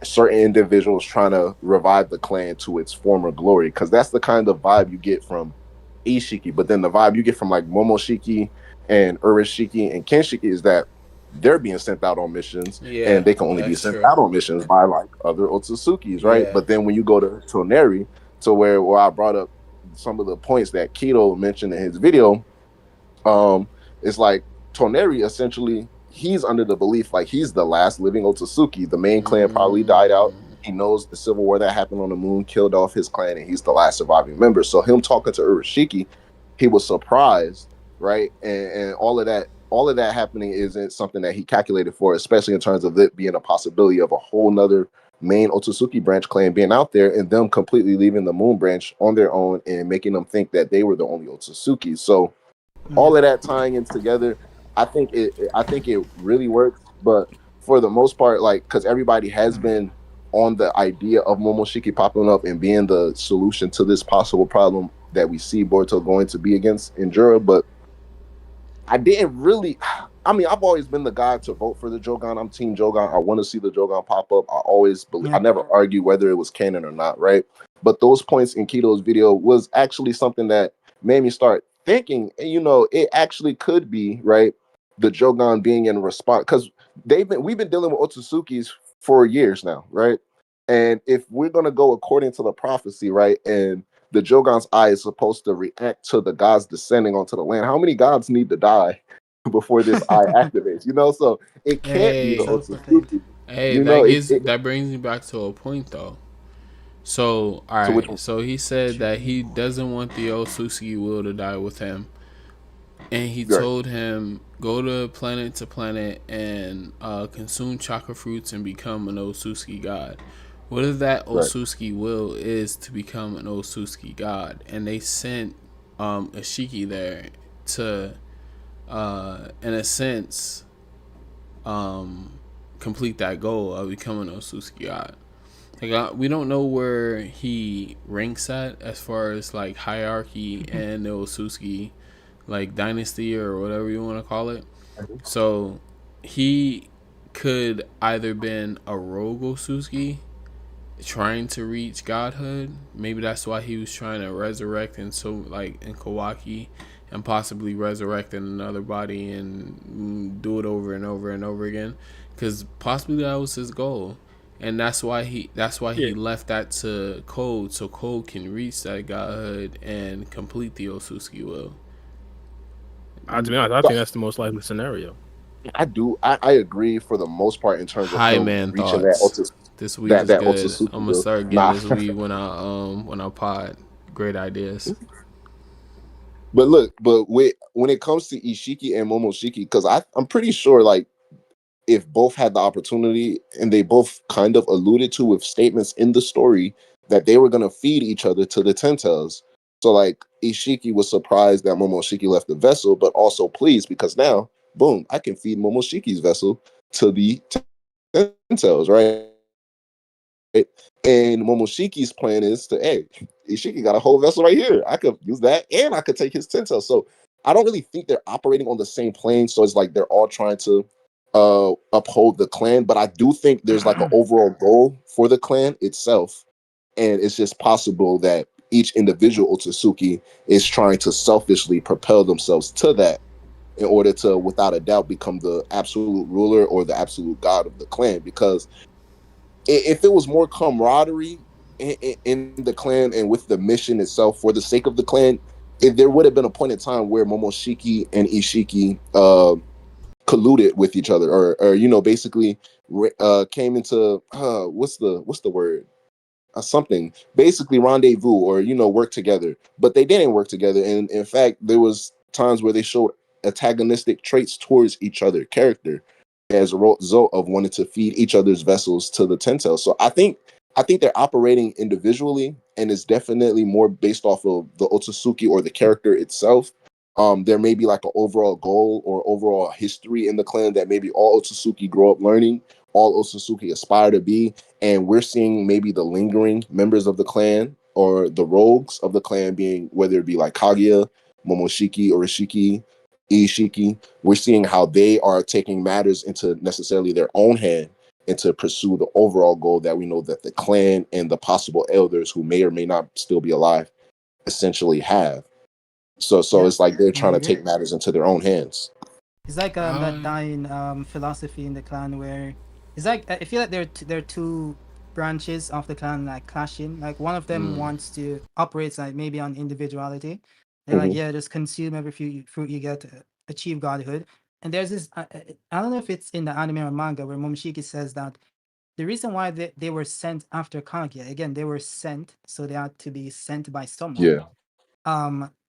certain individuals trying to revive the clan to its former glory, because that's the kind of vibe you get from Ishiki. But then the vibe you get from like Momoshiki and Urashiki and Kenshiki is that they're being sent out on missions, and Yeah, they can only be that's sent true. out on missions by like other Otsusukis, right? Yeah. But then when you go to Toneri, to where I brought up some of the points that Keto mentioned in his video, um, it's like Toneri essentially he's under the belief like he's the last living Otsutsuki. The main clan probably died out. Mm. He knows the civil war that happened on the moon killed off his clan, and he's the last surviving member. So him talking to Urashiki, he was surprised, right? And all of that happening isn't something that he calculated for, especially in terms of it being a possibility of a whole nother main Otsutsuki branch clan being out there and them completely leaving the moon branch on their own and making them think that they were the only Otsutsuki. So Mm. all of that tying in together, I think it really works. But for the most part, like because everybody has been on the idea of Momoshiki popping up and being the solution to this possible problem that we see Boruto going to be against Injura, but I didn't really. I mean, I've always been the guy to vote for the Jogan. I'm Team Jogan. I want to see the Jogan pop up. I always believe. I Yeah. never argue whether it was canon or not, right? But those points in Keto's video was actually something that made me start thinking. You know, it actually could be right. The Jogan being in response because we've been dealing with Otsutsukis for years now, right? And if we're gonna go according to the prophecy, right, and the Jogan's eye is supposed to react to the gods descending onto the land. How many gods need to die before this eye activates? You know, so it can't be the Hey, Self-proclaimed. Otsutsuki. hey, You know, that brings me back to a point though. So, all so which right. one? So he said Should that be he more. doesn't want the Osusuki will to die with him, and he Right, told him go to planet and consume chakra fruits and become an Osusuki god. What if that right. Osusuki will is to become an Osusuki god? And they sent Ashiki there to, in a sense, um, complete that goal of becoming an Osusuki god. Like we don't know where he ranks at as far as like hierarchy and the Osusuki like dynasty or whatever you want to call it. So he could either been a rogue Osusuki trying to reach godhood. Maybe that's why he was trying to resurrect and so like in Kawaki and possibly resurrect in another body and do it over and over and over again. Because possibly that was his goal. And that's why Yeah, he left that to Code so Code can reach that godhood and complete the Osusuki will. to be honest, I So think that's the most likely scenario. I do. I agree for the most part in terms of High him man reaching that thoughts. This weed is that good. I'm Otsutsuki gonna will. start getting Nah, this weed when I pod. Great ideas. but look, but when it comes to Ishiki and Momoshiki, because I'm pretty sure like if both had the opportunity and they both kind of alluded to with statements in the story that they were going to feed each other to the Tentels. So like Ishiki was surprised that Momoshiki left the vessel, but also pleased because now, boom, I can feed Momoshiki's vessel to the Tentels, right? And Momoshiki's plan is to, hey, Ishiki got a whole vessel right here. I could use that and I could take his Tentels. So I don't really think they're operating on the same plane. So it's like they're all trying to uphold the clan, but I do think there's like an overall goal for the clan itself, and it's just possible that each individual Otsutsuki is trying to selfishly propel themselves to that in order to, without a doubt, become the absolute ruler or the absolute god of the clan. Because if it was more camaraderie in the clan and with the mission itself for the sake of the clan, there would have been a point in time where Momoshiki and Ishiki colluded with each other or you know basically came into what's the word something basically rendezvous or you know work together, but they didn't work together, and in fact there was times where they showed antagonistic traits towards each other character as a result of wanting to feed each other's vessels to the Tentel. So I think they're operating individually, and it's definitely more based off of the Otsutsuki or the character itself. There may be like an overall goal or overall history in the clan that maybe all Otsutsuki grow up learning, all Otsutsuki aspire to be, and we're seeing maybe the lingering members of the clan or the rogues of the clan being whether it be like Kaguya, Momoshiki, or Ishiki. We're seeing how they are taking matters into necessarily their own hand and to pursue the overall goal that we know that the clan and the possible elders who may or may not still be alive essentially have. So Yeah, it's like they're I trying to agree. take matters into their own hands. It's like that I dying philosophy in the clan where it's like I feel like there are two branches of the clan like clashing. Like one of them mm, wants to operates like maybe on individuality. They're like, Hmm. yeah, just consume every fruit you get to achieve godhood. And there's this I don't know if it's in the anime or manga where Momoshiki says that the reason why they were sent after Kaguya, again, they were sent, so they had to be sent by someone, Yeah,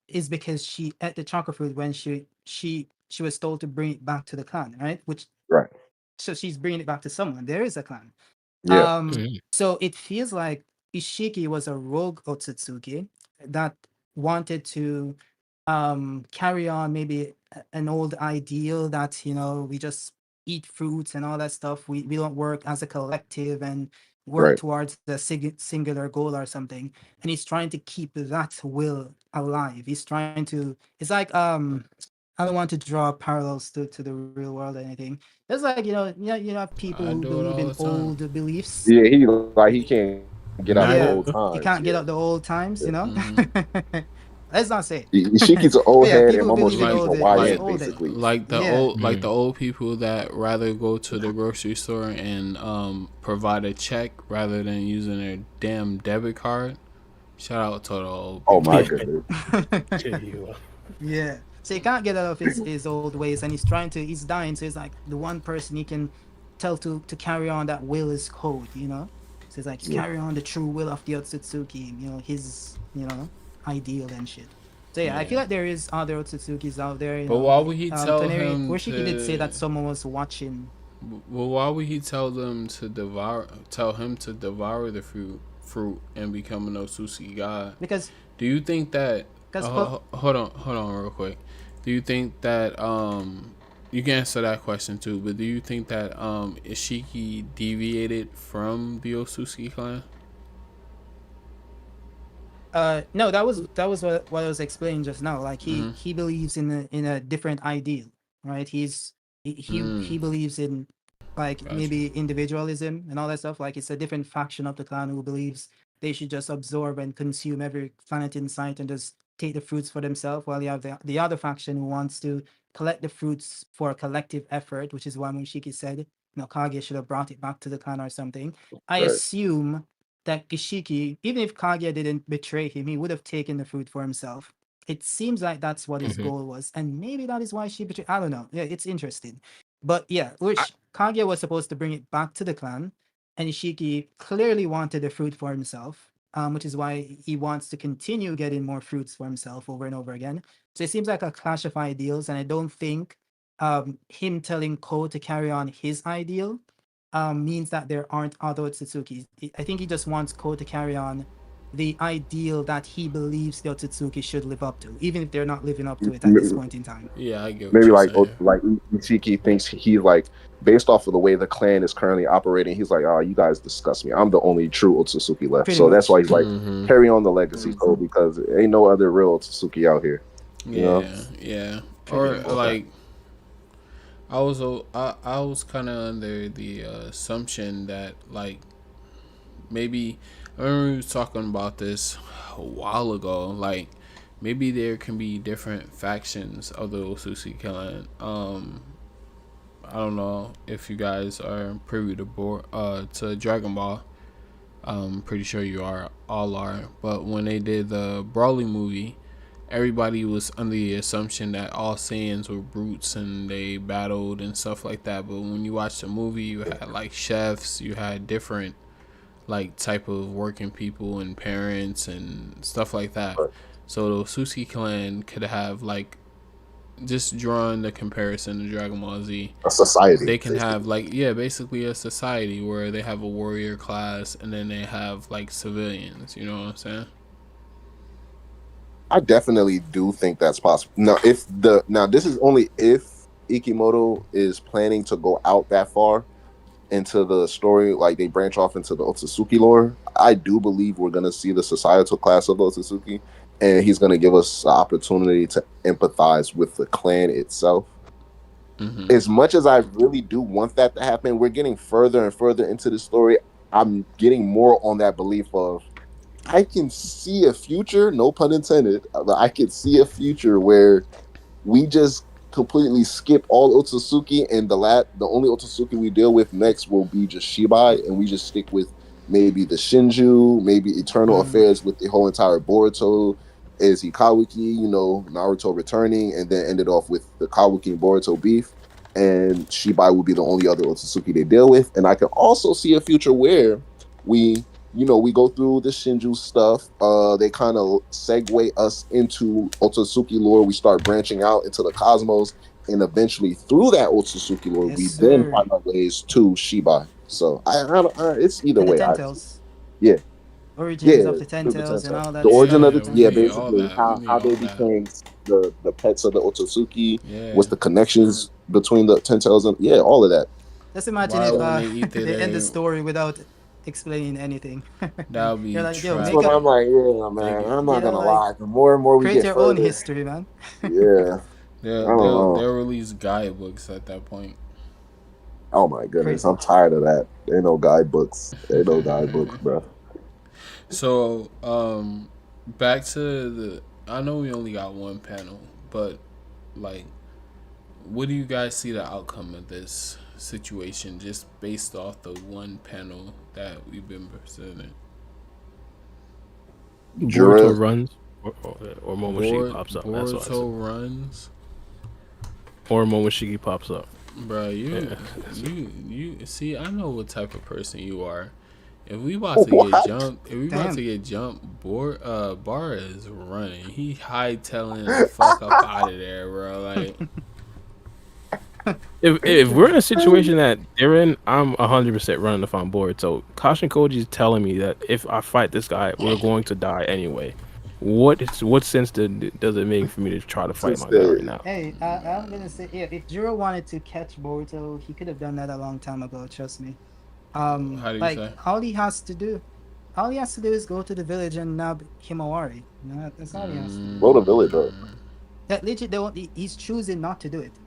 is because she ate the chakra fruit when she was told to bring it back to the clan, right? Which right. so she's bringing it back to someone. There is a clan. Yeah, So it feels like Ishiki was a rogue Otsutsuki that wanted to carry on maybe an old ideal that we just eat fruits and all that stuff. We don't work as a collective and work right. towards the singular goal or something. And he's trying to keep that will alive. He's trying to. It's like I don't want to draw parallels to the real world or anything. It's like you have people I who do it believe all in the time. old beliefs. Yeah, he can't get out the old Yeah, times. Naruto. Yeah, you can't get out the old times, you know. Hmm. Let's not say it. Ishiki's an But old yeah, head, people and who believe in Momoshiki's Like a old is like YN, older. basically. Yeah, like the old people that rather go to the grocery store and provide a check rather than using their damn debit card. Shout out to the old Oh people. my Yeah. goodness. Chill. yeah. So he can't get out of his old ways, and he's dying. So he's like the one person he can tell to carry on that will is code. So it's like Yeah. carry on the true will of the Otsutsuki, his ideal and shit. So yeah, I feel Yeah. like there is other Otsutsukis out there. But why would he tell Toneri him Urshiki did say to? that someone was watching Well, why would he tell them to devour? Tell him to devour the fruit and become an Osushi god. because Do you think that? because Hold on, real quick. Do you think that you can answer that question too, but do you think that Ishiki deviated from the Osushi clan? no, that was what I was explaining just now. Like he Mm-hmm. he believes in a different ideal, right? He Mm, believes in like gotcha. maybe individualism and all that stuff. Like it's a different faction of the clan who believes they should just absorb and consume every planet in sight and just take the fruits for themselves, while you have the other faction who wants to collect the fruits for a collective effort, which is why Mushiki said, Kage should have brought it back to the clan or something. I Right. assume that Ishiki, even if Kaguya didn't betray him, he would have taken the fruit for himself. It seems like that's what his Hmm. goal was, and maybe that is why she betrayed. I don't know. Yeah, it's interesting, but yeah, I, which Kaguya was supposed to bring it back to the clan, and Ishiki clearly wanted the fruit for himself, which is why he wants to continue getting more fruits for himself over and over again. So it seems like a clash of ideals, and I don't think him telling Ko to carry on his ideal means that there aren't other Otsutsuki. I think he just wants Ko to carry on the ideal that he believes the Otsutsuki should live up to, even if they're not living up to it at this M- point in time. Yeah, I get what Maybe you're like saying. Ishiki thinks he like based off of the way the clan is currently operating, he's like, oh, you guys disgust me. I'm the only true Otsutsuki left. Pretty So that's much. why he's like Mm-hmm. carry on the legacy code because ain't no other real Otsutsuki out here. You know? Yeah, yeah. Pretty Or much. Okay. like I was kind of under the assumption that like maybe I remember we was talking about this a while ago. Like maybe there can be different factions of the Osushi clan. I don't know if you guys are privy to Dragon Ball. I'm pretty sure you all are. But when they did the Brawly movie, everybody was under the assumption that all Saiyans were brutes and they battled and stuff like that. But when you watch the movie, you had like chefs, you had different like type of working people and parents and stuff like that. But So the Sushi clan could have like just drawing the comparison to Dragon Ball Z, a society, they can have basically. like yeah, basically a society where they have a warrior class and then they have like civilians. You know what I'm saying? I definitely do think that's possible. Now this is only if Ikimoto is planning to go out that far into the story, like they branch off into the Otsutsuki lore. I do believe we're gonna see the societal class of Otsutsuki, and he's gonna give us the opportunity to empathize with the clan itself. Mm-hmm. As much as I really do want that to happen, we're getting further and further into the story. I'm getting more on that belief of I can see a future, no pun intended. I can see a future where we just completely skip all Otsutsuki, and the only Otsutsuki we deal with next will be just Shibai, and we just stick with maybe the Shinju, maybe Eternal Affairs with the whole entire Boruto is Hikawiki, Naruto returning, and then ended off with the Kawaki and Boruto beef. And Shibai will be the only other Otsutsuki they deal with. And I can also see a future where we go through the Shinju stuff. They kind of segue us into Otsutsuki lore. We start branching out into the cosmos, and eventually through that Otsutsuki lore, Yes, we then sir. find our ways to Shibai. So it's either And the way. Ten Tails. Yeah, Origins yeah, of the Ten through the Tails and Tensei. all The that origin stuff. of Yeah, the we yeah, need all basically that. We how need how they all that. became the pets of the Otsutsuki. Yeah. What's the connections between the Tentels and yeah, all of that. Just imagine Why if when they eat it, they end the story without explaining anything. that would You're be like, yo, That's make what a, I'm tragic. like. Yeah, They man. get, I'm not gonna like, lie. The more and more we create get your own further, history, man. yeah, I they'll, don't they'll know. they'll release guidebooks at that point. Oh my goodness, Crazy. I'm tired of that. Ain't no guidebooks. Ain't no guidebooks, bro. So, back to the. I know we only got one panel, but like, what do you guys see the outcome of this situation just based off the one panel that we've been presented? Boruto Jura, runs, or Momoshiki pops up. That's what I said. Boruto runs, Or Momoshiki pops up. bro. Yeah. You see. I know what type of person you are. If we about to get what? jumped, Damn. Bar is running. He hightailing the fuck up out of there, bro. Like, If we're in a situation that they're in, I'm 100% running if I'm bored. So Kashin Koji is telling me that if I fight this guy, we're going to die anyway. What sense does it make for me to try to fight Since my guy right the now? Hey, I'm gonna say, yeah, if Jiro wanted to catch Boruto, he could have done that a long time ago. Trust me. how do you Like say? all he has to do is go to the village and nab Himawari. That's all he has to do. Roll the village up. That legit, he's choosing not to do it.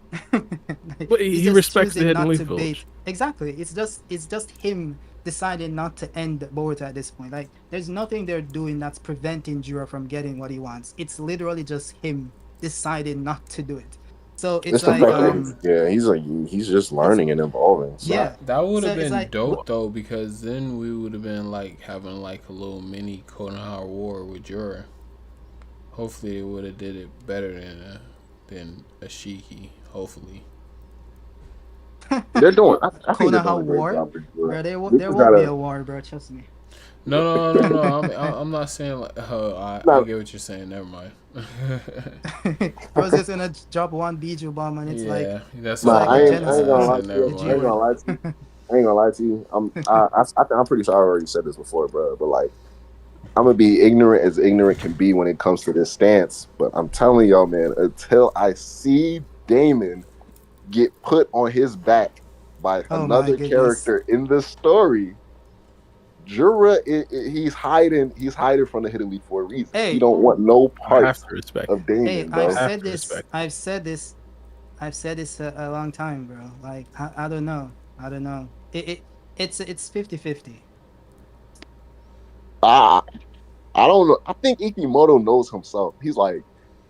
Like, But he's he just respects the choosing Hidden not Leaf to bait. Village. Exactly. It's just him deciding not to end Boruto at this point. Like, there's nothing they're doing that's preventing Jiro from getting what he wants. It's literally just him deciding not to do it. So it's It's the like fact that he's just it's learning and evolving. So yeah. That would So have it's been like dope though, because then we would have been like having like a little mini Konoha war with Jura. Hopefully, it would have did it better than Ashiki. Hopefully. they're doing. I think they're doing Konoha a great war, job with Jura. bro. They There just won't be gotta a war, bro. Trust me. No. I'm not saying like. I no. get what you're saying. Never mind. Bro's just gonna drop one Biju bomb and Yeah, that's it's what Nah, I like a meant. I ain't I gonna genocide. lie said to never you. The G I ain't mind. gonna word. lie to you. I ain't gonna lie to you. I'm pretty sure I already said this before, bro. But like, I'm gonna be ignorant as ignorant can be when it comes to this stance. But I'm telling y'all, man, until I see Damon get put on his back by Oh my another goodness. character in the story, Jura, he's hiding. He's hiding from the Hidden Leaf for a reason. He Hey, don't want no I have parts to respect of it. hey, Damon, I bro. have to respect it. I've said this a long time, bro. Like I don't know. I don't know. It's 50-50. I I don't know. I think Ikimoto knows himself. He's like,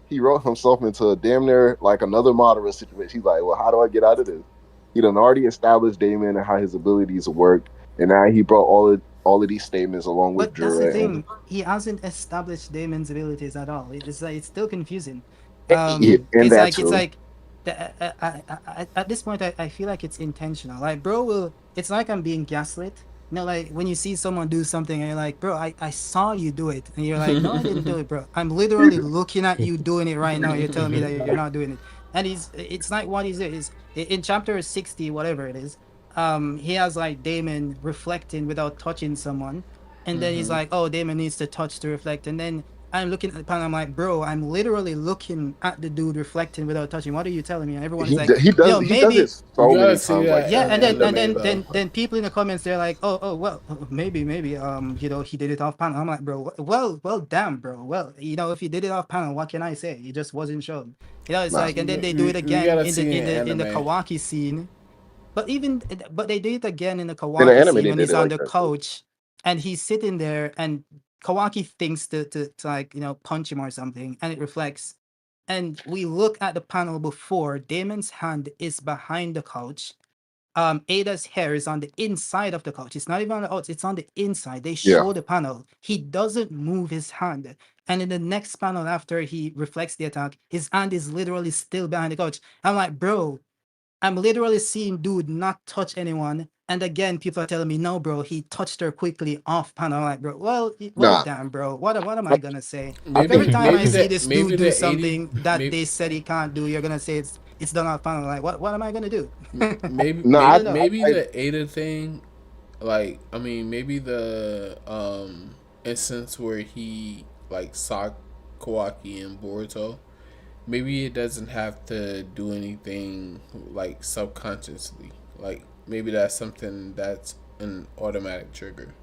he wrote himself into a damn near like another Madara situation. He's like, well, how do I get out of this? He done already established Damon and how his abilities work, and now he brought all of these statements along with But that's the Jura, and thing. He hasn't established Damon's abilities at all. It's like it's still confusing. and It's that like too. at this point, I feel like it's intentional. Like, bro, will it's like I'm being gaslit. You know, like when you see someone do something and you're like, bro, I saw you do it, and you're like, no, I didn't do it, bro. I'm literally looking at you doing it right now. You're telling me that you're not doing it, and it's like what is it is in chapter 60, whatever it is. He has like Damon reflecting without touching someone, and then he's like, oh, Damon needs to touch to reflect, and then I'm looking at the panel. I'm like, bro, I'm literally looking at the dude reflecting without touching. What are you telling me? And everyone is like, yo, He does it maybe. You so gotta many see times like that Yeah, that. in and He does it anime though. then people in the comments they're like, oh well, maybe he did it off panel. I'm like, bro, well, damn, bro. Well, if he did it off panel, what can I say? He just wasn't shown. It's Nah, like, and then they do We, it we again gotta in the see in in the in the anime. Kawaki scene. But they did it again in the in the Kawaki anime scene they when did he's it on like the that too. couch and he's sitting there and Kawaki thinks to like punch him or something and it reflects. and we look at the panel before, Damon's hand is behind the couch. Ada's hair is on the inside of the couch. It's not even on the outside, it's on the inside. They Yeah. show the panel. He doesn't move his hand. And in the next panel after he reflects the attack, his hand is literally still behind the couch. I'm like, bro, I'm literally seeing dude not touch anyone. And again, people are telling me, no, bro, he touched her quickly off panel. I'm like, bro, well, Nah. damn, bro. What am I gonna say? I Every think time I I Maybe think see that this dude do the 80 something that maybe they said he can't do, you're gonna say it's done off panel. Like, what am I gonna do? maybe no, I I, don't know. maybe I the Ada thing, like I mean maybe the instance where he like saw Kawaki and Boruto, maybe it doesn't have to do anything like subconsciously. Like maybe that's something that's an automatic trigger.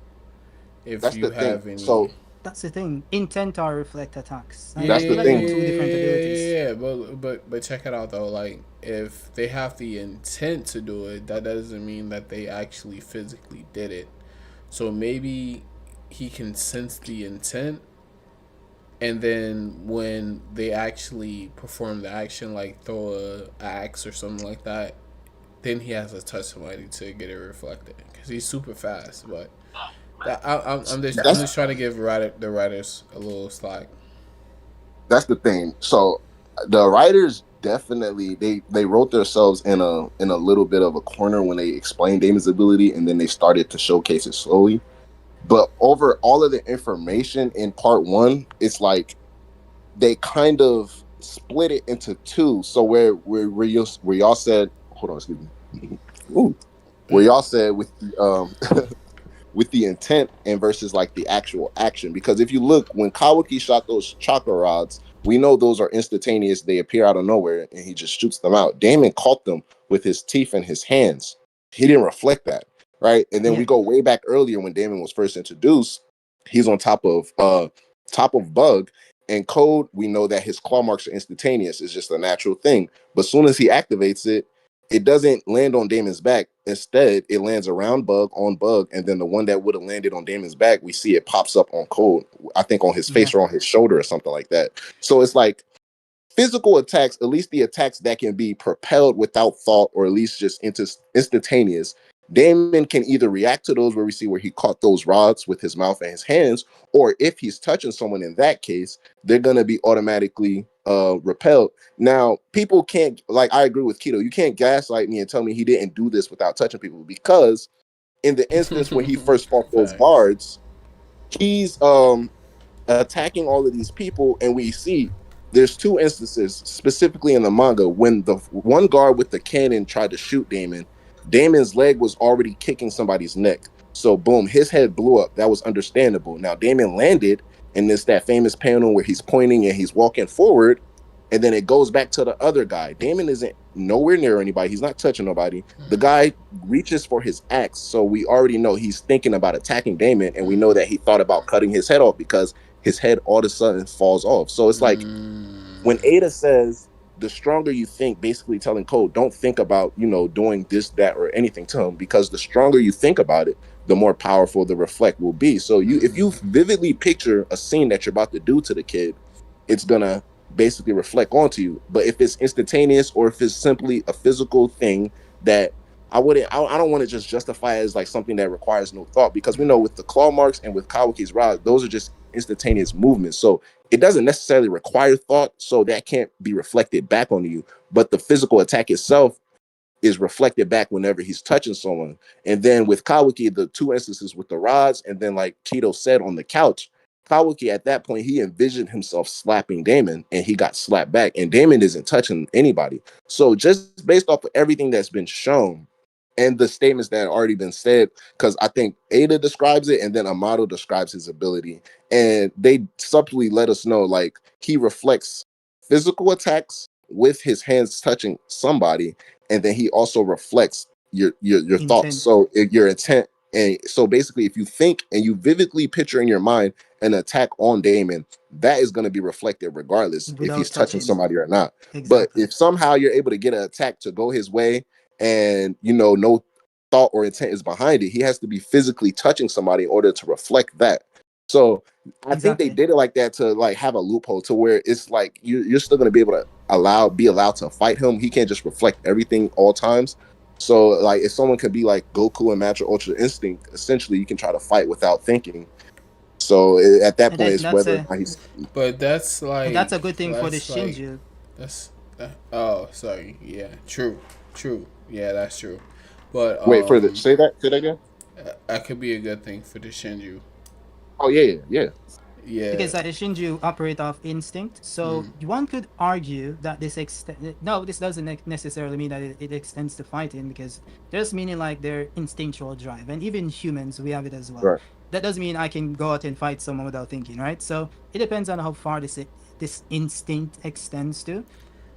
If that's you the thing. have any. So That's the thing. Intent or reflect attacks. Yeah, that's I the feel like they're thing. two different abilities. but check it out though. Like if they have the intent to do it, that doesn't mean that they actually physically did it. So maybe he can sense the intent, and then when they actually perform the action, like throw a axe or something like that, then he has to touch somebody to get it reflected because he's super fast. But I'm That's just trying to give the writers a little slack. that's the thing. So the writers definitely they wrote themselves in a little bit of a corner when they explained Damon's ability, and then they started to showcase it slowly. But over all of the information in part one, it's like they kind of split it into two. So where y'all said, hold on, excuse me. Ooh. Where y'all said with the intent and versus like the actual action. Because if you look, when Kawaki shot those chakra rods, we know those are instantaneous. They appear out of nowhere and he just shoots them out. Damon caught them with his teeth and his hands. He didn't reflect that, right? And then Yeah. we go way back earlier when Damon was first introduced. He's on top of Bug and Code. We know that his claw marks are instantaneous. It's just a natural thing. But as soon as he activates it, it doesn't land on Damon's back. Instead, it lands around Bug, and then the one that would have landed on Damon's back, we see it pops up on Code. I think on his Yeah. face or on his shoulder or something like that. So it's like physical attacks, at least the attacks that can be propelled without thought or at least just instantaneous. Damon can either react to those where we see where he caught those rods with his mouth and his hands, or if he's touching someone in that case, they're gonna be automatically repelled. Now, people can't like I agree with Keto. You can't gaslight me and tell me he didn't do this without touching people because in the instance when he first fought those Facts. guards, he's attacking all of these people, and we see there's two instances specifically in the manga when the one guard with the cannon tried to shoot Damon. Damon's leg was already kicking somebody's neck, so boom, his head blew up. That was understandable. Now Damon landed, and there's that famous panel where he's pointing and he's walking forward, and then it goes back to the other guy. Damon isn't nowhere near anybody. He's not touching nobody. The guy reaches for his axe, so we already know he's thinking about attacking Damon, and we know that he thought about cutting his head off because his head all of a sudden falls off. So it's like when Ada says the stronger you think, basically telling Code, don't think about, doing this, that, or anything to him, because the stronger you think about it, the more powerful the reflect will be. So if you vividly picture a scene that you're about to do to the kid, it's gonna basically reflect onto you. But if it's instantaneous or if it's simply a physical thing that I don't want to just justify it as like something that requires no thought, because we know with the claw marks and with Kawaki's rod, those are just instantaneous movements. So it doesn't necessarily require thought, so that can't be reflected back onto you. But the physical attack itself is reflected back whenever he's touching someone. And then with Kawaki, the two instances with the rods, and then like Keto said on the couch, Kawaki at that point he envisioned himself slapping Damon, and he got slapped back. And Damon isn't touching anybody. So just based off of everything that's been shown and the statements that have already been said, because I think Ada describes it and then Amato describes his ability, and they subtly let us know like he reflects physical attacks with his hands touching somebody, and then he also reflects your thoughts, Intent so your intent. And so basically if you think and you vividly picture in your mind an attack on Damon, that is going to be reflected regardless if he's without touching touching. somebody or not. But Exactly. if somehow you're able to get an attack to go his way, and no thought or intent is behind it, he has to be physically touching somebody in order to reflect that. So I think they Exactly. did it like that to like have a loophole to where it's like you're still going to be able to be allowed to fight him. He can't just reflect everything all times. So like if someone could be like Goku and Master Ultra Instinct, essentially you can try to fight without thinking. So at that And point, then it's that's whether or a not he's But that's and like that's a good thing for the that's like Shinju. that's oh sorry yeah true yeah that's true, but wait for the say that again. that could be a good thing for the Shinju. Oh yeah. Yeah. Because the Shinju operate off instinct, so one could argue that this extend. No, this doesn't necessarily mean that it extends to fighting, because there's meaning like their instinctual drive, and even humans we have it as well. Right. That doesn't mean I can go out and fight someone without thinking, right? So it depends on how far this instinct extends to.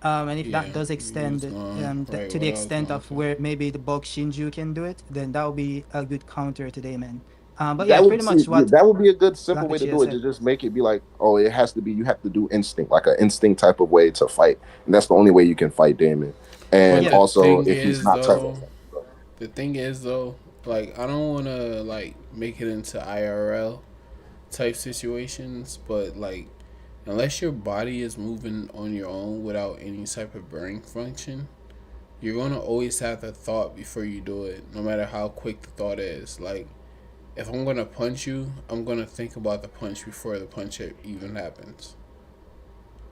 And if Yeah, that does you was extend going right to the what I was extent going of to. where maybe the bulk Shinju can do it, then that would be a good counter to Damon. But yeah, That would pretty see much what that would be a good simple way to Lakachi do it. said. To just make it be like, oh, it has to be. You have to do instinct, like an instinct type of way to fight, and that's the only way you can fight Damon. And But Yeah, also, if he's not tough, the thing is though, like I don't want to like make it into IRL type situations, but like unless your body is moving on your own without any type of brain function, you're gonna always have the thought before you do it, no matter how quick the thought is. Like if I'm gonna punch you, I'm gonna think about the punch before the punch even happens.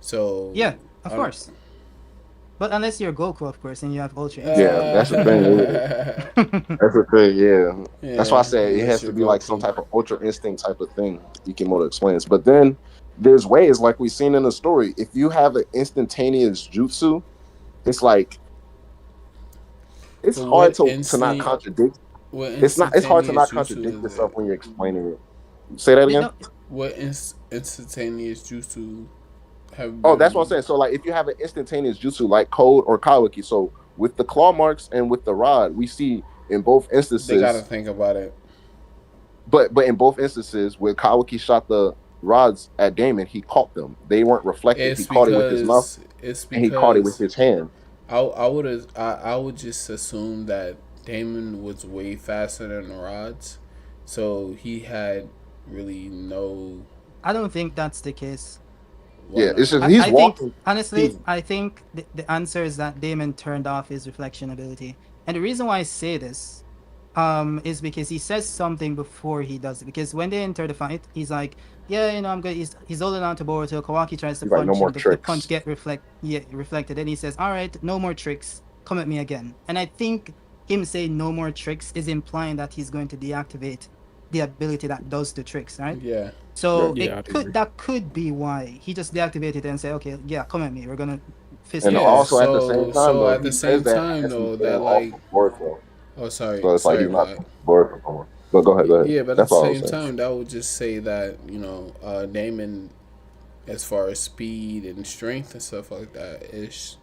So yeah, of I don't. course. But unless you're Goku, of course, and you have Ultra yeah, Instinct. that's the thing. That's the thing. Yeah, that's why I Yeah, say it unless has to you're be like some Goku. type of ultra instinct type of thing. Ikimoto explains, but then there's ways like we've seen in the story. If you have an instantaneous jutsu, it's like it's But hard to not contradict. what It's not. It's hard to instantaneous not jutsu contradict is yourself it? when you're explaining it. Say that again. No, What instantaneous jutsu have Oh, that's what I'm been? saying. So, like, if you have an instantaneous jutsu like Code or Kawaki, so with the claw marks and with the rod, we see in both They gotta instances, think about it. but in both instances, where Kawaki shot the rods at Damon, he caught them. They weren't reflected. He It's caught it with his mouth, because it's and he caught it with because his hand. I would just assume that Damon was way faster than the rods, so he had really no. I don't think that's the case. Why Yeah, it's not? just he's I think walking. honestly, He's I think the answer is that Damon turned off his reflection ability, and the reason why I say this, is because he says something before he does it. Because when they enter the fight, he's like, "Yeah, I'm good." He's holding on to Boruto. Kawaki tries to he's like no punch more him. The punch tricks. get reflected, and he says, "All right, no more tricks. Come at me again." And I think him saying "no more tricks" is implying that he's going to deactivate the ability that does the tricks, right? Yeah, So Yeah, I'd agree. that could be why he just deactivated it and say, okay, yeah, come at me. We're gonna fist And to yeah. fist. also at the same time, So though, at the he says same that time as he's though, getting that off like of Boruto. oh So it's like he's sorry not Black. Boruto no more. But go ahead. Yeah, but at That's the all I was same saying. time, that would just say that Damon, as far as speed and strength and stuff like that, is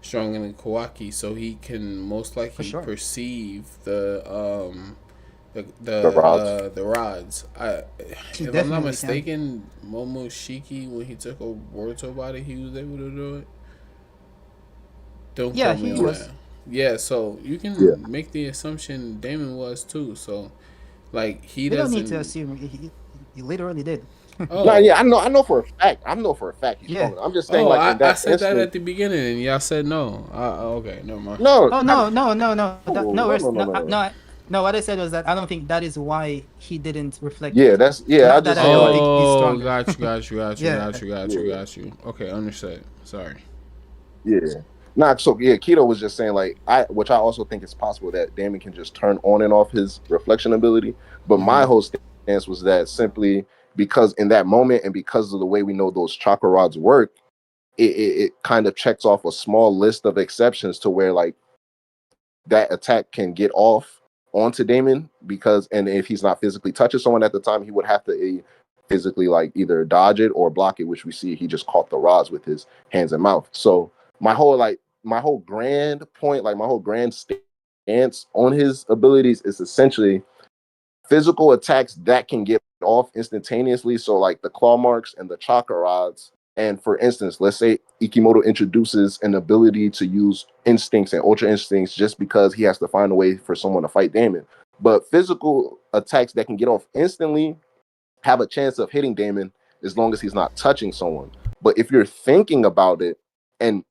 stronger than Kawaki, so he can most For likely sure. perceive The rods. the rods. He If I'm not definitely can. mistaken, Momoshiki when he took over Boruto body, he was able to do it. Don't Yeah, quote me he on Yeah. that. was. Yeah, so you Yeah. can make the assumption Damon was too. So, like he We don't need to doesn't. assume. He literally did. No, Oh, yeah, I know for a fact. I know for a fact he's Yeah. stronger. I'm just saying, oh, like in I that said that instant. at the beginning, and y'all said no. Okay, never mind. No, Oh I, no, no, no, no, no, no. no, no. What I said was that I don't think that is why he didn't reflect Yeah, it. that's yeah. I Not that just I saying don't like think he's Oh, stronger. Yeah. yeah, got you. Okay, understood. Sorry. yeah. Not so yeah. Keto was just saying like which I also think it's possible that Damon can just turn on and off his reflection ability. But my Mm-hmm. whole stance was that simply because in that moment and because of the way we know those chakra rods work, it kind of checks off a small list of exceptions to where like that attack can get off onto Damon because and if he's not physically touching someone at the time, he would have to physically like either dodge it or block it, which we see he just caught the rods with his hands and mouth. So my whole grand point, like my whole grand stance on his abilities is essentially physical attacks that can get off instantaneously. So like the claw marks and the chakra rods. And for instance, let's say Ikimoto introduces an ability to use instincts and ultra instincts just because he has to find a way for someone to fight Damon. But physical attacks that can get off instantly, have a chance of hitting Damon as long as he's not touching someone. But if you're thinking about it, and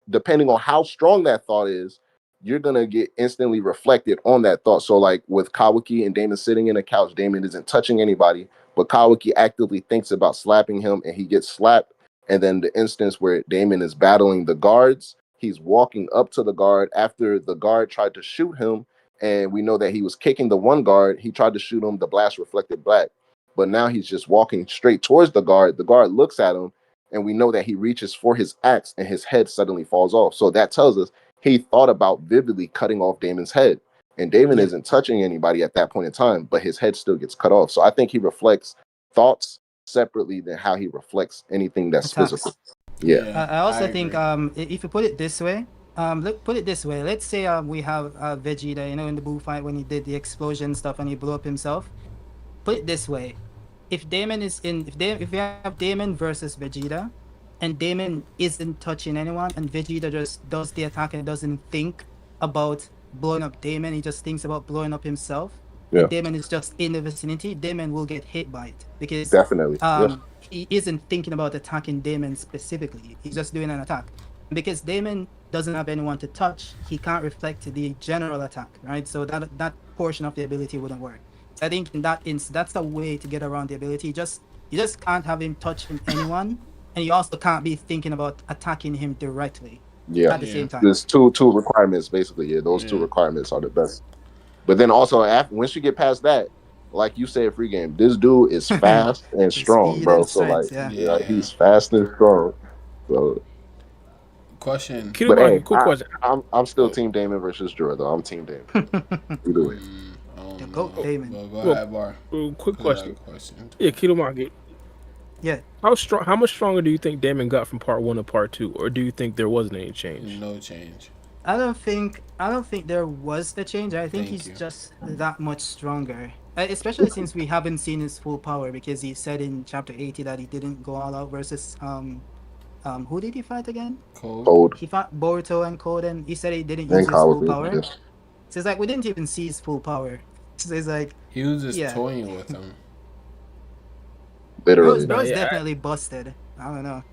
depending on how strong that thought is, you're gonna get instantly reflected on that thought. So like with Kawaki and Damon sitting in a couch, Damon isn't touching anybody, but Kawaki actively thinks about slapping him and he gets slapped. And then the instance where Damon is battling the guards, he's walking up to the guard after the guard tried to shoot him. And we know that he was kicking the one guard. He tried to shoot him. The blast reflected back. But now he's just walking straight towards the guard. The guard looks at him, and we know that he reaches for his axe and his head suddenly falls off. So that tells us he thought about vividly cutting off Damon's head. And Damon isn't touching anybody at that point in time, but his head still gets cut off. So I think he reflects thoughts separately than how he reflects anything that's Attacks. physical. Yeah. I also think if you put it this way, put it this way. Let's say we have Vegeta, you know, in the Buu fight when he did the explosion stuff and he blew up himself. Put it this way: if Damon is in, if we have Damon versus Vegeta, and Damon isn't touching anyone, and Vegeta just does the attack and doesn't think about blowing up Damon, he just thinks about blowing up himself. Yeah. Damon is just in the vicinity, Damon will get hit by it because Definitely. he isn't thinking about attacking Damon specifically. He's just doing an attack. Because Damon doesn't have anyone to touch, he can't reflect the general attack, right? So that portion of the ability wouldn't work. So I think in that instance, that's a way to get around the ability. You just can't have him touching anyone, and you also can't be thinking about attacking him directly at the same time. There's two requirements basically. Yeah, those two requirements are the best. But then also once you get past that, like you said, free game, this dude is fast and strong, bro. So like, he's fast and strong. So question. But hey, quick question. I'm still Team Damon versus Jorah, though. I'm Team Damon. Either way. Go Damon. Go ahead, Bar. Quick question. Yeah, Keto Market. Yeah. How much stronger do you think Damon got from part 1 to part 2, or do you think there wasn't any change? No change. I don't think there was a change. I think he's just that much stronger. Especially since we haven't seen his full power, because he said in chapter 80 that he didn't go all out versus who did he fight again? Cold. He fought Boruto and Cold, and he said he didn't use his full power. Yes. So it's like we didn't even see his full power. So it's like he was just toying with him. Literally, bro's definitely busted. I don't know.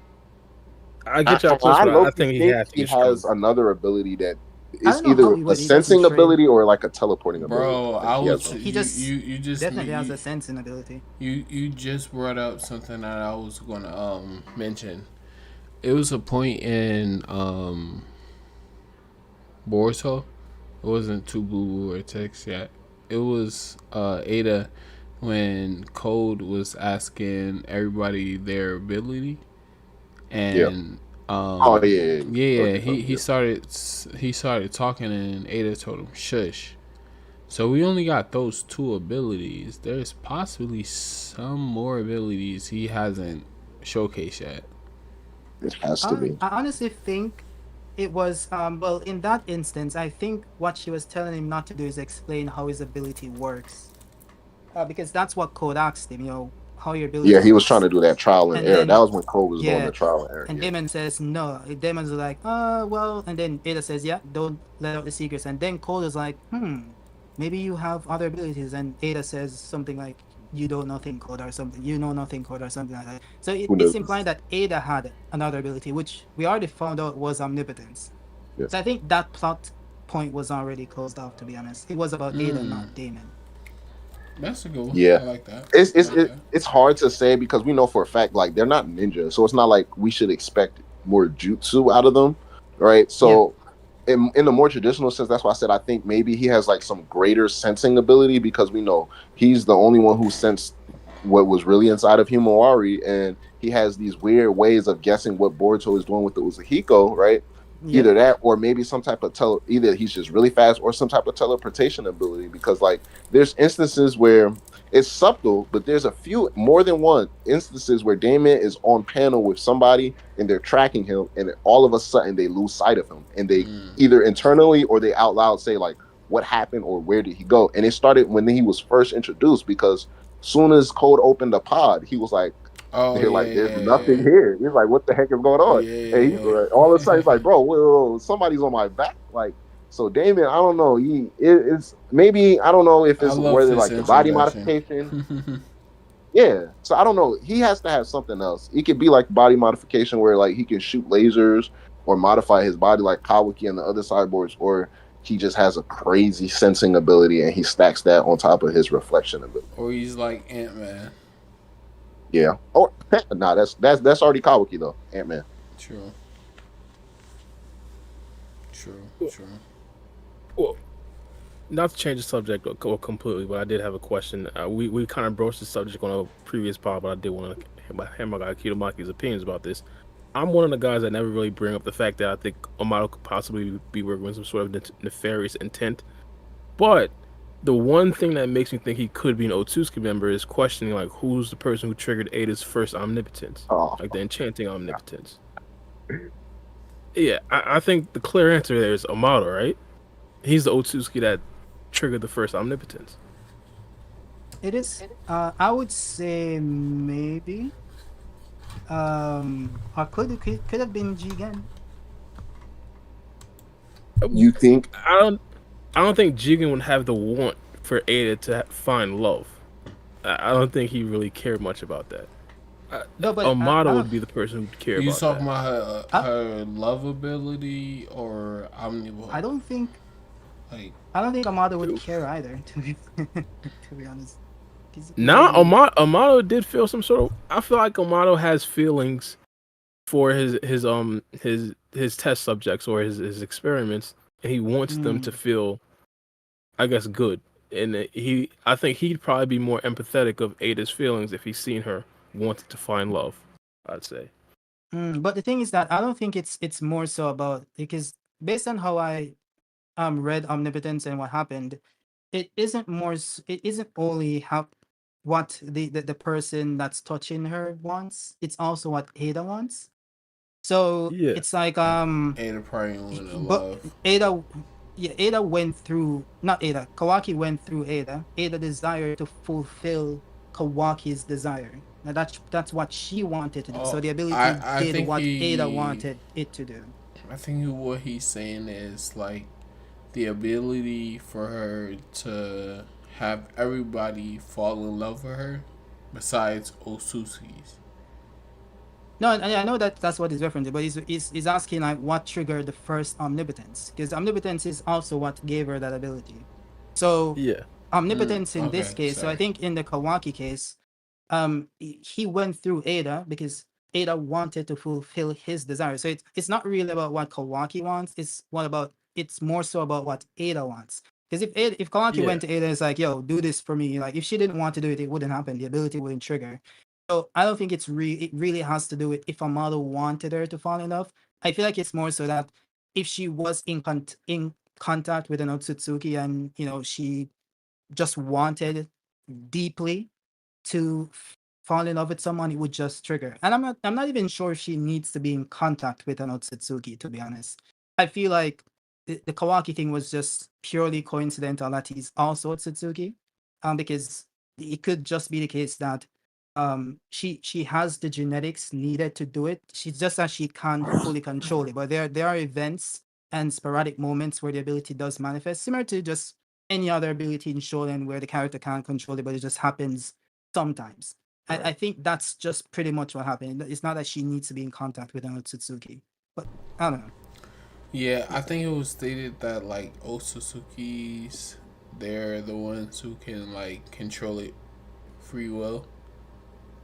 I get your push, but I think he has another ability that is either a sensing ability or like a teleporting ability. Bro, he just definitely has a sensing ability. You just brought up something that I was gonna mention. It was a point in Boruto. It wasn't two blue Vortex yet. It was Ada when Code was asking everybody their ability, and he started talking, and Ada told him shush. So we only got those two abilities. There's possibly some more abilities he hasn't showcased yet. It has to be. I honestly think it was in that instance, I think what she was telling him not to do is explain how his ability works, because that's what Code asked him, you know, how your ability works. He was trying to do that trial and error. Then, that was when Code was doing the trial and error. And Damon says no. Damon's like, well, and then Ada says, yeah, don't let out the secrets. And then Code is like, maybe you have other abilities. And Ada says something like, you don't know nothing, Code, or something. You know nothing, Code, or something like that. So it's implying that Ada had another ability, which we already found out was omnipotence. Yes. So I think that plot point was already closed off, to be honest. It was about Ada, not Damon. That's a good one. Yeah, I like that. It's hard to say because we know for a fact, like, they're not ninja, so it's not like we should expect more jutsu out of them, right? So in the more traditional sense, that's why I said I think maybe he has like some greater sensing ability, because we know he's the only one who sensed what was really inside of Himawari, and he has these weird ways of guessing what Boruto is doing with the Uzahiko, right? Yeah. Either that, or maybe some type of either he's just really fast, or some type of teleportation ability, because like there's instances where it's subtle, but there's a few, more than one instances where Damon is on panel with somebody and they're tracking him, and all of a sudden they lose sight of him, and they either internally or they out loud say like, what happened or where did he go? And it started when he was first introduced, because soon as Code opened the pod, he was like, there's nothing here. He's like, what the heck is going on? And he's like, all of a sudden he's like, bro, whoa, somebody's on my back. Like, so Damon, I don't know. It's maybe, I don't know if it's whether like the body modification. Yeah, so I don't know. He has to have something else. It could be like body modification where like he can shoot lasers or modify his body like Kawaki and the other cyborgs, or he just has a crazy sensing ability and he stacks that on top of his reflection ability. Or he's like Ant-Man. Yeah. Or nah, that's already Kawaki though. Ant-Man. True. True. True. Well, not to change the subject completely, but I did have a question. We kind of broached the subject on a previous pod, but I did want to hear my guy Kitomaki's opinions about this. I'm one of the guys that never really bring up the fact that I think Amato could possibly be working with some sort of nefarious intent. But the one thing that makes me think he could be an Otsutsuki member is questioning like who's the person who triggered Ada's first omnipotence, Oh, like the enchanting omnipotence. Yeah, I think the clear answer there is Amato, right? He's the Otsutsuki that triggered the first omnipotence. It is. I would say maybe. Or could have been Jigen. you think? I don't think Jigen would have the want for Ada to find love. I don't think he really cared much about that. No, but Amato would be the person who would care You about talking that. about her love ability or omnivore? I don't think Like, Amado would care either. To be honest. Nah, Amato did feel some sort of. I feel like Amato has feelings for his test subjects or his experiments, and he wants them to feel, I guess, good. And I think he'd probably be more empathetic of Ada's feelings if he's seen her wanting to find love. I'd say. But the thing is that I don't think it's more so about, because based on how I read Omnipotence and what happened, it isn't only how what the person that's touching her wants, it's also what Ada wants. So Yeah. it's like Ada probably went in but love. Ada went through, not Ada, Kawaki went through Ada. Ada desired to fulfill Kawaki's desire. Now that's what she wanted to do. So the ability I did think what Ada wanted it to do. I think what he's saying is like the ability for her to have everybody fall in love with her, besides Otsutsuki's. No, I know that that's what he's referring to, but he's asking like what triggered the first omnipotence, because omnipotence is also what gave her that ability. So Yeah. omnipotence in this Okay, case. So I sorry. think in the Kawaki case, he went through Ada because Ada wanted to fulfill his desire. So it's not really about what Kawaki wants. It's more so about what Ada wants. Because if Kawaki Yeah. went to Ada and is like, yo, do this for me, like if she didn't want to do it, it wouldn't happen. The ability wouldn't trigger. So I don't think it really has to do with if a model wanted her to fall in love. I feel like it's more so that if she was in contact with an Otsutsuki and she just wanted deeply to fall in love with someone, it would just trigger. And I'm not even sure she needs to be in contact with an Otsutsuki, to be honest. I feel like the Kawaki thing was just purely coincidental that he's also Otsutsuki. Because it could just be the case that she has the genetics needed to do it. She's just that she can't fully control it. But there are events and sporadic moments where the ability does manifest, similar to just any other ability in Shonen where the character can't control it, but it just happens sometimes. Right. I think that's just pretty much what happened. It's not that she needs to be in contact with an Otsutsuki. But I don't know. Yeah, I think it was stated that like Otsutsuki's, they're the ones who can like control it free will,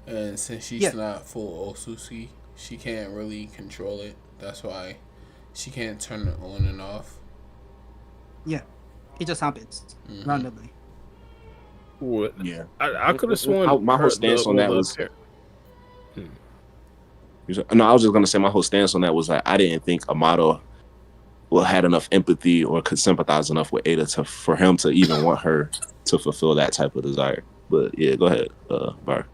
and since she's Yeah. not full Otsutsuki, she can't really control it. That's why she can't turn it on and off. Yeah. It just happens randomly. What? Yeah. I could have sworn My whole stance on that was. No, I was just gonna say my whole stance on that was like I didn't think Amato had enough empathy or could sympathize enough with Ada for him to even want her to fulfill that type of desire. But yeah, go ahead, Bar.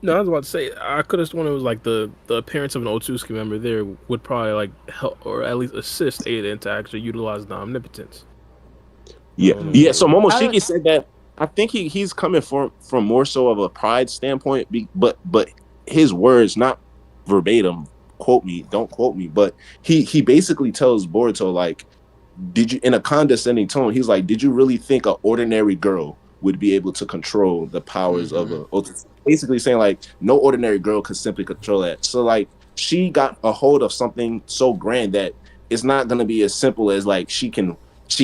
No, I was about to say I could have sworn it was like the appearance of an Otsutsuki member there would probably like help or at least assist Ada into actually utilize the omnipotence. Yeah. So Momoshiki said that I think he's coming from more so of a pride standpoint, but his words, not verbatim, don't quote me, but he basically tells Boruto like, did you, in a condescending tone, he's like, did you really think an ordinary girl would be able to control the powers of a Otsutsuki. Basically saying like no ordinary girl could simply control that. So like she got a hold of something so grand that it's not gonna be as simple as like she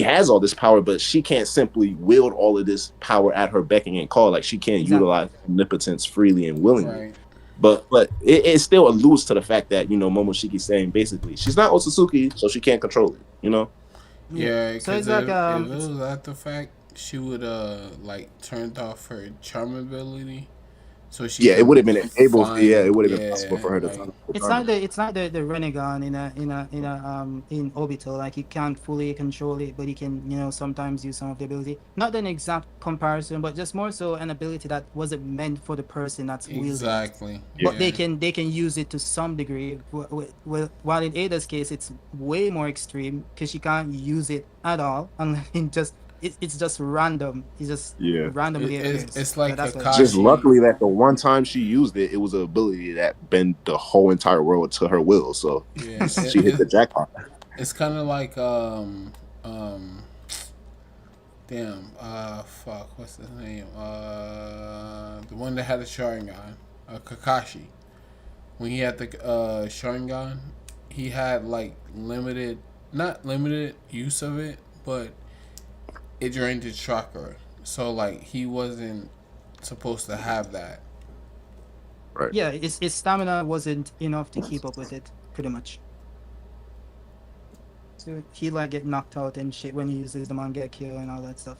has all this power, but she can't simply wield all of this power at her beck and call. Like she can't Exactly. utilize omnipotence freely and willingly. Right. But it still alludes to the fact that, you know, Momoshiki's saying basically she's not Otsutsuki, so she can't control it, you know? Yeah, So because it's like if it it's was at the fact, she would like turned off her charm ability, so she Yeah, it would could have been able, yeah, it find would have been possible for her to like turn it's on. not the Renegon in Obito. Like he can't fully control it, but he can, you know, sometimes use some of the ability. Not an exact comparison, but just more so an ability that wasn't meant for the person that's wielding it. exactly. Yeah. But Yeah. they can use it to some degree. While in Ada's case, it's way more extreme because she can't use it at all, and it's just random. It just Yeah. randomly appears. It's So like that's what it Just is. Kakashi. luckily that the one time she used it, it was an ability that bent the whole entire world to her will. So Yeah. she hit the jackpot. It's kind of like um damn fuck, what's his name, the one that had the Sharingan, Kakashi. When he had the Sharingan, he had like limited, not limited use of it, but it drained his chakra. So like he wasn't supposed to have that. Right. Yeah, his stamina wasn't enough to keep up with it, pretty much. So he like get knocked out and shit when he uses the Mangekyo and all that stuff.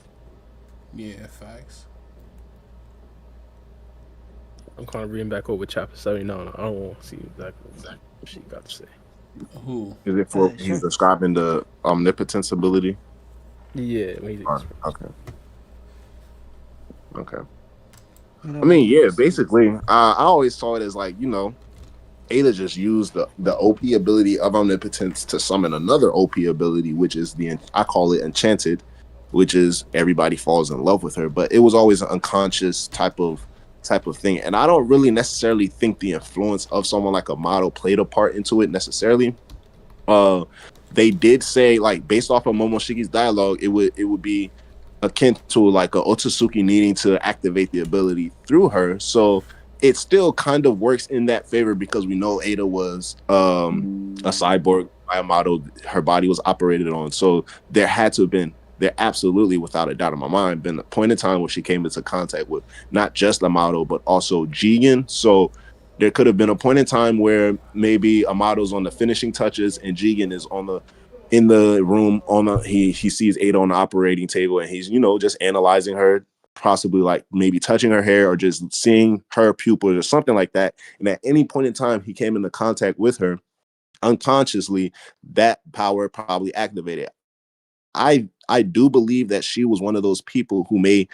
Yeah, facts. I'm kind of reading back over chapter 79. I don't want to see exactly what she got to say. Who? Is it for he's Sure. describing the omnipotence ability? Yeah, when he's Okay. Okay. I Whatever mean, it yeah, is. basically, I always saw it as like, you know, Ada just used the OP ability of omnipotence to summon another OP ability, which is I call it enchanted, which is everybody falls in love with her. But it was always an unconscious type of thing, and I don't really necessarily think the influence of someone like a model played a part into it necessarily. They did say like based off of Momoshiki's dialogue, it would be akin to like a Otsutsuki needing to activate the ability through her. So it still kind of works in that favor because we know Ada was a cyborg by a model her body was operated on. So there absolutely, without a doubt in my mind, been a point in time where she came into contact with not just Amato, but also Jigen. So there could have been a point in time where maybe Amato's on the finishing touches and Jigen is in the room he sees Ada on the operating table and he's, you know, just analyzing her, possibly like maybe touching her hair or just seeing her pupils or something like that. And at any point in time he came into contact with her unconsciously, that power probably activated. I do believe that she was one of those people who may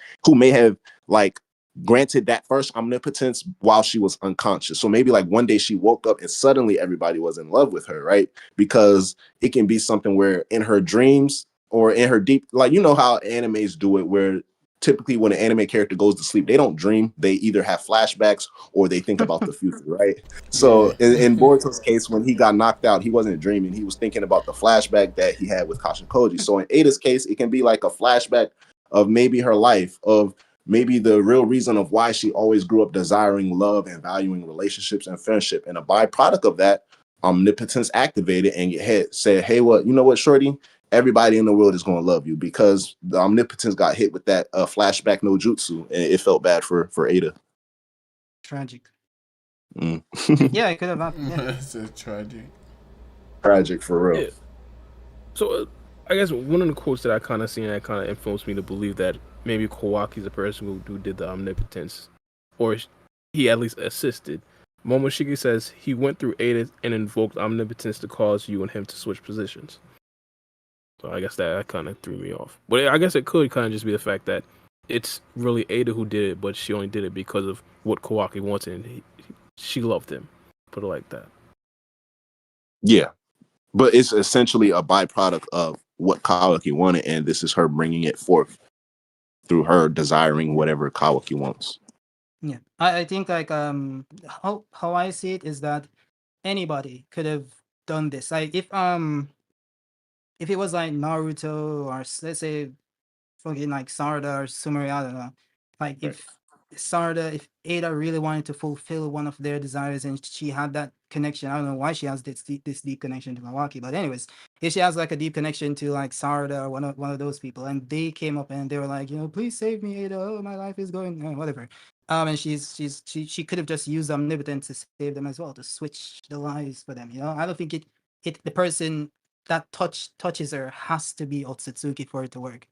have like granted that first omnipotence while she was unconscious. So maybe like one day she woke up and suddenly everybody was in love with her, right? Because it can be something where in her dreams or in her deep, like you know how animes do it, where typically when an anime character goes to sleep, they don't dream. They either have flashbacks or they think about the future, right? So Yeah. in Boruto's case, when he got knocked out, he wasn't dreaming. He was thinking about the flashback that he had with Kashin Koji. So in Ada's case, it can be like a flashback of maybe her life, of maybe the real reason of why she always grew up desiring love and valuing relationships and friendship. And a byproduct of that, omnipotence activated and your head said, hey, you know what, Shorty? Everybody in the world is going to love you because the omnipotence got hit with that flashback no jutsu, and it felt bad for Ada. Tragic. Mm. Yeah, it could have happened. Yeah. It's a tragic. Tragic for real. Yeah. So I guess one of the quotes that I kind of seen that kind of influenced me to believe that maybe Kawaki's the person who did the omnipotence, or he at least assisted. Momoshiki says he went through Ada and invoked omnipotence to cause you and him to switch positions. So I guess that kind of threw me off. But I guess it could kind of just be the fact that it's really Ada who did it, but she only did it because of what Kawaki wanted, and she loved him. Put it like that. Yeah, but it's essentially a byproduct of what Kawaki wanted, and this is her bringing it forth through her desiring whatever Kawaki wants. Yeah. I think like how I see it is that anybody could have done this. Like if it was like Naruto or let's say fucking like Sarada or Sumeri, I don't know. Like Right. if Ada really wanted to fulfill one of their desires and she had that connection, I don't know why she has this deep connection to Milwaukee, but anyways, if she has like a deep connection to like Sarada or one of those people, and they came up and they were like, please save me, Ada. Oh, my life is going whatever. And she could have just used omnipotence to save them as well, to switch the lives for them. I don't think the person that touches her has to be Otsutsuki for it to work.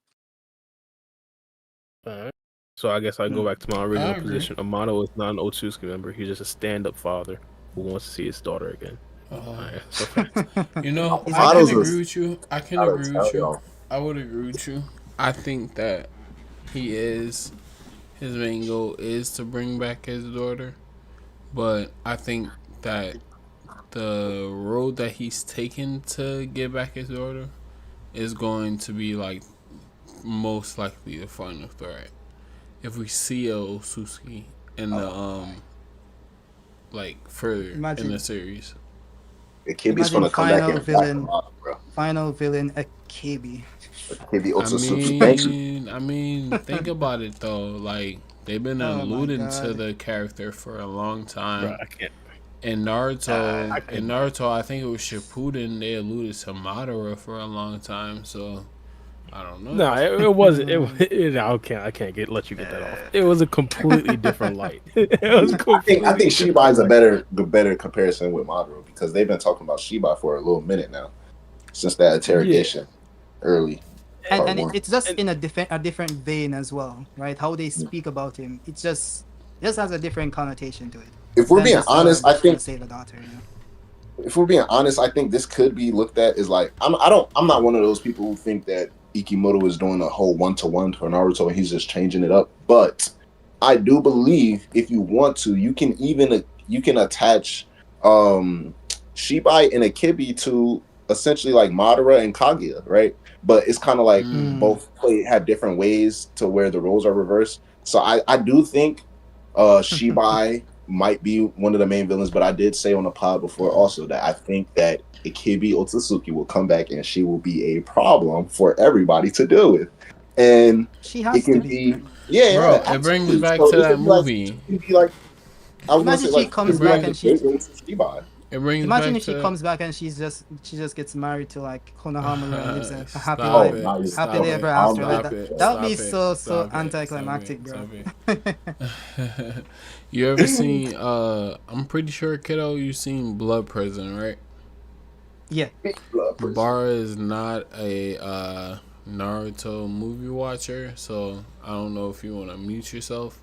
Alright. So I guess I go back to my I original agree. position. Amato is not an Otsutsuki member. He's just a stand-up father who wants to see his daughter again. Alright, so facts. You know, He's I Otto's can a- agree with you. I can I'll agree tell with you. y'all. I would agree with you. I think that his main goal is to bring back his daughter, but I think that the road that he's taken to get back his daughter is going to be like most likely the final threat. If we see a Otsutsuki in the like further in Imagine- the series. Akibi's Imagine gonna come back final and villain. back him up, bro. Final villain Akibi. Akibi I Otsutsuki. Thank you. mean, think about it though. Like they've been Oh my alluding to God. the character for a long time. Bro, I can't. In Naruto, I couldn't. I think it was Shippuden. They alluded to Madara for a long time. So I don't know. No, it wasn't. I can't let you get that off. It was a completely different light. It was I completely. think Shiba is a better comparison with Madara because they've been talking about Shiba for a little minute now, since that interrogation early. part And one. it's just in a different vein as well, right? How they speak about him, it just has a different connotation to it. If we're than being just, honest, I just gonna think save a daughter. if we're being honest, I think this could be looked at as like I'm not one of those people who think that Ikimoto is doing a whole 1-to-1 for Naruto and he's just changing it up. But I do believe if you want to, you can attach Shibai and Akibi to essentially like Madara and Kaguya, right? But it's kind of like both have different ways to where the roles are reversed. So I do think Shibai might be one of the main villains, but I did say on the pod before also that I think that Akibi Otsutsuki will come back and she will be a problem for everybody to deal with. And She has it can to be. be Bro, absolutely. it brings back So to it that could be like- movie. it could be like I was gonna Imagine say she like comes it could be back like and the she- gateway to Shibai. It brings Imagine back if she to comes back and she just gets married to like Konohamaru and lives a happy Stop life, it. Oh, Stop happily it. ever after. Stop Like it. that would be Stop it. so Stop it. anticlimactic, Stop bro. it. You ever seen I'm pretty sure, kiddo, you seen Blood Prison, right? Yeah. Bar is not a Naruto movie watcher, so I don't know if you want to mute yourself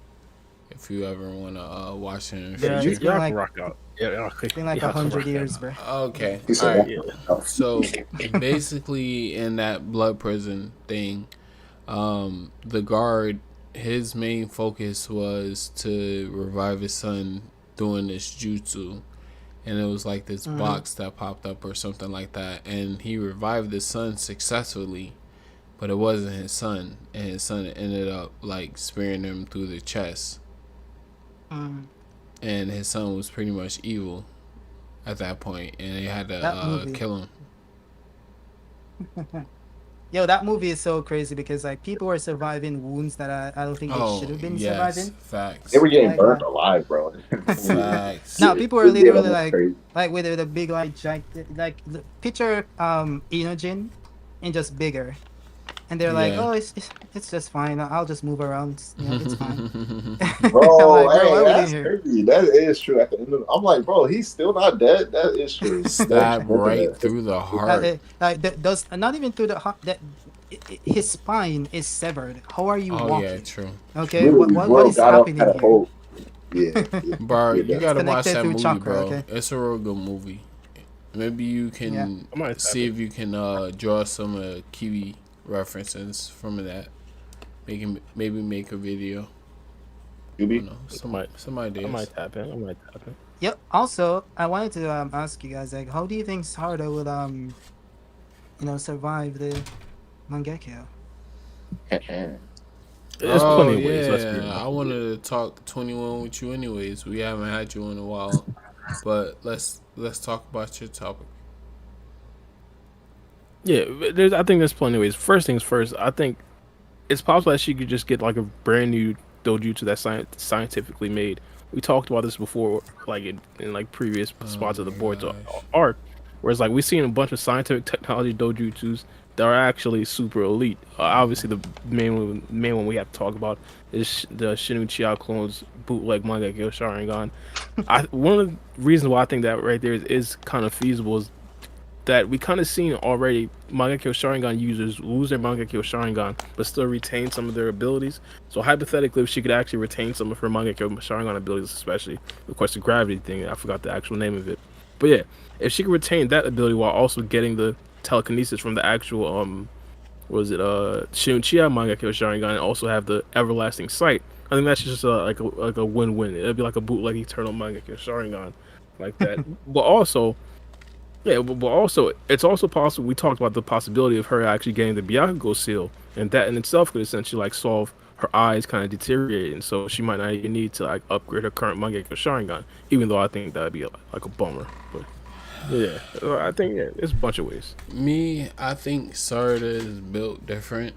if you ever want to watch it in the Yeah, future. it's been Y'all like- can rock out. Yeah, It's been like 100 years, bro. Okay. He said, All right. Yeah. So basically, in that blood prison thing, the guard, his main focus was to revive his son doing this jutsu, and it was like this box that popped up or something like that, and he revived his son successfully, but it wasn't his son, and his son ended up like spearing him through the chest, and his son was pretty much evil at that point, and they had That to movie. kill him. Yo, that movie is so crazy because like people were surviving wounds that I don't think they should have been surviving. Facts. They were getting Like, burnt alive, bro. Facts. No, people were literally Yeah, like crazy. with a big like picture Inojin and just bigger, and they're like, Yeah. oh, it's just fine. I'll just move around. It's fine. Bro, Like, hey, why are we that's here? crazy. That is true. At the end of, I'm like, bro, he's still not dead. That is true. Stab right through the heart. Does not even through the heart. That his spine is severed. How are you Oh walking? yeah, true. Okay, what is happening here? Yeah, Bro, you gotta watch connected that through movie, chakra, bro. okay? It's a real good movie. Maybe you can Yeah. I might see if you can draw some Kiwi references from that. Maybe make a video. I don't know, some ideas. I might tap in. Yep. Also, I wanted to ask you guys, like, how do you think Sarada will survive the Mangekyo? There's plenty of ways. Let's be honest. I wanted to talk 21 with you anyways. We haven't had you in a while, but let's talk about your topic. Yeah, I think there's plenty of ways. First things first, I think it's possible that she could just get like a brand new dojutsu that's scientifically made. We talked about this before, like in like previous Oh spots of the my boards gosh. art, whereas like we've seen a bunch of scientific technology dojutsus that are actually super elite. Obviously, the main one we have to talk about is the Shinu Chia clones bootleg Mangekyo Sharingan. One of the reasons why I think that right there is kind of feasible is that we kind of seen already Mangekyo Sharingan users lose their Mangekyo Sharingan but still retain some of their abilities. So hypothetically, if she could actually retain some of her Mangekyo Sharingan abilities, especially of course the gravity thing, I forgot the actual name of it. But yeah, if she could retain that ability while also getting the telekinesis from the actual was it Shinichia Mangekyo Sharingan and also have the everlasting sight, I think that's just like a win-win. It'd be like a bootleg Eternal Mangekyo Sharingan like that. But also yeah, but also it's also possible. We talked about the possibility of her actually getting the Byakugo seal, and that in itself could essentially like solve her eyes kind of deteriorating. So she might not even need to like upgrade her current Mangekyo Sharingan, even though I think that'd be like a bummer. But yeah, I think yeah, there's a bunch of ways. Me, I think Sarda is built different.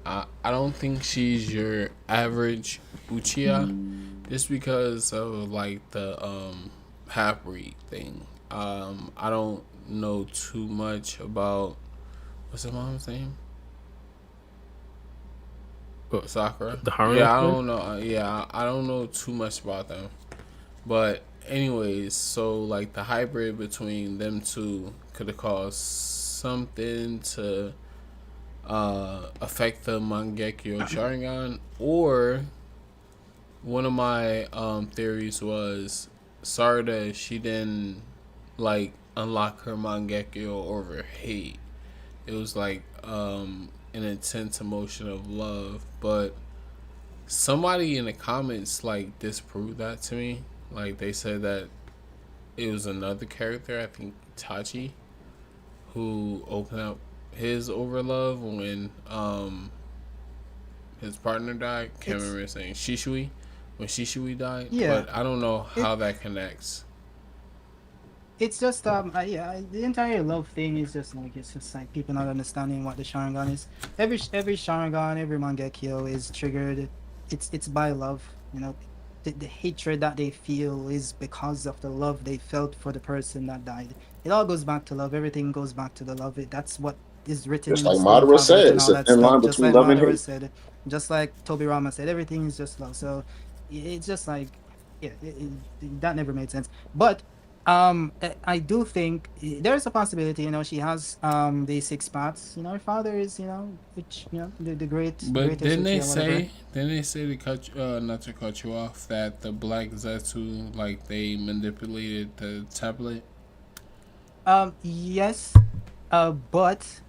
I don't think she's your average Uchiha, just because of like the half breed thing. I don't know too much about what's her mom's name? But Sakura. the Haruno Yeah, I twin, don't know. Yeah, I don't know too much about them. But anyways, so like the hybrid between them two could have caused something to affect the Mangekyo Sharingan, or one of my theories was Sarda, she didn't like unlock her Mangekyo over hate. It was like an intense emotion of love, but somebody in the comments like disproved that to me. Like they said that it was another character, I think Tachi, who opened up his overlove when his partner died. Can't It's remember saying Shishui when Shishui died, yeah. but I don't know It how that connects. it's just yeah, the entire love thing is just like it's just like people not understanding what the Sharingan is. Every Sharingan, every Mangekyo is triggered. It's by love. You know, the hatred that they feel is because of the love they felt for the person that died. It all goes back to love. Everything goes back to the love. That's what is written Just in the like stone Madara tablet said, and it's all a that thin stuff. line Just between like love and Madara hate. said, just like Toby Rama said, everything is just love. So it's just like yeah, that never made sense. But I do think there's a possibility. You know, she has the six paths. You know, her father is which the But greatest Uchiha, whatever. didn't they say to cut not to cut you off that the Black Zetsu like they manipulated the tablet? Yes, but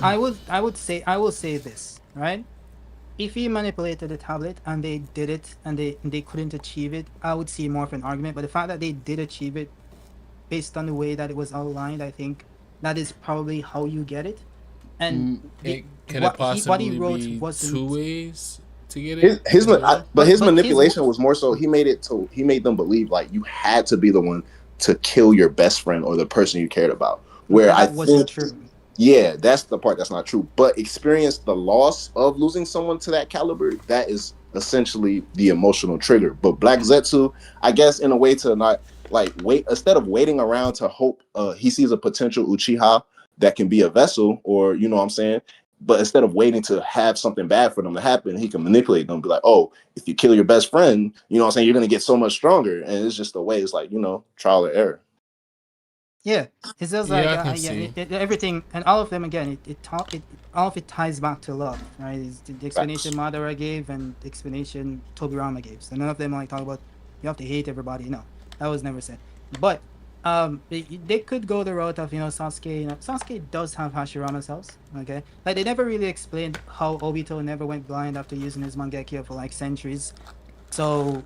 I will say this, right? If he manipulated the tablet and they did it and they couldn't achieve it, I would see more of an argument. But the fact that they did achieve it based on the way that it was outlined, I think that is probably how you get it. And It could it what he possibly wrote be two wasn't. ways to get it as well? But his But his manipulation was more so he made them believe like you had to be the one to kill your best friend or the person you cared about. Where but I that wasn't think true. yeah, that's the part that's not true. But experience the loss of losing someone to that caliber, that is essentially the emotional trigger. But Black Zetsu, I guess, in a way to not like wait instead of waiting around to hope he sees a potential Uchiha that can be a vessel, or you know what I'm saying. But instead of waiting to have something bad for them to happen, he can manipulate them, be like, oh, if you kill your best friend, you know what I'm saying, you're gonna get so much stronger. And it's just the way it's like, trial and error. Yeah, it's just Yeah, like I can yeah, see. everything and all of them again. All of it ties back to love, right? It's the explanation Facts. Madara gave and the explanation Tobirama gave. So none of them like talk about you have to hate everybody. No, that was never said. But they could go the route of Sasuke. Sasuke does have Hashirama's house. Okay, like they never really explained how Obito never went blind after using his Mangekyo for like centuries. So,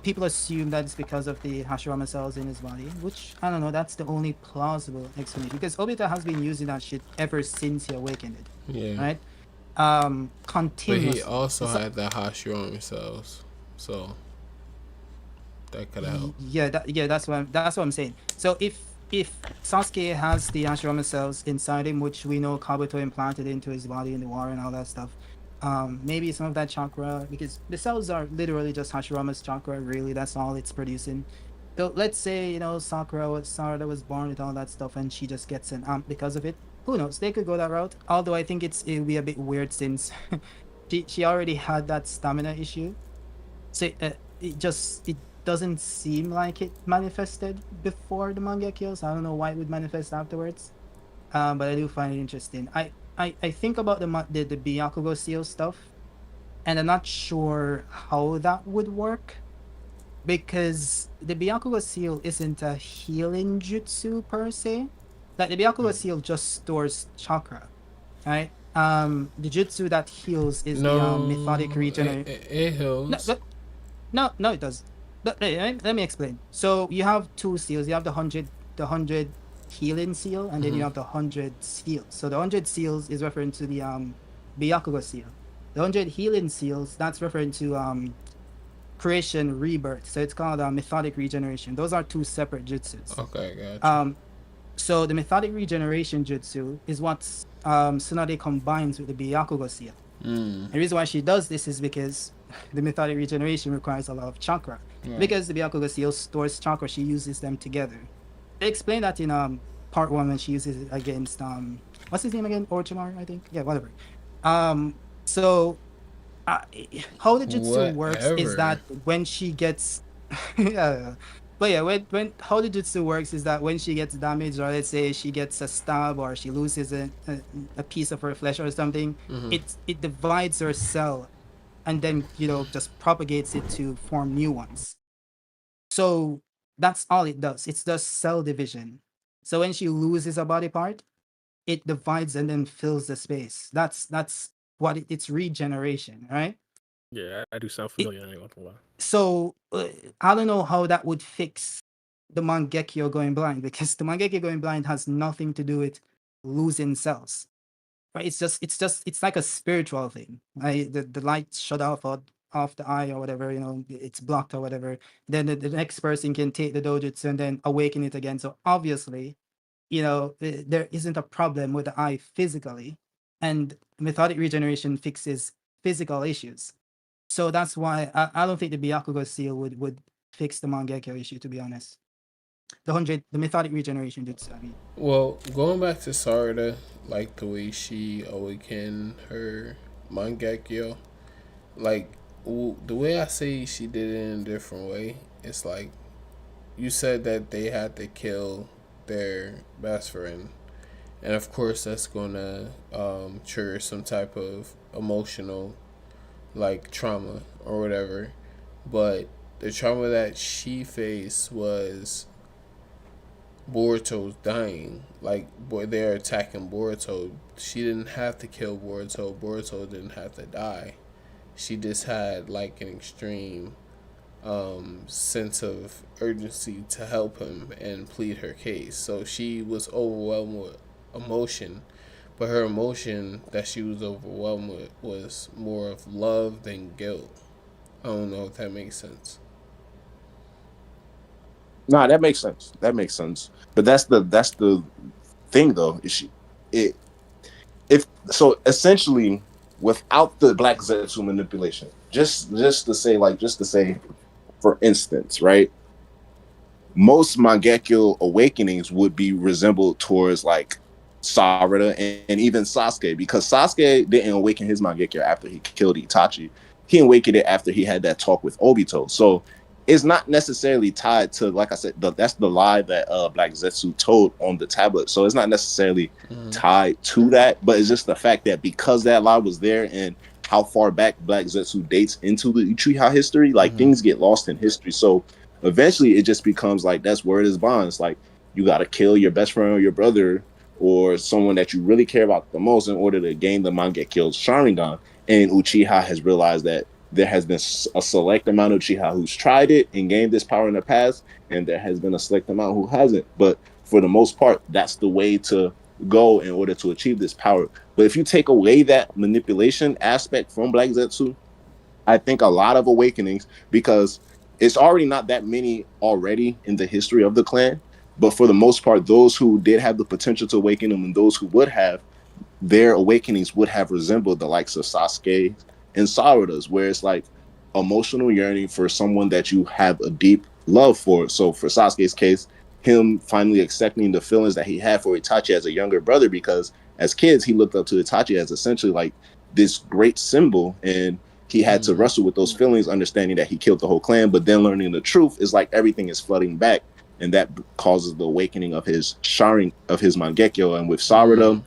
people assume that it's because of the Hashirama cells in his body, which I don't know. That's the only plausible explanation because Obito has been using that shit ever since he awakened it, Yeah, right? but he Continuously. also had the Hashirama cells, so that could help. Yeah, that's what I'm saying. So if Sasuke has the Hashirama cells inside him, which we know Kabuto implanted into his body in the war and all that stuff, maybe some of that chakra, because the cells are literally just Hashirama's chakra, really, that's all it's producing. So let's say, Sarada was born with all that stuff and she just gets an amp because of it. Who knows? They could go that route. Although I think it'll be a bit weird since she already had that stamina issue. So it doesn't seem like it manifested before the Mangekyo, so I don't know why it would manifest afterwards. But I do find it interesting. I think about the Byakugo seal stuff, and I'm not sure how that would work because the Byakugo seal isn't a healing jutsu per se. Like the Byakugo seal just stores chakra, right? The jutsu that heals is the methodic No, regeneration. it No, heals. no, it does. But let me explain. So you have two seals. You have the hundred healing seal, and then you have the 100 seals. So the 100 seals is referring to the Byakugo seal. The 100 healing seals, that's referring to creation rebirth. So it's called methodic regeneration. Those are two separate jutsus. Okay, gotcha. Um, so the methodic regeneration jutsu is what Tsunade combines with the Byakugo seal. Mm. The reason why she does this is because the methodic regeneration requires a lot of chakra. Right. Because the Byakugo seal stores chakra, she uses them together. They explain that in part one when she uses it against what's his name again? Orochimaru, I think. Yeah, whatever. So uh, how the jutsu works is Whatever. that when she gets yeah, but yeah, when how the jutsu works is that when she gets damaged, or let's say she gets a stab or she loses a piece of her flesh or something, it divides her cell and then just propagates it to form new ones. So that's all it does. It's just cell division. So when she loses a body part, it divides and then fills the space. That's what it's regeneration, right? Yeah, I do sound It, familiar. I ain't gonna lie. so I don't know how that would fix the Mangekyo going blind, because the Mangekyo going blind has nothing to do with losing cells, right? It's like a spiritual thing. Right? The light shut off the eye or whatever, it's blocked or whatever. Then the next person can take the dojutsu and then awaken it again. So obviously, there isn't a problem with the eye physically, and methodic regeneration fixes physical issues. So that's why I don't think the Byakugo seal would fix the Mangekyo issue, to be honest. The methodic regeneration jutsu, I mean. Well, going back to Sarada, like the way she awakened her Mangekyo, like the way I say she did it in a different way, it's like you said that they had to kill their best friend, and of course that's gonna trigger some type of emotional like trauma or whatever. But the trauma that she faced was Boruto's dying. Like, boy, they're attacking Boruto. She didn't have to kill Boruto. Boruto didn't have to die. She just had like an extreme sense of urgency to help him and plead her case. So she was overwhelmed with emotion, but her emotion that she was overwhelmed with was more of love than guilt. I don't know if that makes sense. Nah, that makes sense. That makes sense. But that's the thing though. Is she it if so essentially without the Black Zetsu manipulation, just to say for instance, right? Most Mangekyo awakenings would be resembled towards like Sarada and even Sasuke, because Sasuke didn't awaken his Mangekyo after he killed Itachi. He awakened it after he had that talk with Obito. So it's not necessarily tied to, like I said, that's the lie that Black Zetsu told on the tablet. So it's not necessarily tied to that, but it's just the fact that because that lie was there and how far back Black Zetsu dates into the Uchiha history, like things get lost in history. So eventually it just becomes like that's word is bond. It's like you got to kill your best friend or your brother or someone that you really care about the most in order to gain the Mangekyo Sharingan. And Uchiha has realized that there has been a select amount of Uchiha who's tried it and gained this power in the past, and there has been a select amount who hasn't. But for the most part, that's the way to go in order to achieve this power. But if you take away that manipulation aspect from Black Zetsu, I think a lot of awakenings, because it's already not that many already in the history of the clan. So it's not necessarily tied to that. But it's just the fact that because that lie was there and how far back Black Zetsu dates into the Uchiha history, like things get lost in history. So eventually it just becomes like that's word is bond. It's like you got to kill your best friend or your brother or someone that you really care about the most in order to gain the Mangekyo Sharingan. And Uchiha has realized that there has been a select amount of Uchiha who's tried it and gained this power in the past, and there has been a select amount who hasn't. But for the most part, that's the way to go in order to achieve this power. But if you take away that manipulation aspect from Black Zetsu, I think a lot of awakenings, because But for the most part, those who did have the potential to awaken them and those who would have, their awakenings would have resembled the likes of Sasuke and Sarada's, where it's like emotional yearning for someone that you have a deep love for. So for Sasuke's case, him finally accepting the feelings that he had for Itachi as a younger brother, because as kids he looked up to Itachi as essentially like this great symbol, and he had to wrestle with those feelings, understanding that he killed the whole clan, but then learning the truth is like everything is flooding back, and that causes the awakening of his sharing of his Mangekyo. And with Sarada,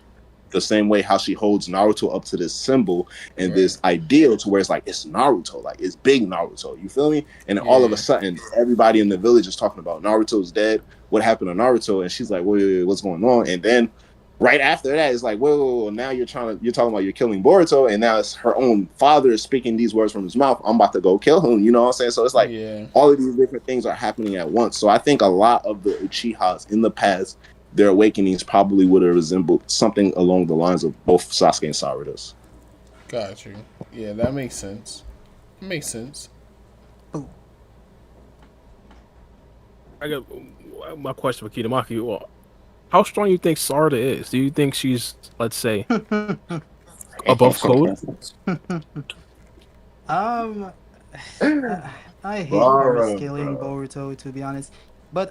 the same way how she holds Naruto up to this symbol and this ideal to where it's like it's Naruto, like it's big Naruto. You feel me? And then all of a Yeah. sudden, everybody in the village is talking about Naruto's dead. What happened to Naruto? And she's like, wait, what's going on? And then right after that, it's like, whoa, now you're talking about you're killing Boruto, and now it's her own father speaking these words from his mouth. I'm about to go kill him. You know what I'm saying? So it's like Yeah. all of these different things are happening at once. So I think a lot of the Uchihas in the past, their awakenings probably would have resembled something along the lines of both Sasuke and Sarada's. Got you. Yeah, that makes sense. Makes sense. Oh, I got my question for Kitamaki. Well, how strong you think Sarda is? Do you think she's, let's say, above code? um, I hate overscaling Bro. Boruto, to be honest. But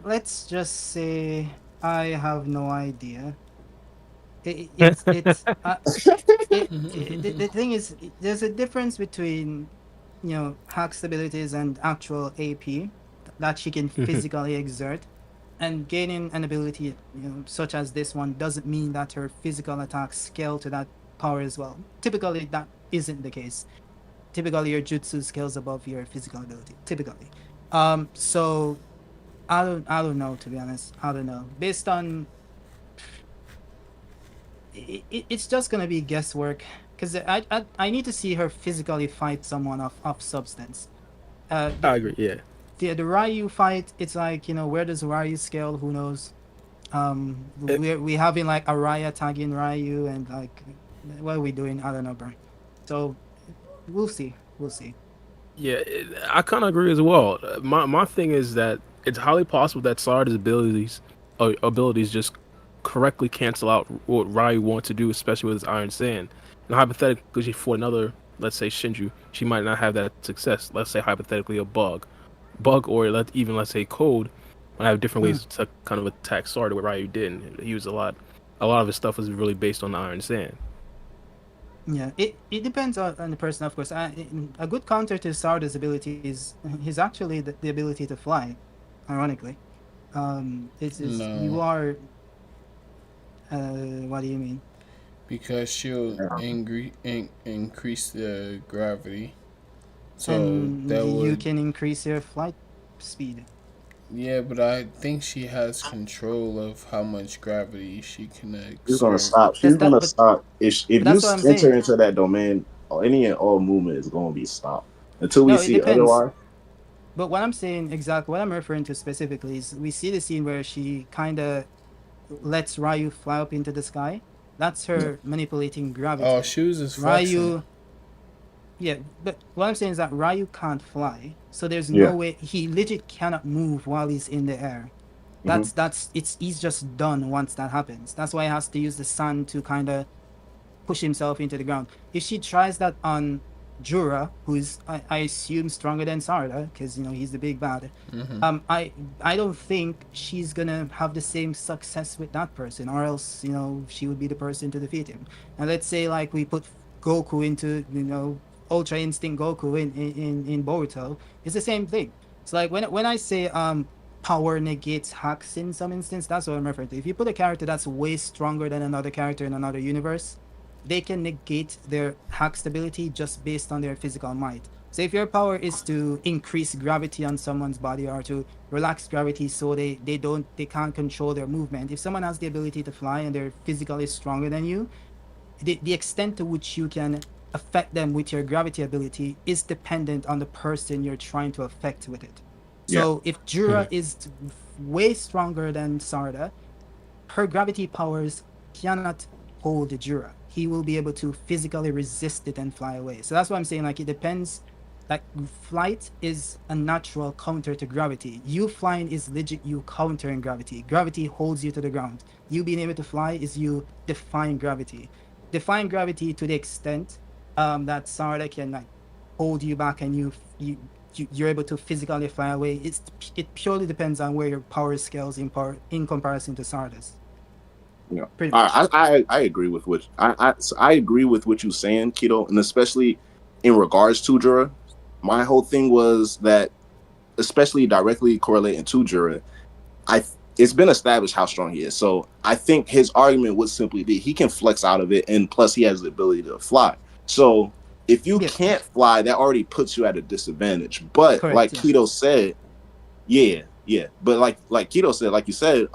let's just say I have no idea. It's the thing is, there's a difference between, Hack's abilities and actual AP that she can physically exert, and gaining an ability, such as this one, doesn't mean that her physical attacks scale to that power as well. Typically, that isn't the case. Typically, your jutsu scales above your physical ability. Typically, so I don't know, to be honest. I don't know. Based on it's just gonna be guesswork, because I need to see her physically fight someone of substance. Uh, I the, agree. Yeah. the Ryu fight, it's like, where does Ryu scale? Who knows? It, We having like Araya tagging Ryu, and like, what are we doing? I don't know, bro. So we'll see. We'll see. yeah, I kind of agree as well. My thing is that it's highly possible that Sarda's abilities just correctly cancel out what Ryu wants to do, especially with his Iron Sand. And hypothetically, she fought another, let's say Shinju, she might not have that success. Let's say hypothetically a bug, or let's say Code, might have different Hmm. ways to kind of attack Sarda. What Ryu didn't. He was a lot of his stuff was really based on the Iron Sand. Yeah, it depends on the person, of course. A good counter to Sarda's ability is actually the ability to fly. Ironically, it's is you No, are. What do you mean? because she'll increase the gravity. So And that you would, can increase your flight speed. yeah, but I think she has control of how much gravity she can She's gonna exert. stop. That's She's that, gonna but stop. If you that's what I'm enter saying. into that domain, any and all movement is gonna be stopped until we No, it see depends. otherwise. But what I'm saying, exactly what I'm referring to specifically, is we see the scene where she kind of lets Ryu fly up into the sky. That's Yeah. her manipulating Oh, gravity. she was just flexing. Ryu, yeah, but what I'm saying is that Ryu can't fly, so there's Yeah. no way he legit cannot move while he's in the air. Hmm. That's it's he's just done once that happens. That's why he has to use the sun to kind of push himself into the ground. If she tries that on Jura, who's I assume stronger than Sarda, because he's the big bad, I don't think she's gonna have the same success with that person, or else she would be the person to defeat him. And let's say like we put Goku into Ultra Instinct Goku in Boruto, it's the same thing. It's like when I say power negates hacks in some instance, that's what I'm referring to. If you put a character that's way stronger than another character in another universe, they can negate their hack stability just based on their physical might. So if your power is to increase gravity on someone's body, or to relax gravity so they can't control their movement. If someone has the ability to fly and they're physically stronger than you, the extent to which you can affect them with your gravity ability is dependent on the person you're trying to affect with it. Yeah. So if Jura is way stronger than Sarda, her gravity powers cannot hold the Jura. He will be able to physically resist it and fly away. So that's why I'm saying, like, it depends Like flight is a natural counter to gravity. You flying is legit you countering gravity. Gravity holds you to the ground. You being able to fly is you defying gravity. Defying gravity to the extent that Sarada can like hold you back and you're able to physically fly away. It purely depends on where your power scales in comparison to Sarada's. You know, Pretty much. I agree with I agree with what you're saying, Keto, and especially in regards to Jura. My whole thing was that, especially directly correlating to Jura, it's been established how strong he is. So I think his argument would simply be he can flex out of it, and plus he has the ability to fly. So if you Yeah. can't fly, that already puts you at a disadvantage. But like Correct. Yeah. Keto said, yeah. But like Keto said, like you said,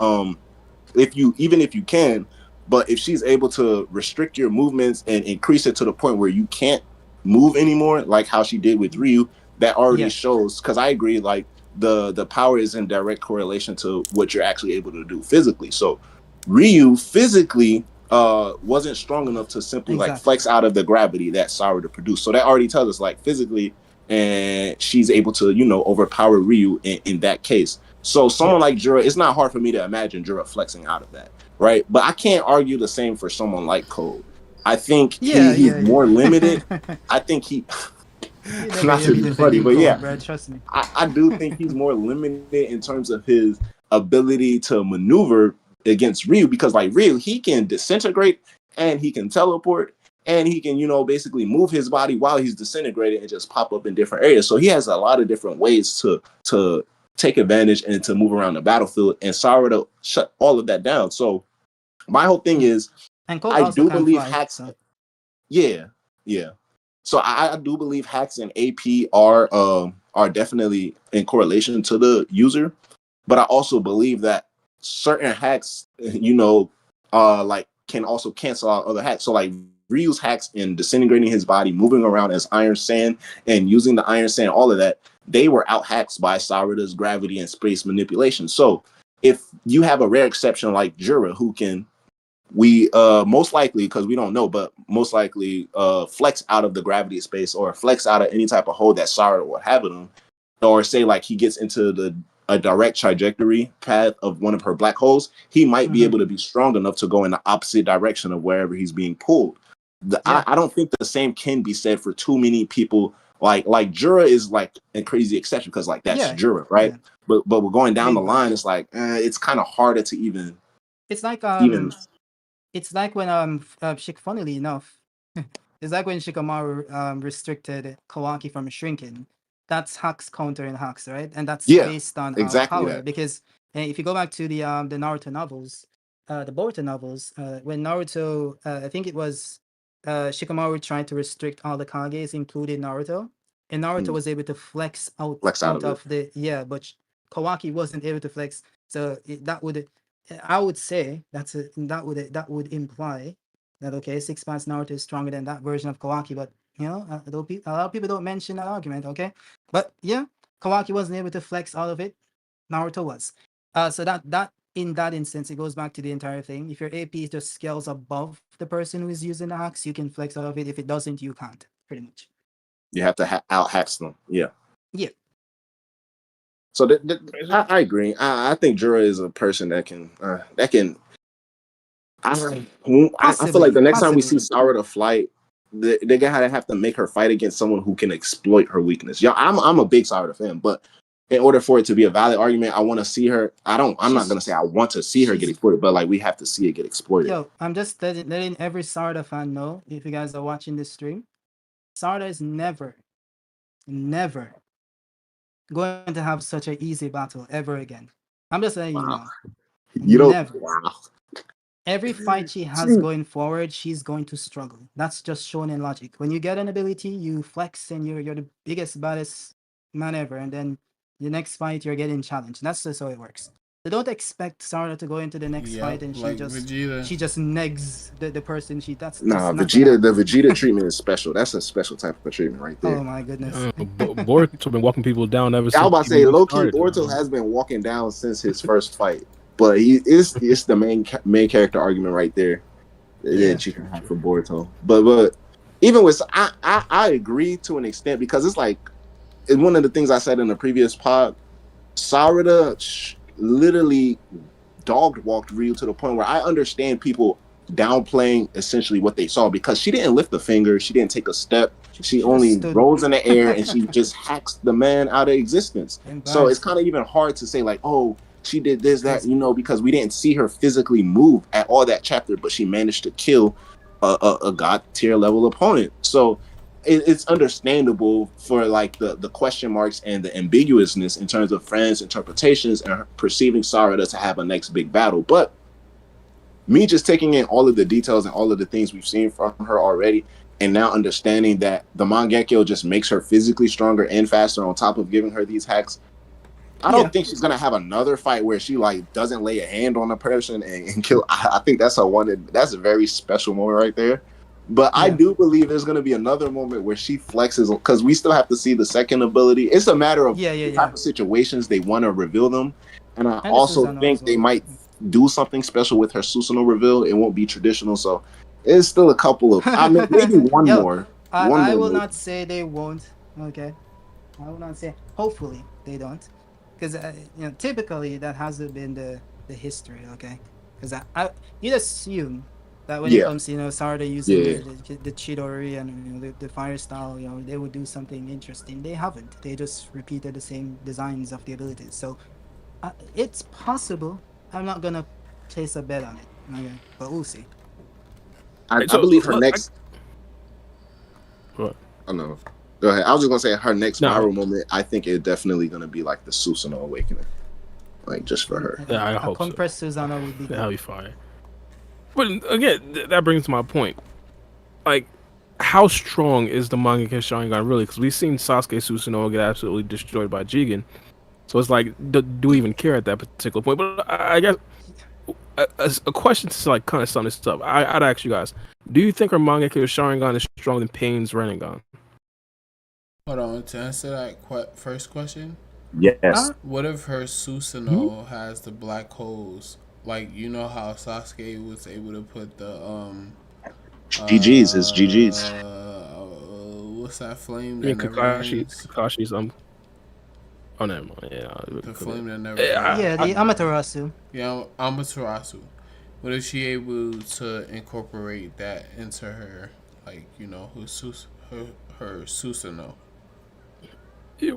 if you can, but if she's able to restrict your movements and increase it to the point where you can't move anymore, like how she did with Ryu, that already Yeah. shows. Because I agree, like the power is in direct correlation to what you're actually able to do physically. So Ryu physically wasn't strong enough to simply like Exactly. flex out of the gravity that Sarada produced. So that already tells us like physically, and she's able to overpower Ryu in that case. So someone like Jura, it's not hard for me to imagine Jura flexing out of that, right? But I can't argue the same for someone like Code. I think he's more limited. I think You never not hear to me be funny, defending but yeah, Code, bro. Trust me. I do think he's more limited in terms of his ability to maneuver against Ryu, because like Ryu, he can disintegrate and he can teleport and he can, basically move his body while he's disintegrated and just pop up in different areas. So he has a lot of different ways to take advantage and to move around the battlefield, and Sarada shut all of that down. So my whole thing is, And Code I also do can believe fly. hacks. So Yeah, yeah. So I do believe hacks and AP are definitely in correlation to the user, but I also believe that certain hacks, like can also cancel out other hacks. So like Ryu's hacks in disintegrating his body, moving around as Iron Sand, and using the Iron Sand, all of that, they were out hacks by Sarada's gravity and space manipulation. So if you have a rare exception like Jura, who can most likely, because we don't know, but most likely flex out of the gravity space or flex out of any type of hold that Sarada will have in him, or say like he gets into a direct trajectory path of one of her black holes, he might be able to be strong enough to go in the opposite direction of wherever he's being pulled. I don't think the same can be said for too many people. Like Jura is like a crazy exception because like that's yeah, Jura, right? yeah. But we're going down the Big line. bad. It's like it's kind of harder to even It's like even it's like when funnily enough, it's like when Shikamaru restricted Kawaki from shrinking. That's Hack's counter in Hacks, right? And that's yeah, based on exactly power that. because if you go back to the Naruto novels, the Boruto novels, when Naruto, I think it was Shikamaru trying to restrict all the Kages, including Naruto, and Naruto was able to flex Flex out out of it. of the but Kawaki wasn't able to flex. So that would, I would say that would imply that okay, Six Pants Naruto is stronger than that version of Kawaki, but a lot of people don't mention that argument, okay? But yeah, Kawaki wasn't able to flex all of it. Naruto was. So that in that instance, it goes back to the entire thing. If your AP just scales above the person who is using the hacks, you can flex all of it. If it doesn't, you can't. Pretty much. You have to out hacks them. Yeah. Yeah. So I agree. I think Jura is a person that can I feel like the next time we see Possibly. Sarada fight, they're gonna have to make her fight against someone who can exploit her weakness. Yeah, I'm a big Sarada fan, but in order for it to be a valid argument, I want to see her. I'm not She's gonna say I want to see her get she's exploited, but like we have to see it get exploited. yo. I'm just letting every Sarda fan know if you guys are watching this stream, Sarda is never going to have such an easy battle ever again. I'm just letting you Wow. know. You don't. Never. Wow. Every fight she has going forward, she's going to struggle. That's just shown in logic. When you get an ability, you flex and you're the biggest, baddest man ever, and then the next fight you're getting challenged. That's just how it works. So don't expect Sarah to go into the next fight and like Vegeta. she just negs the person that's Nah, just not gonna Vegeta. The happen. Vegeta treatment is special. That's a special type of treatment right there. Oh my goodness. Boruto been walking people down ever I was since about to he say, even low key, started. Boruto has been walking down since his first fight, but it's the main character argument right there that you can have for Boruto. But even with I agree to an extent, because it's like and one of the things I said in the previous pod, Sarada literally dog walked Ryu to the point where I understand people downplaying essentially what they saw, because she didn't lift a finger, she didn't take a step, she just only stood rose in the air and she just hacks the man out of existence. and So it's bounced. kind of even hard to say like, oh, she did this, that, Crazy. because we didn't see her physically move at all that chapter, but she managed to kill a god tier level opponent. So it's understandable for like the question marks and the ambiguousness in terms of fans' interpretations and perceiving Sarada to have a next big battle. But me just taking in all of the details and all of the things we've seen from her already, and now understanding that the Mangekyo just makes her physically stronger and faster on top of giving her these hacks, I Yeah. don't think she's gonna have another fight where she like doesn't lay a hand on a person and kill. I think that's that's a very special moment right there. But I Yeah. do believe there's gonna be another moment where she flexes, because we still have to see the second ability. It's a matter of Yeah. the type of situations they want to reveal them, and I And the also Susanoo as think they well. might do something special with her Susanoo reveal. It won't be traditional, so it's still a couple of. I mean, maybe one Yo, more, one I more will maybe. not say they won't. Okay, I will not say. Hopefully they don't, because typically that hasn't been the history. Okay, because you'd assume that when it Yeah, comes to Sarada using yeah. the Chidori and the fire style, they would do something interesting. They haven't. They just repeated the same designs of the abilities. So it's possible. I'm not gonna place a bet on it. Okay, but we'll see. Right, I so believe her I, next. what? Oh no. Go ahead. I was just gonna say her next No, viral moment. I think it's definitely gonna be like the Susanoo awakening, like just for her. yeah, I A hope so. compressed Susanoo would be That'll good. be fine. But again, that brings to my point. Like, how strong is the Mangekyo Sharingan really? Because we've seen Sasuke Susanoo get absolutely destroyed by Jigen. So it's like, do we even care at that particular point? But I guess a question to like kind of sum this up. I'd ask you guys: do you think her Mangekyo Sharingan is stronger than Pain's Rinnegan? Hold on, to answer that first question, Yes. what if her Susanoo has the black holes? Like, you know how Sasuke was able to put the GG's. His GG's. what's that flame I that mean, never ends? Kakashi's Oh, never mind. Yeah, The flame that never yeah, Yeah, ends. the Amaterasu. Yeah, Amaterasu. What if she able to incorporate that into her, like, her Susanoo?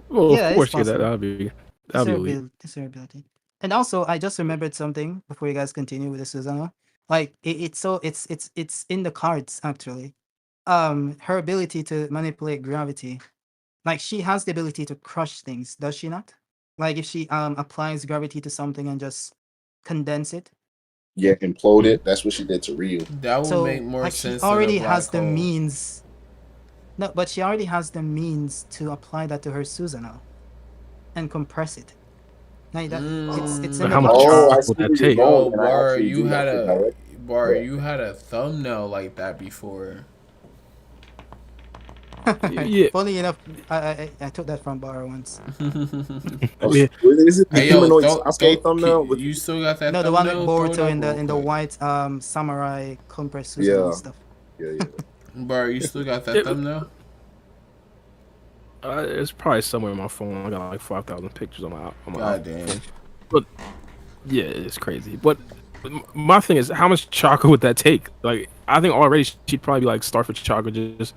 well, of Yeah, it's course, yeah, possible. that'd be elite. It's her ability. And also, I just remembered something before you guys continue with the Susanoo. Like it's in the cards actually. Her ability to manipulate gravity. Like she has the ability to crush things, does she not? Like if she applies gravity to something and just condense it. Yeah, Mhm. imploded. That's what she did to Ryu. That would make So more like she sense than a already black has the hole. means. No, but she already has the means to apply that to her Susanoo and compress it. Like that, it's in But the how much cards. Oh, charge I would see that where you're take? Yo, going, and I Bar, actually do like the direct. Yeah. You had a thumbnail like that before. Yeah, Funny enough, I took that from Bar once. Oh, yeah. is it the Hey yo, humanoid Sasuke thumbnail? you still got that No, the one with thumbnail? Throw it Boruto up real in the quick. white samurai compressed Susanoo and Yeah, stuff. yeah. Bar, you still got that It, thumbnail? it's probably somewhere on my phone. I got like 5,000 pictures on my God damn. phone. But yeah, it's crazy. But my thing is, how much chakra would that take? Like, I think already she'd probably be like starved for chakra just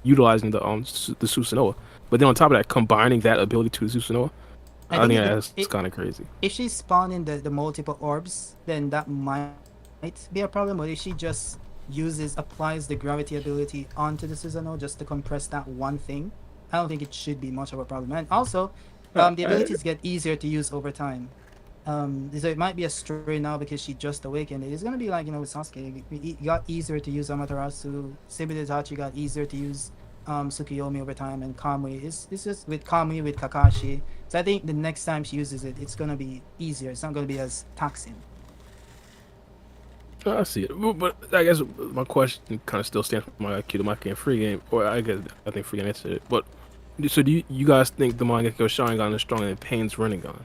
utilizing the Susanoo. But then on top of that, combining that ability to the Susanoo, I I think think that's kind of crazy. if she's spawning the multiple orbs, then that might be a problem. But if she just applies the gravity ability onto the Susanoo just to compress that one thing, I don't think it should be much of a problem. And also, the abilities get easier to use over time. So it might be a story now because she just awakened. It's gonna be like with Sasuke. It got easier to use Amaterasu. Itachi got easier to use Tsukuyomi over time, and Kamui. It's just with Kamui with Kakashi. So I think the next time she uses it, it's gonna be easier. It's not gonna be as taxing. I see it, but I guess my question kind of still stands for my Maki and free game, or I think free game answered it. But so do you guys think the Mangekyo Sharingan is stronger than Pain's Rinnegan?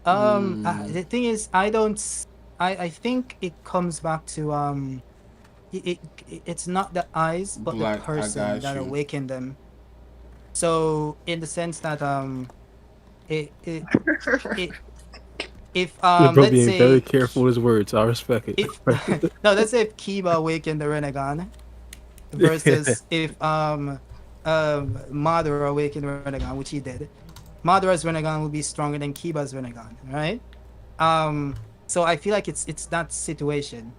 The thing is, I don't. I think it comes back to it, it's not the eyes but the Black, I person got that you. awaken them. So in the sense that it it, it if The bro let's being very say careful with his words. I respect it. if no, let's say if Kiba awakened the Renegon versus if Madara awakened the Renegon, which he did. Madara's Renegon will be stronger than Kiba's Renegon, right? So I feel like it's that situation.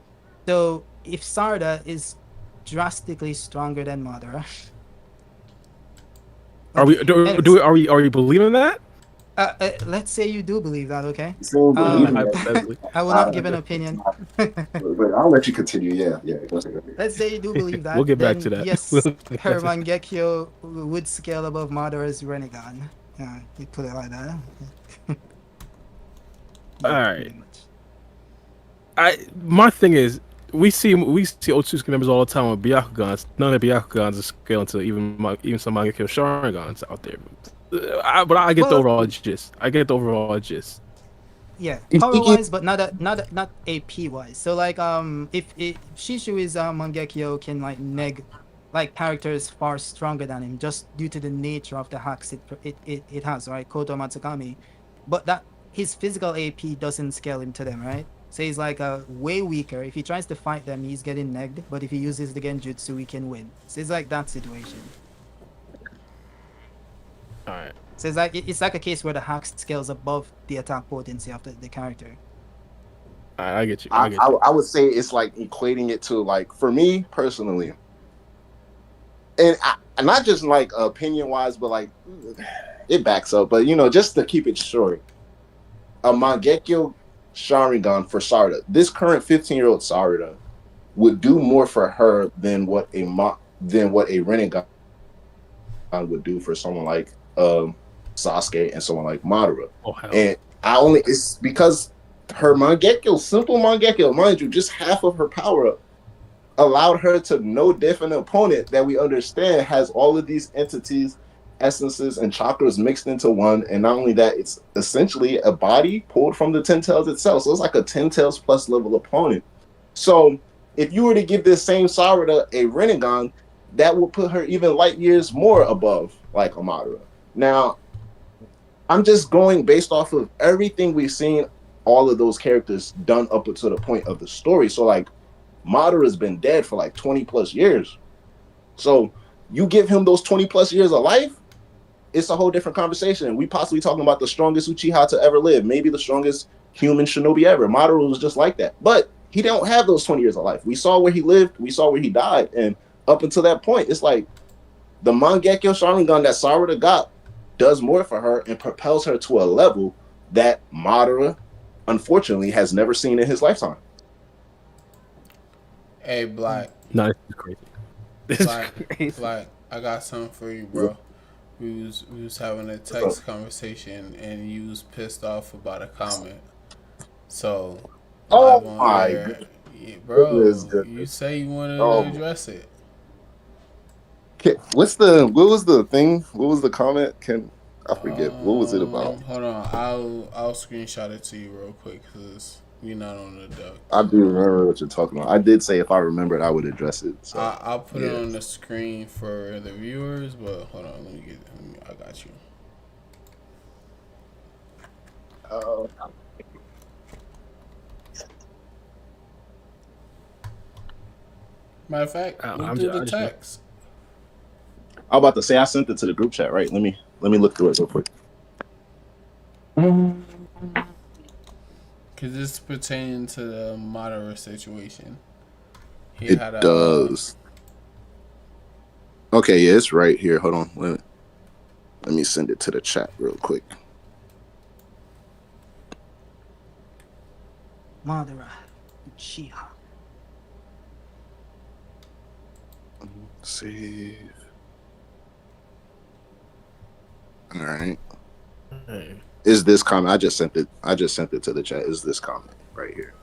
So if Sarda is drastically stronger than Madara, Are we? okay. Anyways, Are you believing that? let's say you do believe that, okay? So believing Hypothetically. I will not give an opinion. but I'll let you continue. Yeah. Go ahead. Let's say you do believe We'll that, get back to then that. yes, her Mangekyo would scale above Madara's Renegon. Yeah, you put it like that. All Yeah, right. pretty much. My thing is, we see Otsuka members all the time with Byakugans. None of the Byakugans are scaling to even some Mangekyo Sharingans out there. But I get the Well, overall gist. I get the overall gist. yeah, If power he get, wise, but not AP wise. So like if Shishu is Mangekyo can like neg like characters far stronger than him just due to the nature of the hacks it has, right? Koto Matsukami. But that his physical AP doesn't scale him to them, right? So he's like way weaker. If he tries to fight them, he's getting negged. But if he uses the Genjutsu, he can win. So it's like that situation. All right. So it's like a case where the hack scales above the attack potency of the character. I get you. I, I get I you. I would say it's like equating it to like for me personally, and not just like opinion wise, but like it backs up. But just to keep it short, a Mangekyo Sharingan for Sarada, this current 15-year-old Sarada would do more for her than what a Renegon would do for someone like Sasuke and someone like Madara. Oh hell. And it's because her Mangekyo, simple Mangekyo, mind you, just half of her power up allowed her to know definite opponent that we understand has all of these entities, essences, and chakras mixed into one. And not only that, it's essentially a body pulled from the 10 tails itself. So it's like a 10 tails plus level opponent. So if you were to give this same Sarada a Renegon, that would put her even light years more above like Madara. Now, I'm just going based off of everything we've seen all of those characters done up until the point of the story. So like Madara's been dead for like 20 plus years. So you give him those 20 plus years of life, it's a whole different conversation. We possibly talking about the strongest Uchiha to ever live, maybe the strongest human shinobi ever. Madara was just like that. But he don't have those 20 years of life. We saw where he lived, we saw where he died. And up until that point, it's like the Mangekyo Sharingan that Sarada got does more for her and propels her to a level that Madara, unfortunately, has never seen in his lifetime. Hey, Black. No, this is crazy. This Black, is crazy. Black, I got something for you, bro. We was having a text conversation and you was pissed off about a comment. So live on air, Goodness. bro. You say you wanted Oh. to address it. What was the thing? What was the comment? I forget. What was it about? Hold on, I'll screenshot it to you real quick because you're not on the duck. I do remember what you're talking about. I did say if I remembered, I would address it. So I'll put it on the screen for the viewers, but hold on, I got you. Matter of fact, look through the text. I'm about to say I sent it to the group chat, right? Let me look through it real quick. Because it's pertaining to the Madara situation. It does. Okay, yeah, it's right here. Hold on. Let me send it to the chat real quick. Madara Uchiha. Save. All right. Is this comment? I just sent it to the chat. Is this comment right here?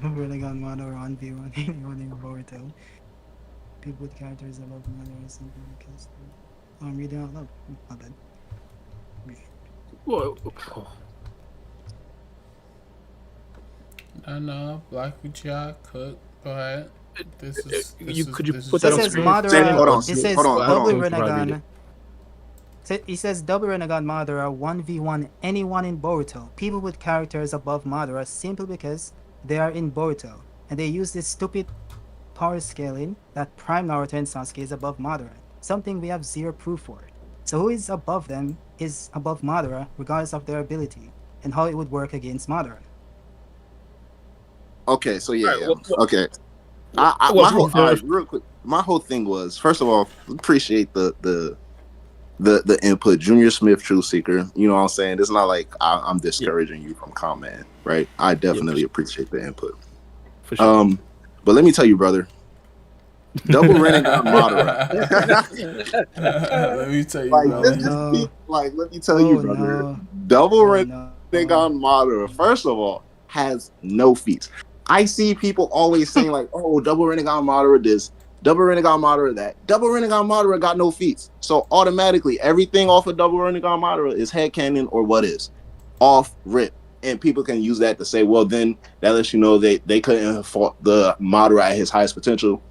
Renegon Madara on V1 in Vortex. People with characters that love Madara or something because I'm reading out loud. My bad. Whoa. No, Black Uchiha, Cook. Go ahead. Could you put So that it on says screen? Madara. Hold on, It says hold on, hold double on. Probably read it. Renegon. He says double Renegade Madara 1v1 anyone in Boruto. People with characters above Madara simply because they are in Boruto. And they use this stupid power scaling that Prime Naruto and Sasuke is above Madara. Something we have zero proof for. So who is above them is above Madara regardless of their ability and how it would work against Madara. Okay, so All yeah, right. yeah. Okay. Well, All right, real quick. My whole thing was, first of all, appreciate the input. Junior Smith, True Seeker. You know what I'm saying? It's not like I'm yeah, discouraging you from commenting, right? I yeah, definitely appreciate the input. for sure. But let me tell you, brother, double Renegon Madara. Let me tell you, Like Oh this brother. is no. like, let me tell you, Oh brother, no. double Oh no. Renegon Madara, first of all, has no feats. I see people always saying like, oh, double Renegon Madara this, double Renegon Madara that. Double Renegon Madara got no feats. So automatically everything off of double Renegon Madara is headcanon or what is off rip. And people can use that to say, well, then that lets you know they couldn't have fought the Madara at his highest potential.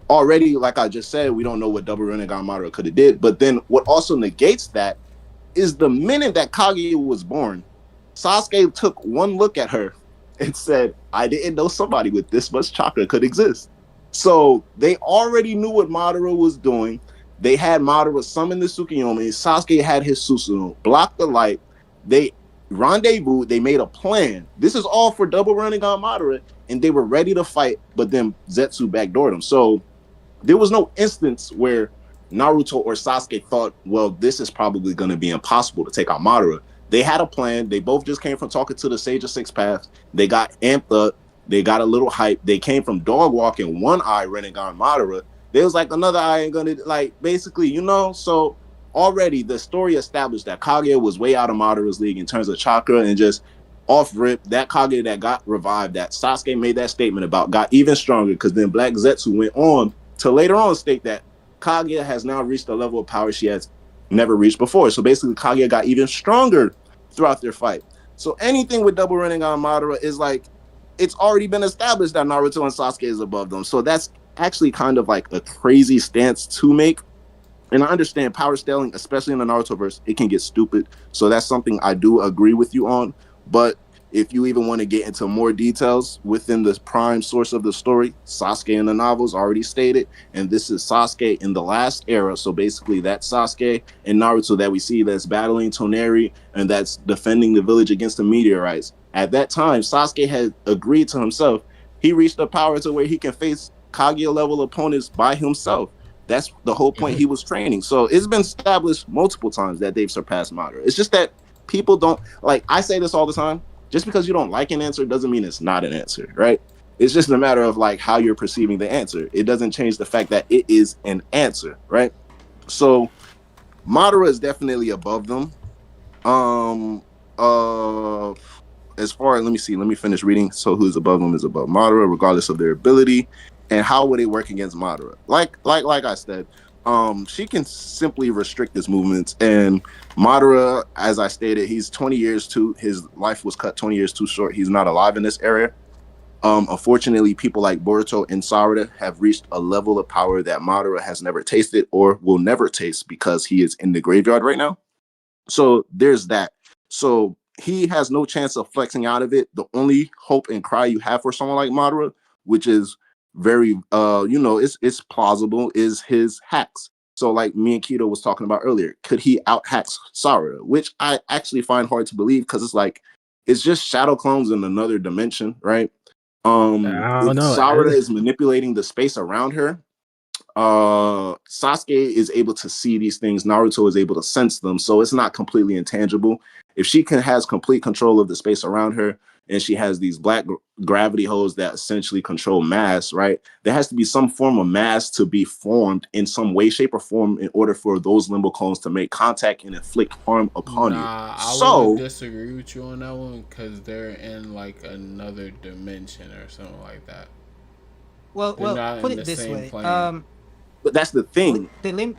Already, like I just said, we don't know what double Renegon Madara could have did. But then what also negates that is the minute that Kaguya was born, Sasuke took one look at her and said, I didn't know somebody with this much chakra could exist. So they already knew what Madara was doing. They had Madara summon the Tsukuyomi. Sasuke had his Susanoo, block the light. They rendezvous. They made a plan. This is all for double running on Madara, and they were ready to fight, but then Zetsu backdoored them. So there was no instance where Naruto or Sasuke thought, well, this is probably going to be impossible to take out Madara. They had a plan. They both just came from talking to the Sage of Six Paths. They got amped up. They got a little hype. They came from dog walking one eye Renegon Madara. There was like another eye ain't gonna like basically, you know. So already the story established that Kaguya was way out of Madara's league in terms of chakra and just off rip. That Kaguya that got revived, that Sasuke made that statement about, got even stronger because then Black Zetsu went on to later on state that Kaguya has now reached a level of power she has never reached before. So basically, Kaguya got even stronger throughout their fight. So anything with double running on Madara is like, it's already been established that Naruto and Sasuke is above them. So that's actually kind of like a crazy stance to make. And I understand power scaling, especially in the Naruto verse, it can get stupid. So that's something I do agree with you on. But if you even want to get into more details within the prime source of the story, Sasuke in the novels already stated, and this is Sasuke in the last era. So basically, that Sasuke and Naruto that we see that's battling Toneri and that's defending the village against the meteorites. At that time, Sasuke had agreed to himself. He reached the power to where he can face Kaguya level opponents by himself. That's the whole point. He was training. So it's been established multiple times that they've surpassed Madara. It's just that people don't like. I say this all the time. Just because you don't like an answer doesn't mean it's not an answer, right? It's just a matter of like how you're perceiving the answer. It doesn't change the fact that it is an answer, right? So Madara is definitely above them. Um uh as far as, let me see, let me finish reading. So who's above them is above Madara, regardless of their ability. And how would they work against Madara? Like I said, she can simply restrict his movements. And Madara, as I stated, he's 20 years too. His life was cut 20 years too short. He's not alive in this area. Unfortunately, people like Boruto and Sarada have reached a level of power that Madara has never tasted or will never taste because he is in the graveyard right now. So there's that. So he has no chance of flexing out of it. The only hope and cry you have for someone like Madara, which is very it's plausible, is his hacks. So like me and Keto was talking about earlier, could he out hacks Sarada? Which I actually find hard to believe because it's like it's just shadow clones in another dimension, right? I If don't know. Sarada is manipulating the space around her, Sasuke is able to see these things, Naruto is able to sense them, so it's not completely intangible. If she can has complete control of the space around her and she has these black gravity holes that essentially control mass, right? There has to be some form of mass to be formed in some way, shape, or form in order for those limbo clones to make contact and inflict harm upon you. Nah, I would So disagree with you on that one because they're in like another dimension or something like that. They're Well, not put in it the this same way. plane. but that's the With thing. the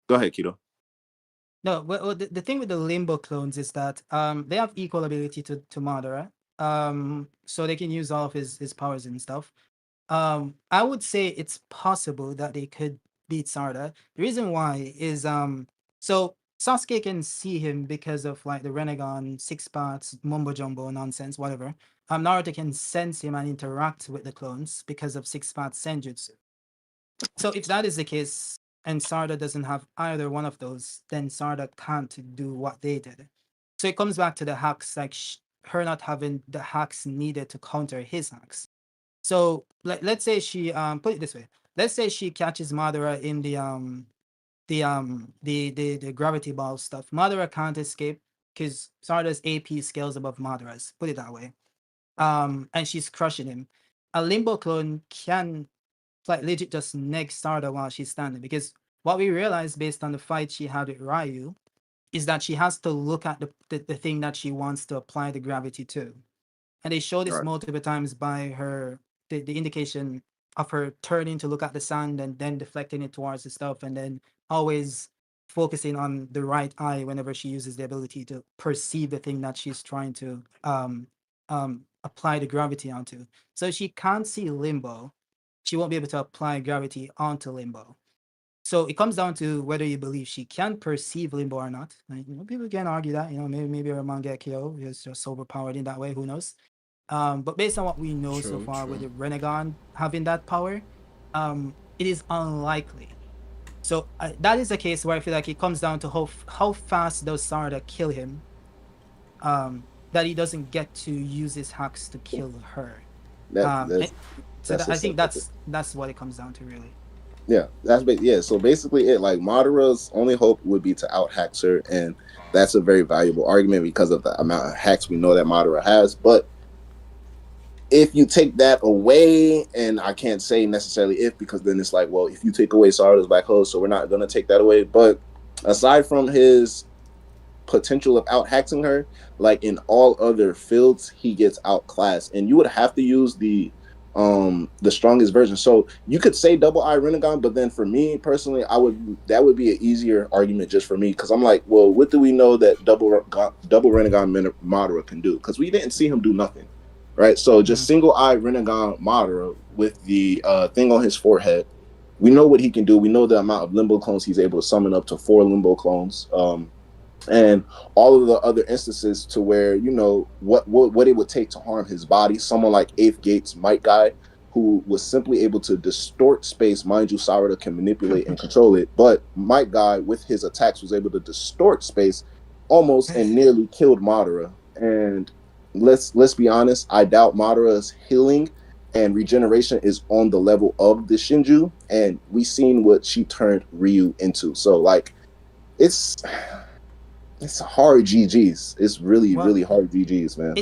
Go ahead, Kido. No, well, the thing with the Limbo clones is that they have equal ability to Madara. So they can use all of his powers and stuff. I would say it's possible that they could beat Sarda. The reason why is so Sasuke can see him because of like the Renegon, six parts, mumbo jumbo nonsense, whatever. Naruto can sense him and interact with the clones because of six parts senjutsu. So if that is the case, and Sarda doesn't have either one of those, then Sarda can't do what they did. So it comes back to the hacks, like her not having the hacks needed to counter his hacks. So let's say she put it this way. Let's say she catches Madara in the gravity ball stuff. Madara can't escape because Sarda's AP scales above Madara's. Put it that way. And she's crushing him. A limbo clone can like legit just neg Sarda while she's standing, because what we realized based on the fight she had with Ryu is that she has to look at the thing that she wants to apply the gravity to. And they show this Right. multiple times by her the indication of her turning to look at the sand and then deflecting it towards the stuff, and then always focusing on the right eye whenever she uses the ability to perceive the thing that she's trying to apply the gravity onto. So if she can't see limbo, she won't be able to apply gravity onto limbo. So it comes down to whether you believe she can perceive limbo or not. And, people can argue that, maybe her Mangekyo is just overpowered in that way. Who knows? But based on what we know so far with the Renegon having that power, it is unlikely. So that is a case where I feel like it comes down to how fast does Sarda kill him, that he doesn't get to use his hacks to kill her. I think that's what it comes down to, really. Yeah, so basically it. Like, Madara's only hope would be to out hacks her, and that's a very valuable argument because of the amount of hacks we know that Madara has. But if you take that away, and I can't say necessarily if, because then it's like, well, if you take away Sarda's black hole, so we're not going to take that away. But aside from his potential of out hacking her, like in all other fields, he gets outclassed, and you would have to use the strongest version. So you could say double eye Renegon, but then for me personally, that would be an easier argument just for me, because I'm like, well, what do we know that double Renegon Madara can do? Because we didn't see him do nothing, right? So just single eye Renegon Madara with the thing on his forehead, we know what he can do. We know the amount of limbo clones he's able to summon, up to 4 limbo clones. And all of the other instances to where, what it would take to harm his body. Someone like Eighth Gate's Might Guy, who was simply able to distort space. Mind you, Sarada can manipulate and control it, but Might Guy with his attacks was able to distort space almost and nearly killed Madara. And let's be honest, I doubt Madara's healing and regeneration is on the level of the Shinju, and we seen what she turned Ryu into. So like, it's hard GGs. It's really hard GGs, man.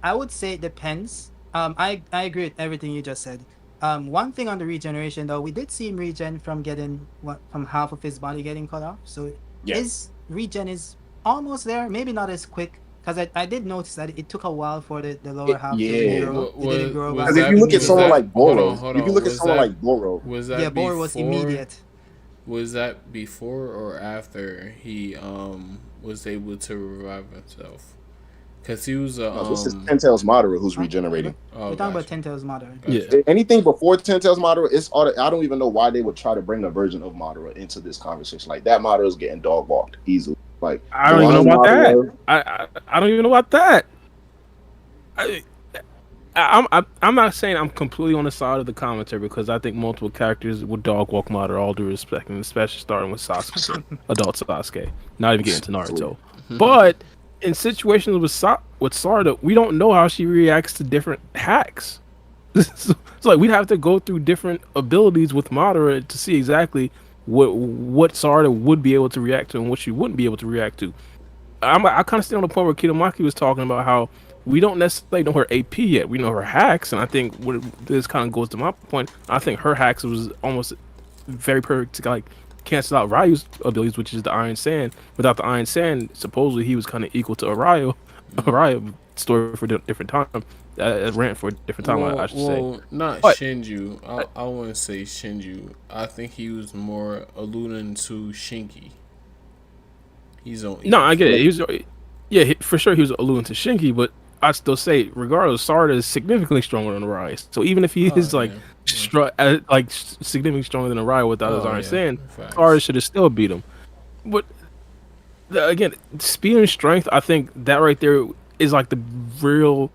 I would say it depends. I agree with everything you just said. One thing on the regeneration though, we did see him regen from half of his body getting cut off. So his regen is almost there. Maybe not as quick, because I did notice that it took a while for the lower half to grow. It didn't grow. Because if you look at someone like Boro, was that Boro was immediate. Was that before or after he was able to revive himself? Because he was this is Ten Tails Madara who's regenerating. We're talking about Ten Tails Madara. Yeah. Anything before Ten Tails Madara, I don't even know why they would try to bring a version of Madara into this conversation. Like, that Madara is getting dog walked easily. Like, I don't even know about that. I don't even know about that. I'm not saying I'm completely on the side of the commentary, because I think multiple characters would dog walk Madara, all due respect, and especially starting with Sasuke, adult Sasuke, not even getting to Naruto. But in situations with Sarda, we don't know how she reacts to different hacks. So like, we'd have to go through different abilities with Madara to see exactly what Sarda would be able to react to and what she wouldn't be able to react to. I kind of stay on the point where Kitamaki was talking about how we don't necessarily know her AP yet. We know her hacks, and I think this kind of goes to my point. I think her hacks was almost very perfect to like cancel out Ryu's abilities, which is the Iron Sand. Without the Iron Sand, supposedly he was kind of equal to Araya. Araya, story for a different time. Rant for a different time, I should say. Not Shinju. I wouldn't say Shinju. I think he was more alluding to Shinki. No, I get it. He was, for sure he was alluding to Shinki, but I still say, regardless, Sarda is significantly stronger than Rise. So even if he is like significantly stronger than Araya without his Oh Iron yeah, Sand. Araya facts. should have still beat him. But again, speed and strength, I think that right there is like the real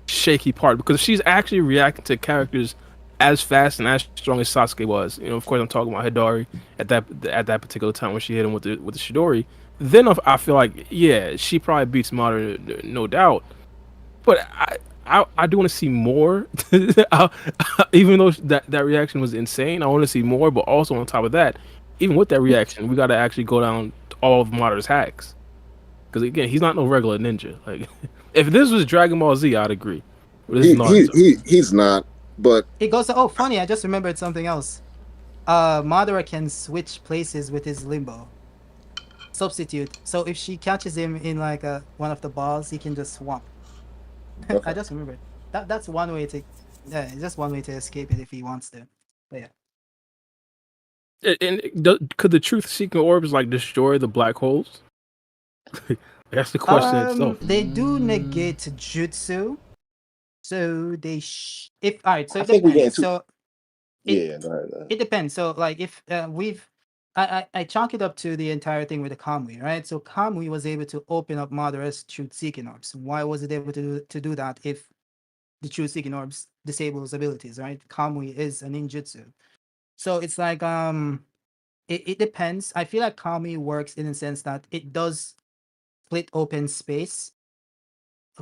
shaky part because she's actually reacting to characters as fast and as strong as Sasuke was. Of course, I'm talking about Hidari at that particular time when she hit him with the Chidori. Then I feel like yeah, she probably beats Madara, no doubt. But I do want to see more. Even though that reaction was insane, I want to see more. But also on top of that, even with that reaction, we got to actually go down all of Madara's hacks. Because again, he's not no regular ninja. Like, if this was Dragon Ball Z, I'd agree. But this is Naruto. He's not. But It goes. Oh, funny! I just remembered something else. Madara can switch places with his limbo substitute. So if she catches him in like one of the balls, he can just swap. I okay. just remembered that's one way to. Yeah, it's just one way to escape it if he wants to. But And could the truth-seeking orbs like destroy the black holes? That's the question yeah. itself. They do negate jutsu, so if all right. So I it think we get depends. into So it yeah. Go ahead. it depends. So like if I chalk it up to the entire thing with the Kamui, right? So Kamui was able to open up Madara's truth seeking orbs. Why was it able to do that if the truth seeking orbs disable his abilities, right? Kamui is a ninjutsu. So it's like it depends. I feel like Kamui works in the sense that it does split open space,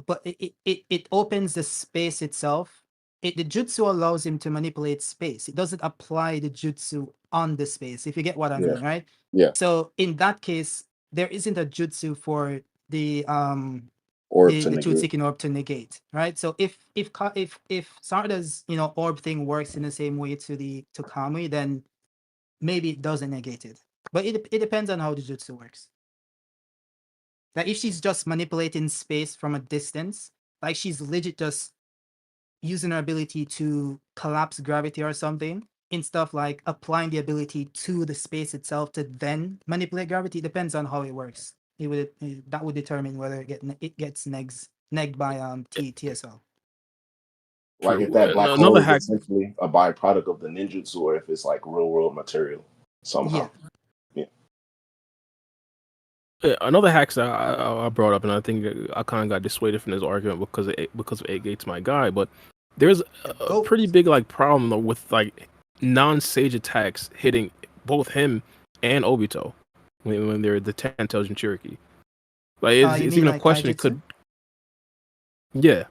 but it opens the space itself. The jutsu allows him to manipulate space. It doesn't apply the jutsu on the space, if you get what I Yeah. mean, right? Yeah. So in that case, there isn't a jutsu for the Orb to the truth negate. seeking orb to negate, right? So if Sarda's orb thing works in the same way to Kamui, then maybe it doesn't negate it. But it depends on how the jutsu works. Like if she's just manipulating space from a distance, like she's legit just using her ability to collapse gravity or something, instead of like applying the ability to the space itself to then manipulate gravity. It depends on how it works. That would determine whether it gets negged by TSL. Like if True. that black hole Another is hack. essentially a byproduct of the ninjutsu, or if it's like real world material Yeah. somehow. Yeah. Another hack that I brought up, and I think I kind of got dissuaded from this argument because of 8 Gate's my guy. But there's a Go. pretty big like problem though, with like non-sage attacks hitting both him and Obito when they're the Ten Tails and Cherokee. Like You it's mean even a like question. It taijutsu? could yeah,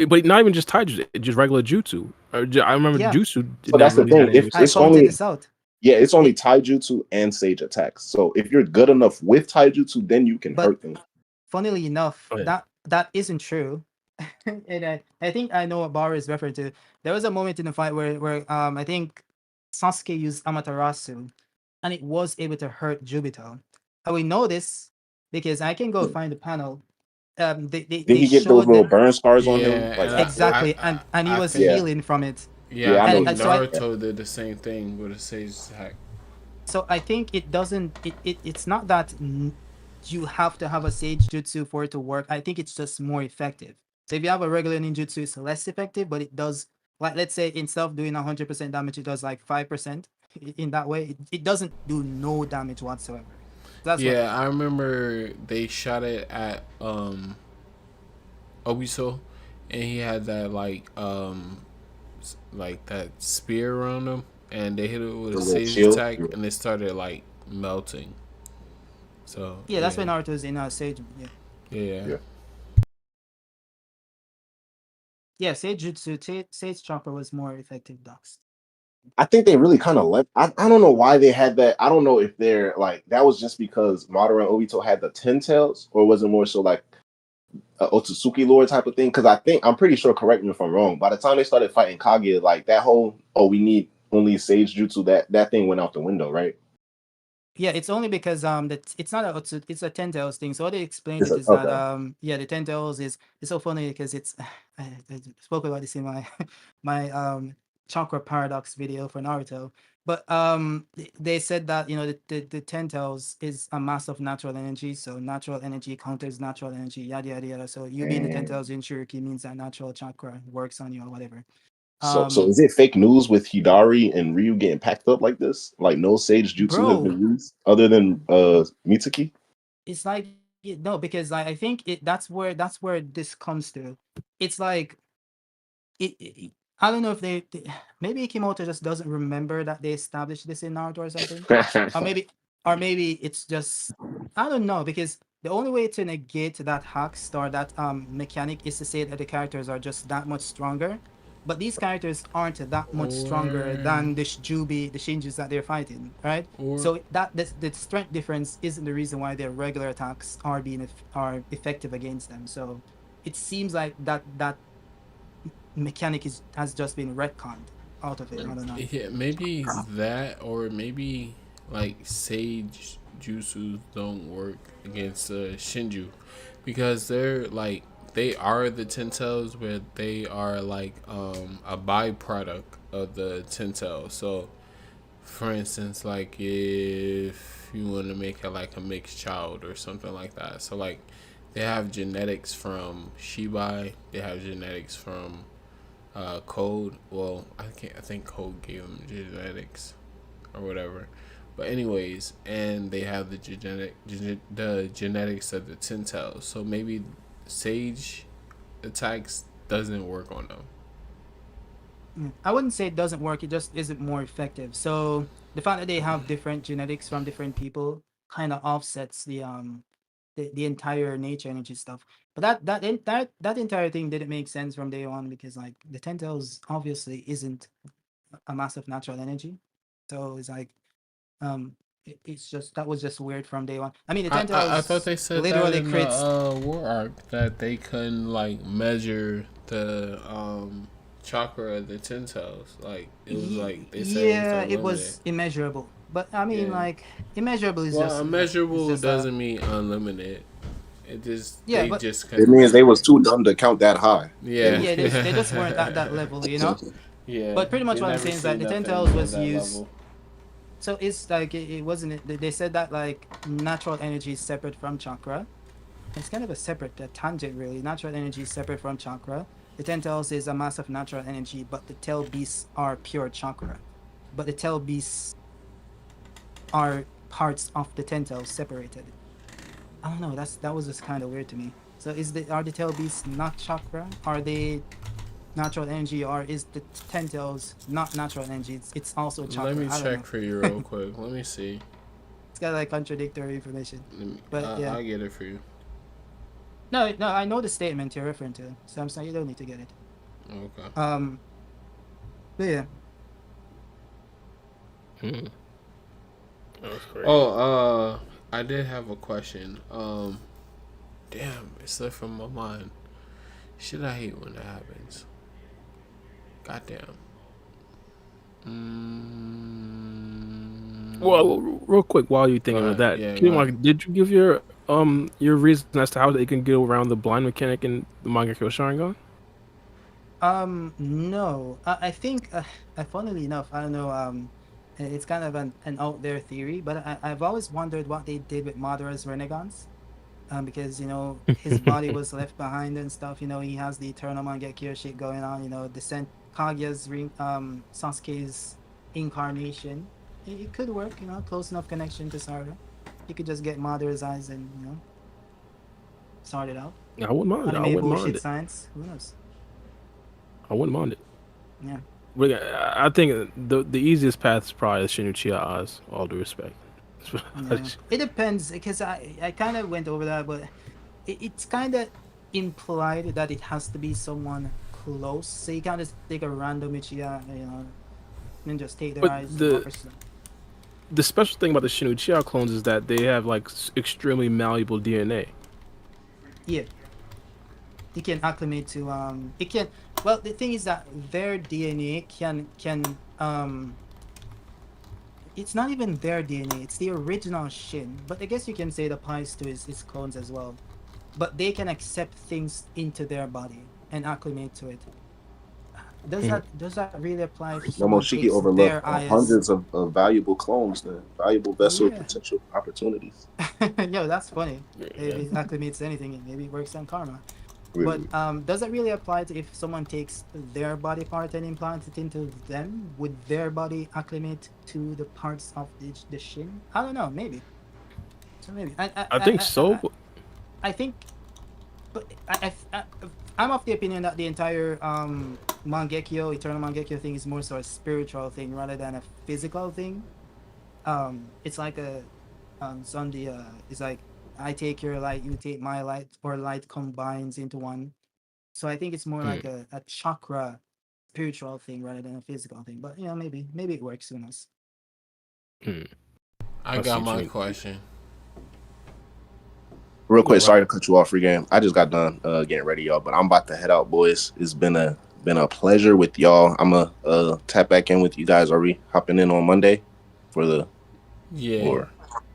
but not even just taijutsu, just regular jutsu. I remember Yeah, jutsu So that's never the really had thing. any If I it's restrictions. pointed only this out. it's only It, taijutsu and sage attacks. So if you're good enough with taijutsu, then you can but hurt them. funnily enough, Oh, yeah. that isn't true. And I think I know what Bar is referring to. There was a moment in the fight where I think Sasuke used Amaterasu and it was able to hurt Jubito. And we know this because I can go find the panel. Did They he get those showed little that burn scars on him Yeah, like and afterwards? exactly, and he I was think Yeah, healing from it. I I know think he So Naruto did the same thing with a Sage hack. I think it doesn't it's not that you have to have a sage jutsu for it to work. I think it's just more effective. So if you have a regular ninjutsu, it's less effective, but it does, like, let's say instead of doing 100% damage, it does like 5%. In that way it doesn't do no damage whatsoever. That's what I Yeah, think. I remember they shot it at Obiso, and he had that like that spear around him, and they hit it with the a little Sage shield. attack, and it started like melting. So Yeah, that's when Naruto's in sage. Yeah, yeah. Yeah. yeah, sage jutsu, sage chakra was more effective, Docs. I think they really kind of left. I don't know why they had that. I don't know if they're like that was just because Madara and Obito had the 10 tails, or was it more so like a Otsutsuki lore type of thing? Because I'm pretty sure. Correct me if I'm wrong. By the time they started fighting Kage, like that whole we need only Sage Jutsu, that thing went out the window, right? Yeah, it's only because that it's not it's a ten tails thing. So what they explained It's it like, is that okay. yeah, the ten tails is it's so funny because it's I spoke about this in my my chakra paradox video for Naruto. But they said that the ten tails is a mass of natural energy, so natural energy counters natural energy, yada yada yada. So you being the ten And tails in Shiriki means that natural chakra works on you or whatever. So is it fake news with Hidari and Ryu getting packed up like this? Like no Sage Jutsu has Bro, been used other than Mitsuki? it's like no, because I think that's where this comes to. It's like I don't know if maybe Ikimoto just doesn't remember that they established this in Naruto or something, or maybe it's just I don't know, because the only way to negate that hack or that mechanic is to say that the characters are just that much stronger, but these characters aren't that much stronger than the Shinjus that they're fighting, right? So the strength difference isn't the reason why their regular attacks are effective against them. So it seems like that mechanic has just been retconned out of it. I don't know. Yeah, maybe that, or maybe like Sage Jutsus don't work against Shinju, because they are the Ten Tails, but they are like a byproduct of the Ten Tails. So, for instance, like if you want to make it like a mixed child or something like that, so like they have genetics from Shibai, they have genetics from Code. Well, I think Code gave him genetics or whatever. But anyways, and they have the genetics of the Ten Tails. So maybe Sage attacks doesn't work on them. I wouldn't say it doesn't work. It just isn't more effective. So the fact that they have different genetics from different people kind of offsets the entire nature energy stuff. But that entire thing didn't make sense from day one, because like the Ten Tails obviously isn't a massive natural energy. So it's like it's just that was just weird from day one. I mean, the Ten I thought Tails they said that literally in crits. the war arc, that they couldn't like measure the chakra of the Ten Tails. Like it was like they said Yeah, it it was was immeasurable. But I mean, Yeah. like immeasurable is Well, just immeasurable doesn't mean unlimited. It just yeah, they but just It couldn't means they measure was it. too dumb to count that high. Yeah, yeah, they just weren't at that level, you know. Yeah, But pretty much they what I'm never saying is that seen the Ten nothing Tails on was that used. level. So it's like it wasn't. They said that like natural energy is separate from chakra. It's kind of a separate tangent, really. Natural energy is separate from chakra. The Ten Tails is a mass of natural energy, but the Tail Beasts are pure chakra. But the Tail Beasts are parts of the Ten Tails separated. I don't know. That was just kind of weird to me. So are the Tail Beasts not chakra? Are they natural energy, or is the Ten Tails not natural energy? It's also chakra. Let me I don't check know. for you real quick. Let me see. It's got like contradictory information. But yeah. I'll get it for you. No, I know the statement you're referring to. So I'm saying you don't need to get it. Okay. But yeah. That was crazy. Oh, I did have a question. Damn, it slipped from my mind. Shit, I hate when that happens. Goddamn. Well, real quick, while you're thinking of that, Yeah, did you give your reason as to how they can get around the blind mechanic in the Mangekyo Sharingan? No. I think, funnily enough, I don't know. It's kind of an out there theory, but I've always wondered what they did with Madara's Renegans. Because his body was left behind and stuff. He has the Eternal Mangekyo shit going on. The Kaguya's Sasuke's incarnation. It could work. Close enough connection to Sarada. You could just get Madara's eyes and sort it out. I wouldn't mind. I wouldn't mind it. Science. Who knows? I wouldn't mind it. Yeah. But I think the easiest path is probably the Shinichia eyes. All due respect. Yeah. It depends, because I kind of went over that, but it's kind of implied that it has to be someone close. So you can't just take a random Uchiha, and just take their eyes. The special thing about the Shinichia clones is that they have like extremely malleable DNA. Yeah. It can acclimate to It can. Well, the thing is that their DNA can it's not even their DNA, it's the original Shin. But I guess you can say it applies to his clones as well. But they can accept things into their body and acclimate to it. Does that really apply to someone Momoshiki takes overlooked their eyes? hundreds of valuable clones, then valuable vessel potential opportunities. Yo, that's funny. Maybe it acclimates to anything, and maybe it works on karma. But Really. does that really apply to if someone takes their body part and implants it into them? Would their body acclimate to the parts of the shin? I don't know. Maybe. So maybe. I think so. But I think, but I'm of the opinion that the entire Mangekyo, Eternal Mangekyo thing is more so a spiritual thing rather than a physical thing. It's like a Sunday. It's like I take your light, you take my light, or light combines into one. So I think it's more like mm, a chakra spiritual thing rather than a physical thing. But yeah, maybe it works. Who knows? mm, I I see got what you my mean. question. Real Go quick, right. sorry to cut you off, free game. I just got done getting ready, y'all, but I'm about to head out, boys. It's been a pleasure with y'all. I'm gonna tap back in with you guys. Are we hopping in on Monday for the Yeah, Yeah. or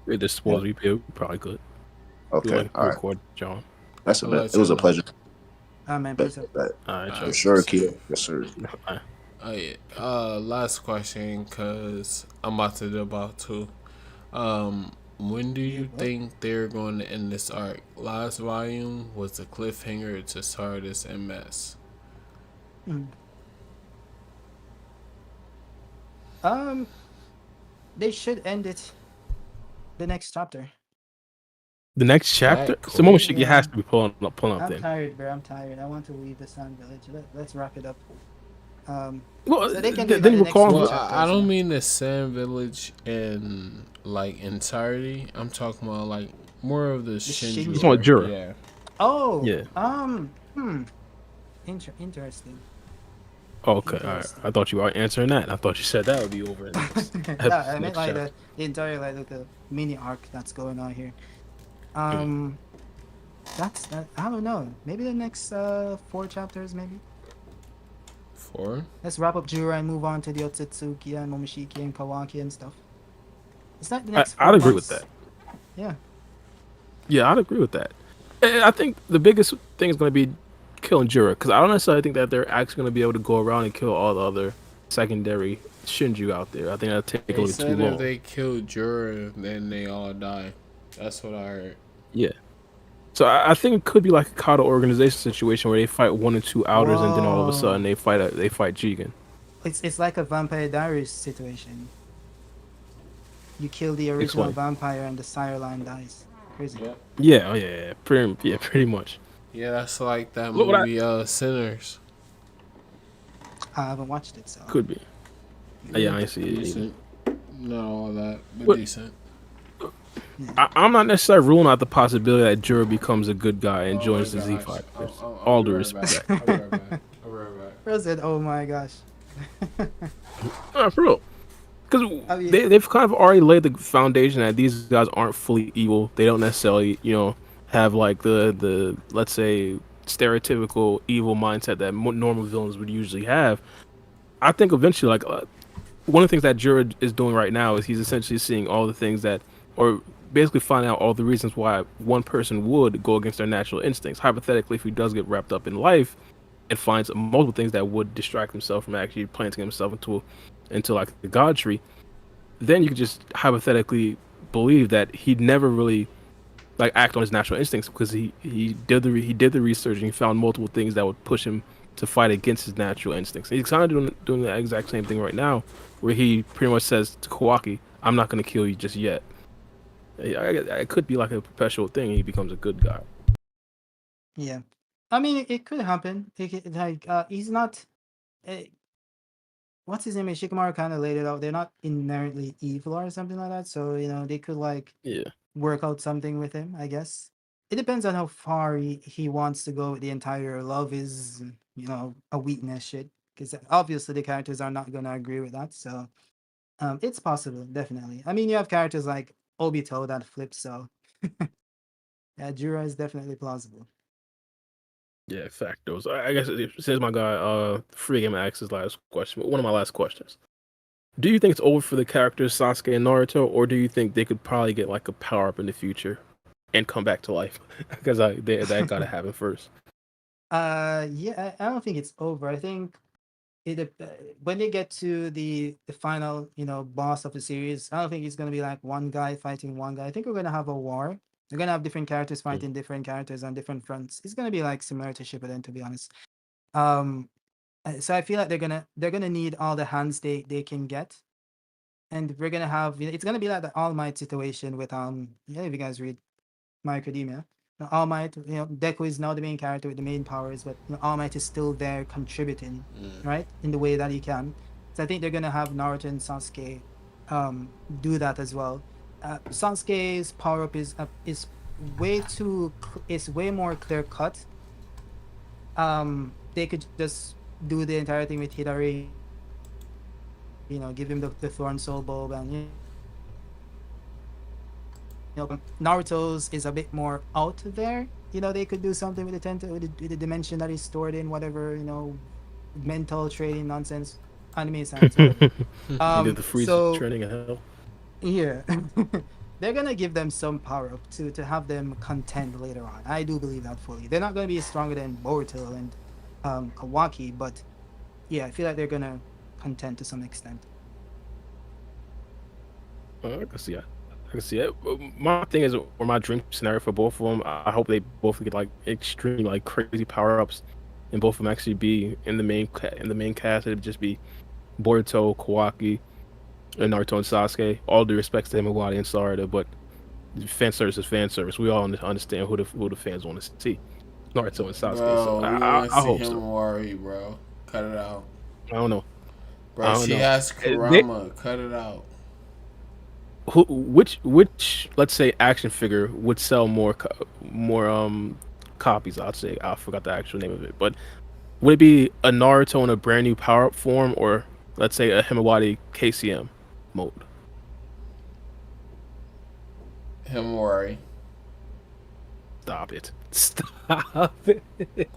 With this Yep. supposed repeal, we probably could do okay, like all right. record John. That's a I'll bet. let It was y'all a know. pleasure. Man, Bet, peace out. bet. All right, All For y'all. right, sure, peace out. Keto. Yes, sir. All right. Oh yeah. Last question, cause I'm about to dip out too. When do Yeah, you what? think they're going to end this arc? Last volume was the cliffhanger to Sardis and Mess. Hmm. Um, they should end it the next chapter. The next chapter, That Simone quick? Shiki has Yeah, to be pulling up I'm then. tired, bro. I'm tired. I want to leave the Sun Village. Let's wrap it up. Um, Well, so they can do it by then the you next four recall. Well, I chapters. don't mean the Sand Village in like entirety. I'm talking about like more of the The Shinju It's on arc. Shinju. Jura. Yeah. Oh, Yeah. interesting. Okay. All right. Interesting. I thought you were answering that. I thought you said that would be over in the No, I meant next like chapter. the entire like the mini arc that's going on here. Mm. Um, that's I don't know. Maybe the next four chapters, maybe. 4? Let's wrap up Jura and move on to the Otsutsuki and Momoshiki and Kawaki and stuff. It's not the next I'd four agree with that. months. Yeah. Yeah, I'd agree with that. I think the biggest thing is going to be killing Jura because I don't necessarily think that they're actually going to be able to go around and kill all the other secondary Shinju out there. I think that'll take a They little bit too said if long. they kill Jura, then they all die. That's what I heard. Yeah. So I think it could be like a Kata organization situation where they fight 1 or 2 outers and then all of a sudden Whoa. they fight Jigen. It's like a Vampire Diaries situation. You kill the original Explain. vampire and the sire line dies. Crazy. Yep. Yeah, oh yeah, pretty much. Yeah, that's like that Look what I movie, Sinners. I haven't watched it, so could be. Yeah, Yeah, I ain't see it either. decent. Not all that, but But decent. yeah. I'm not necessarily ruling out the possibility that Jura becomes a good guy and Oh my joins the Z gosh. Fighters. I'll All be due right back. respect. I'll be right back. I'll be right back. Bro said, "Oh my gosh." For real. Because I mean, they've kind of already laid the foundation that these guys aren't fully evil. They don't necessarily, have like the let's say stereotypical evil mindset that normal villains would usually have. I think eventually, like one of the things that Jura is doing right now is he's essentially seeing all the things that, or basically finding out all the reasons why one person would go against their natural instincts. Hypothetically, if he does get wrapped up in life and finds multiple things that would distract himself from actually planting himself into like the god tree, then you could just hypothetically believe that he'd never really like act on his natural instincts because he did the research and he found multiple things that would push him to fight against his natural instincts. He's kind of doing the exact same thing right now, where he pretty much says to Kawaki, "I'm not going to kill you just yet." It could be like a perpetual thing. He becomes a good guy. yeah. I mean, it could happen. He's not. Uh, what's his name? Shikamaru kind of laid it out. They're not inherently evil or something like that. So they could like Yeah, work out something with him. I guess it depends on how far he wants to go with the entire love is a weakness shit. Because obviously the characters are not gonna agree with that. So it's possible, definitely. I mean, you have characters like Obito that flips. So yeah, Jura is definitely plausible. yeah, factos. I guess since my guy FREEGAME asked his last question, one of my last questions. Do you think it's over for the characters Sasuke and Naruto, or do you think they could probably get like a power up in the future and come back to life? Because that gotta happen first. Yeah, I don't think it's over. I think when they get to the final, boss of the series, I don't think it's gonna be like one guy fighting one guy. I think we're gonna have a war. They're gonna have different characters fighting different characters on different fronts. It's gonna be like similar to Shippuden, to be honest. So I feel like they're gonna need all the hands they can get, and we're gonna have it's gonna be like the All Might situation with yeah, if you guys read My Academia. All Might, Deku is now the main character with the main powers, but All Might is still there contributing, right, in the way that he can. So I think they're gonna have Naruto and Sasuke do that as well. Sasuke's power up is it's way more clear cut. They could just do the entire thing with Hidari, give him the Thorn Soul Bulb, and Naruto's is a bit more out there. They could do something with the dimension that is stored in, whatever, mental training nonsense, anime science, whatever. He did the freeze So training in hell. yeah, they're gonna give them some power up to have them contend later on. I do believe that fully. They're not gonna be stronger than Boruto and Kawaki, but yeah, I feel like they're gonna contend to some extent. I can see it. I can see it. My thing is, or my dream scenario for both of them, I hope they both get like extreme, like crazy power ups, and both of them actually be in the main cast. It'd just be Boruto, Kawaki, and Naruto and Sasuke. All due respects to Himawari and Sarada, but fan service is fan service. We all understand who the fans want to see. Naruto and Sasuke. Bro, So we I want to see hope so. Himawari, bro. Cut it out. I don't know. Bro, I don't she know. has Kurama. Cut it out. Which let's say action figure would sell more copies? I'd say I forgot the actual name of it, but would it be a Naruto in a brand new power up form, or let's say a Himawari KCM mode? Himawari. Stop it! Stop it!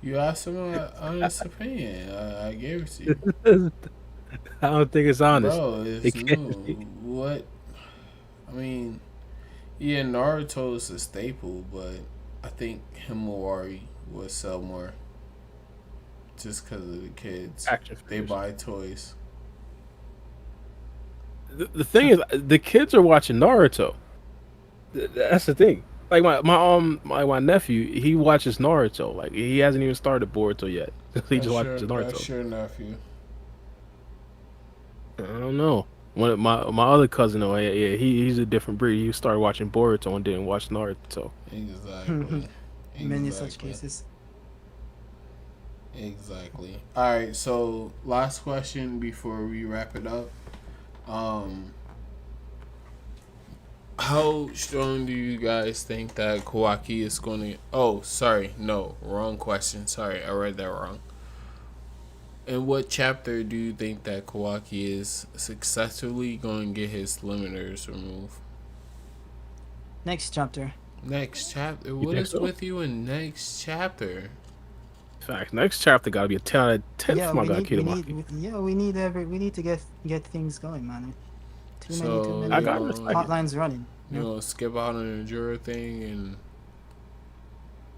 You asked him my honest opinion. I gave it to you. I don't think it's honest. Bro, it's new. What? I mean, yeah, Naruto's a staple, but I think Himawari would sell more. Just because of the kids. They buy toys. The thing is, the kids are watching Naruto. That's the thing. Like my nephew, he watches Naruto. Like he hasn't even started Boruto yet. He just watches Naruto. That's your nephew. I don't know. My other cousin, though, yeah, he's a different breed. He started watching Boruto and didn't watch Naruto. Exactly. Many such cases. Exactly. All right. So last question before we wrap it up. How strong do you guys think that Kawaki is going to... Oh, sorry. No, wrong question. Sorry, I read that wrong. In what chapter do you think that Kawaki is successfully going to get his limiters removed? Next chapter. Next chapter? What is with you in next chapter? Fact. Next chapter got to be a 10 out of 10 Yeah, for my we guy, need, Kitamaki. we need to get things going, man. Too many I got respect. hotlines running. You know, skip out on the Jura thing and...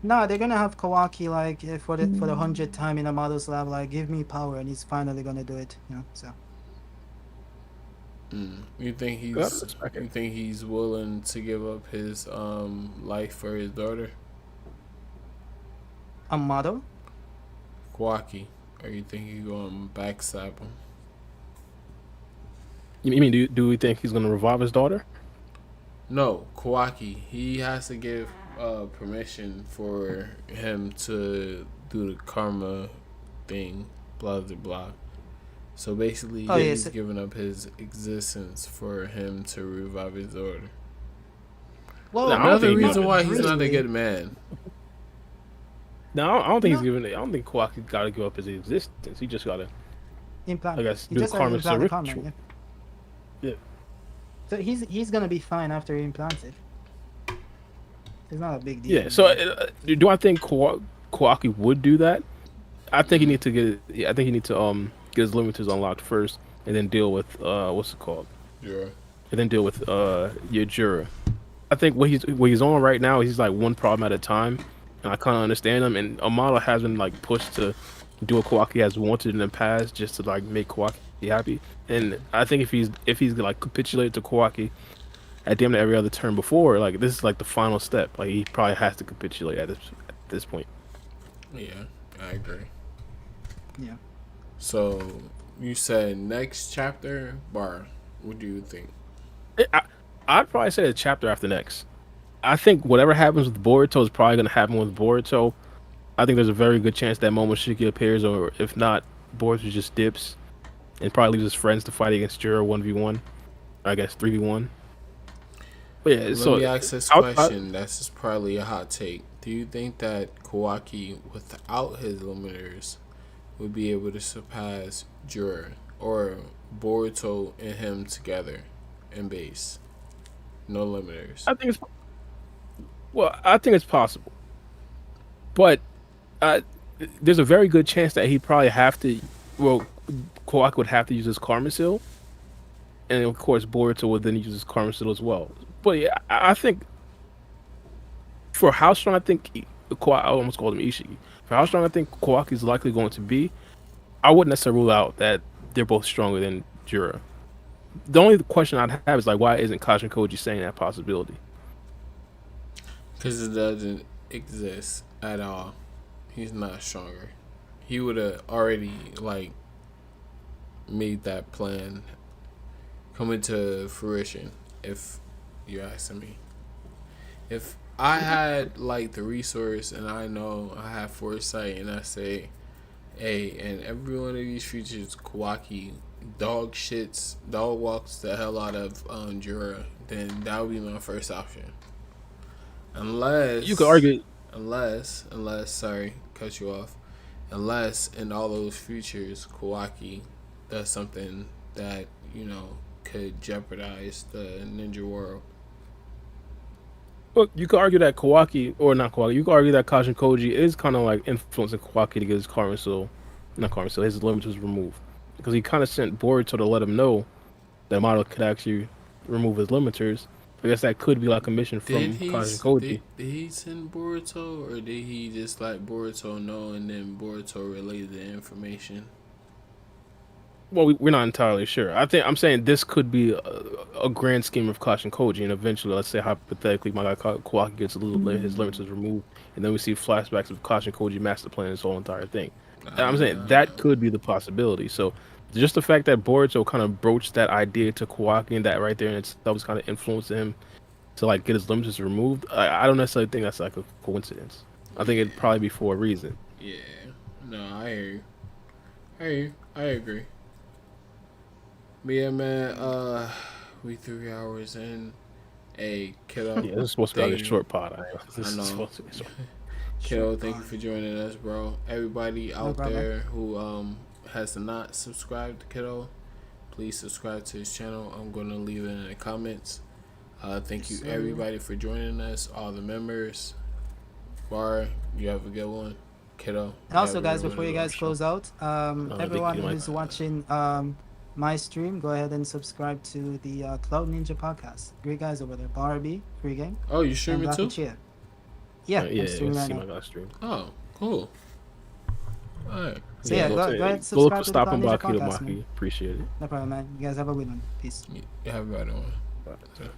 No, they're gonna have Kawaki like for the 100th time in a models lab, like give me power, and he's finally gonna do it. So. You think he's willing to give up his life for his daughter? A model? Kawaki, or you think he's going to backstab him? You mean do we think he's gonna revive his daughter? No, Kawaki. He has to give permission for him to do the karma thing, blah blah blah. So basically, he's giving up his existence for him to revive his daughter. Well, another reason why he's not a good man. No, I don't think he's giving. I don't think Kawaki got to give up his existence. He just got to implant. I guess do karma ritual. Yeah. So he's gonna be fine after he implants it. It's not a big deal. Yeah. So do I think Kawaki would do that? I think he need to get. I think he need to get his limiters unlocked first, and then deal with what's it called? Jura. And then deal with your Jura. I think what he's on right now, he's like one problem at a time, and I kind of understand him. And Amada has been like pushed to do what Kawaki has wanted in the past, just to like make Kawaki happy. And I think if he's like capitulated to Kawaki at the end of every other turn before, like this is like the final step. Like he probably has to capitulate at this point. Yeah, I agree. Yeah. So you said next chapter, Bar. What do you think? I'd probably say the chapter after next. I think whatever happens with Boruto is probably going to happen with Boruto. I think there's a very good chance that Momoshiki appears, or if not, Boruto just dips and probably leaves his friends to fight against Jiro 1v1. I guess 3v1. But yeah, Let so me ask this question. That's just probably a hot take. Do you think that Kawaki, without his limiters, would be able to surpass Jura or Boruto and him together in base? No limiters. I think it's possible, but there's a very good chance that he'd probably have to. Well, Kawaki would have to use his Karma Seal, and of course Boruto would then use his Karma Seal as well. But yeah, I think for how strong I think Kawaki, I almost called him Ishiki. For how strong I think Kawaki is likely going to be, I wouldn't necessarily rule out that they're both stronger than Jura. The only question I'd have is like, why isn't Kashin Koji saying that possibility? Because it doesn't exist at all. He's not stronger. He would have already like made that plan come into fruition, if you ask me. If I had like the resource and I know I have foresight and I say, hey, and every one of these features Kawaki dog walks the hell out of Jura, then that would be my first option. Unless You could argue. Sorry, cut you off. Unless in all those features Kawaki does something that, could jeopardize the ninja world. Look, you could argue that Kawaki, or not Kawaki, you could argue that Kashin Koji is kind of like influencing Kawaki to get his Karma Seal, not Karma Seal, his limiters removed. Because he kind of sent Boruto to let him know that Madara could actually remove his limiters. I guess that could be like a mission from Kashin Koji. Did he send Boruto, or did he just let Boruto know and then Boruto relayed the information? Well, we're not entirely sure. I'm saying this could be a grand scheme of Kashin Koji, and eventually, let's say hypothetically, my guy Kawaki gets his limiters removed, and then we see flashbacks of Kashin Koji master planning this whole entire thing. I'm saying that could be the possibility. So, just the fact that Boruto kind of broached that idea to Kawaki, and that right there in itself was kind of influencing him to like get his limiters removed. I don't necessarily think that's like a coincidence. I think it'd probably be for a reason. Yeah. No, I hear you. I agree. But yeah, man, we 3 hours in. Hey, kiddo. Yeah, this is supposed to be like a short pod. I know. Kiddo, thank you for joining us, bro. Everybody out there who has not subscribed to Kiddo, please subscribe to his channel. I'm gonna leave it in the comments. Thank you everybody for joining us, all the members. Bar, you have a good one. Kiddo. And also, guys, before you guys close out, everyone who's watching my stream, go ahead and subscribe to the Cloud Ninja podcast. Great guys over there. Barbie, FREEGAME. Oh, you stream it too? Yeah, yeah, I'm streaming right now. my stream. Oh, cool. All right. So yeah, go ahead and Go look subscribe for to the Stop Cloud and Ninja Block podcast, Maki. man. Appreciate it. No problem, man. You guys have a good one. Peace. You have a better one. Bye.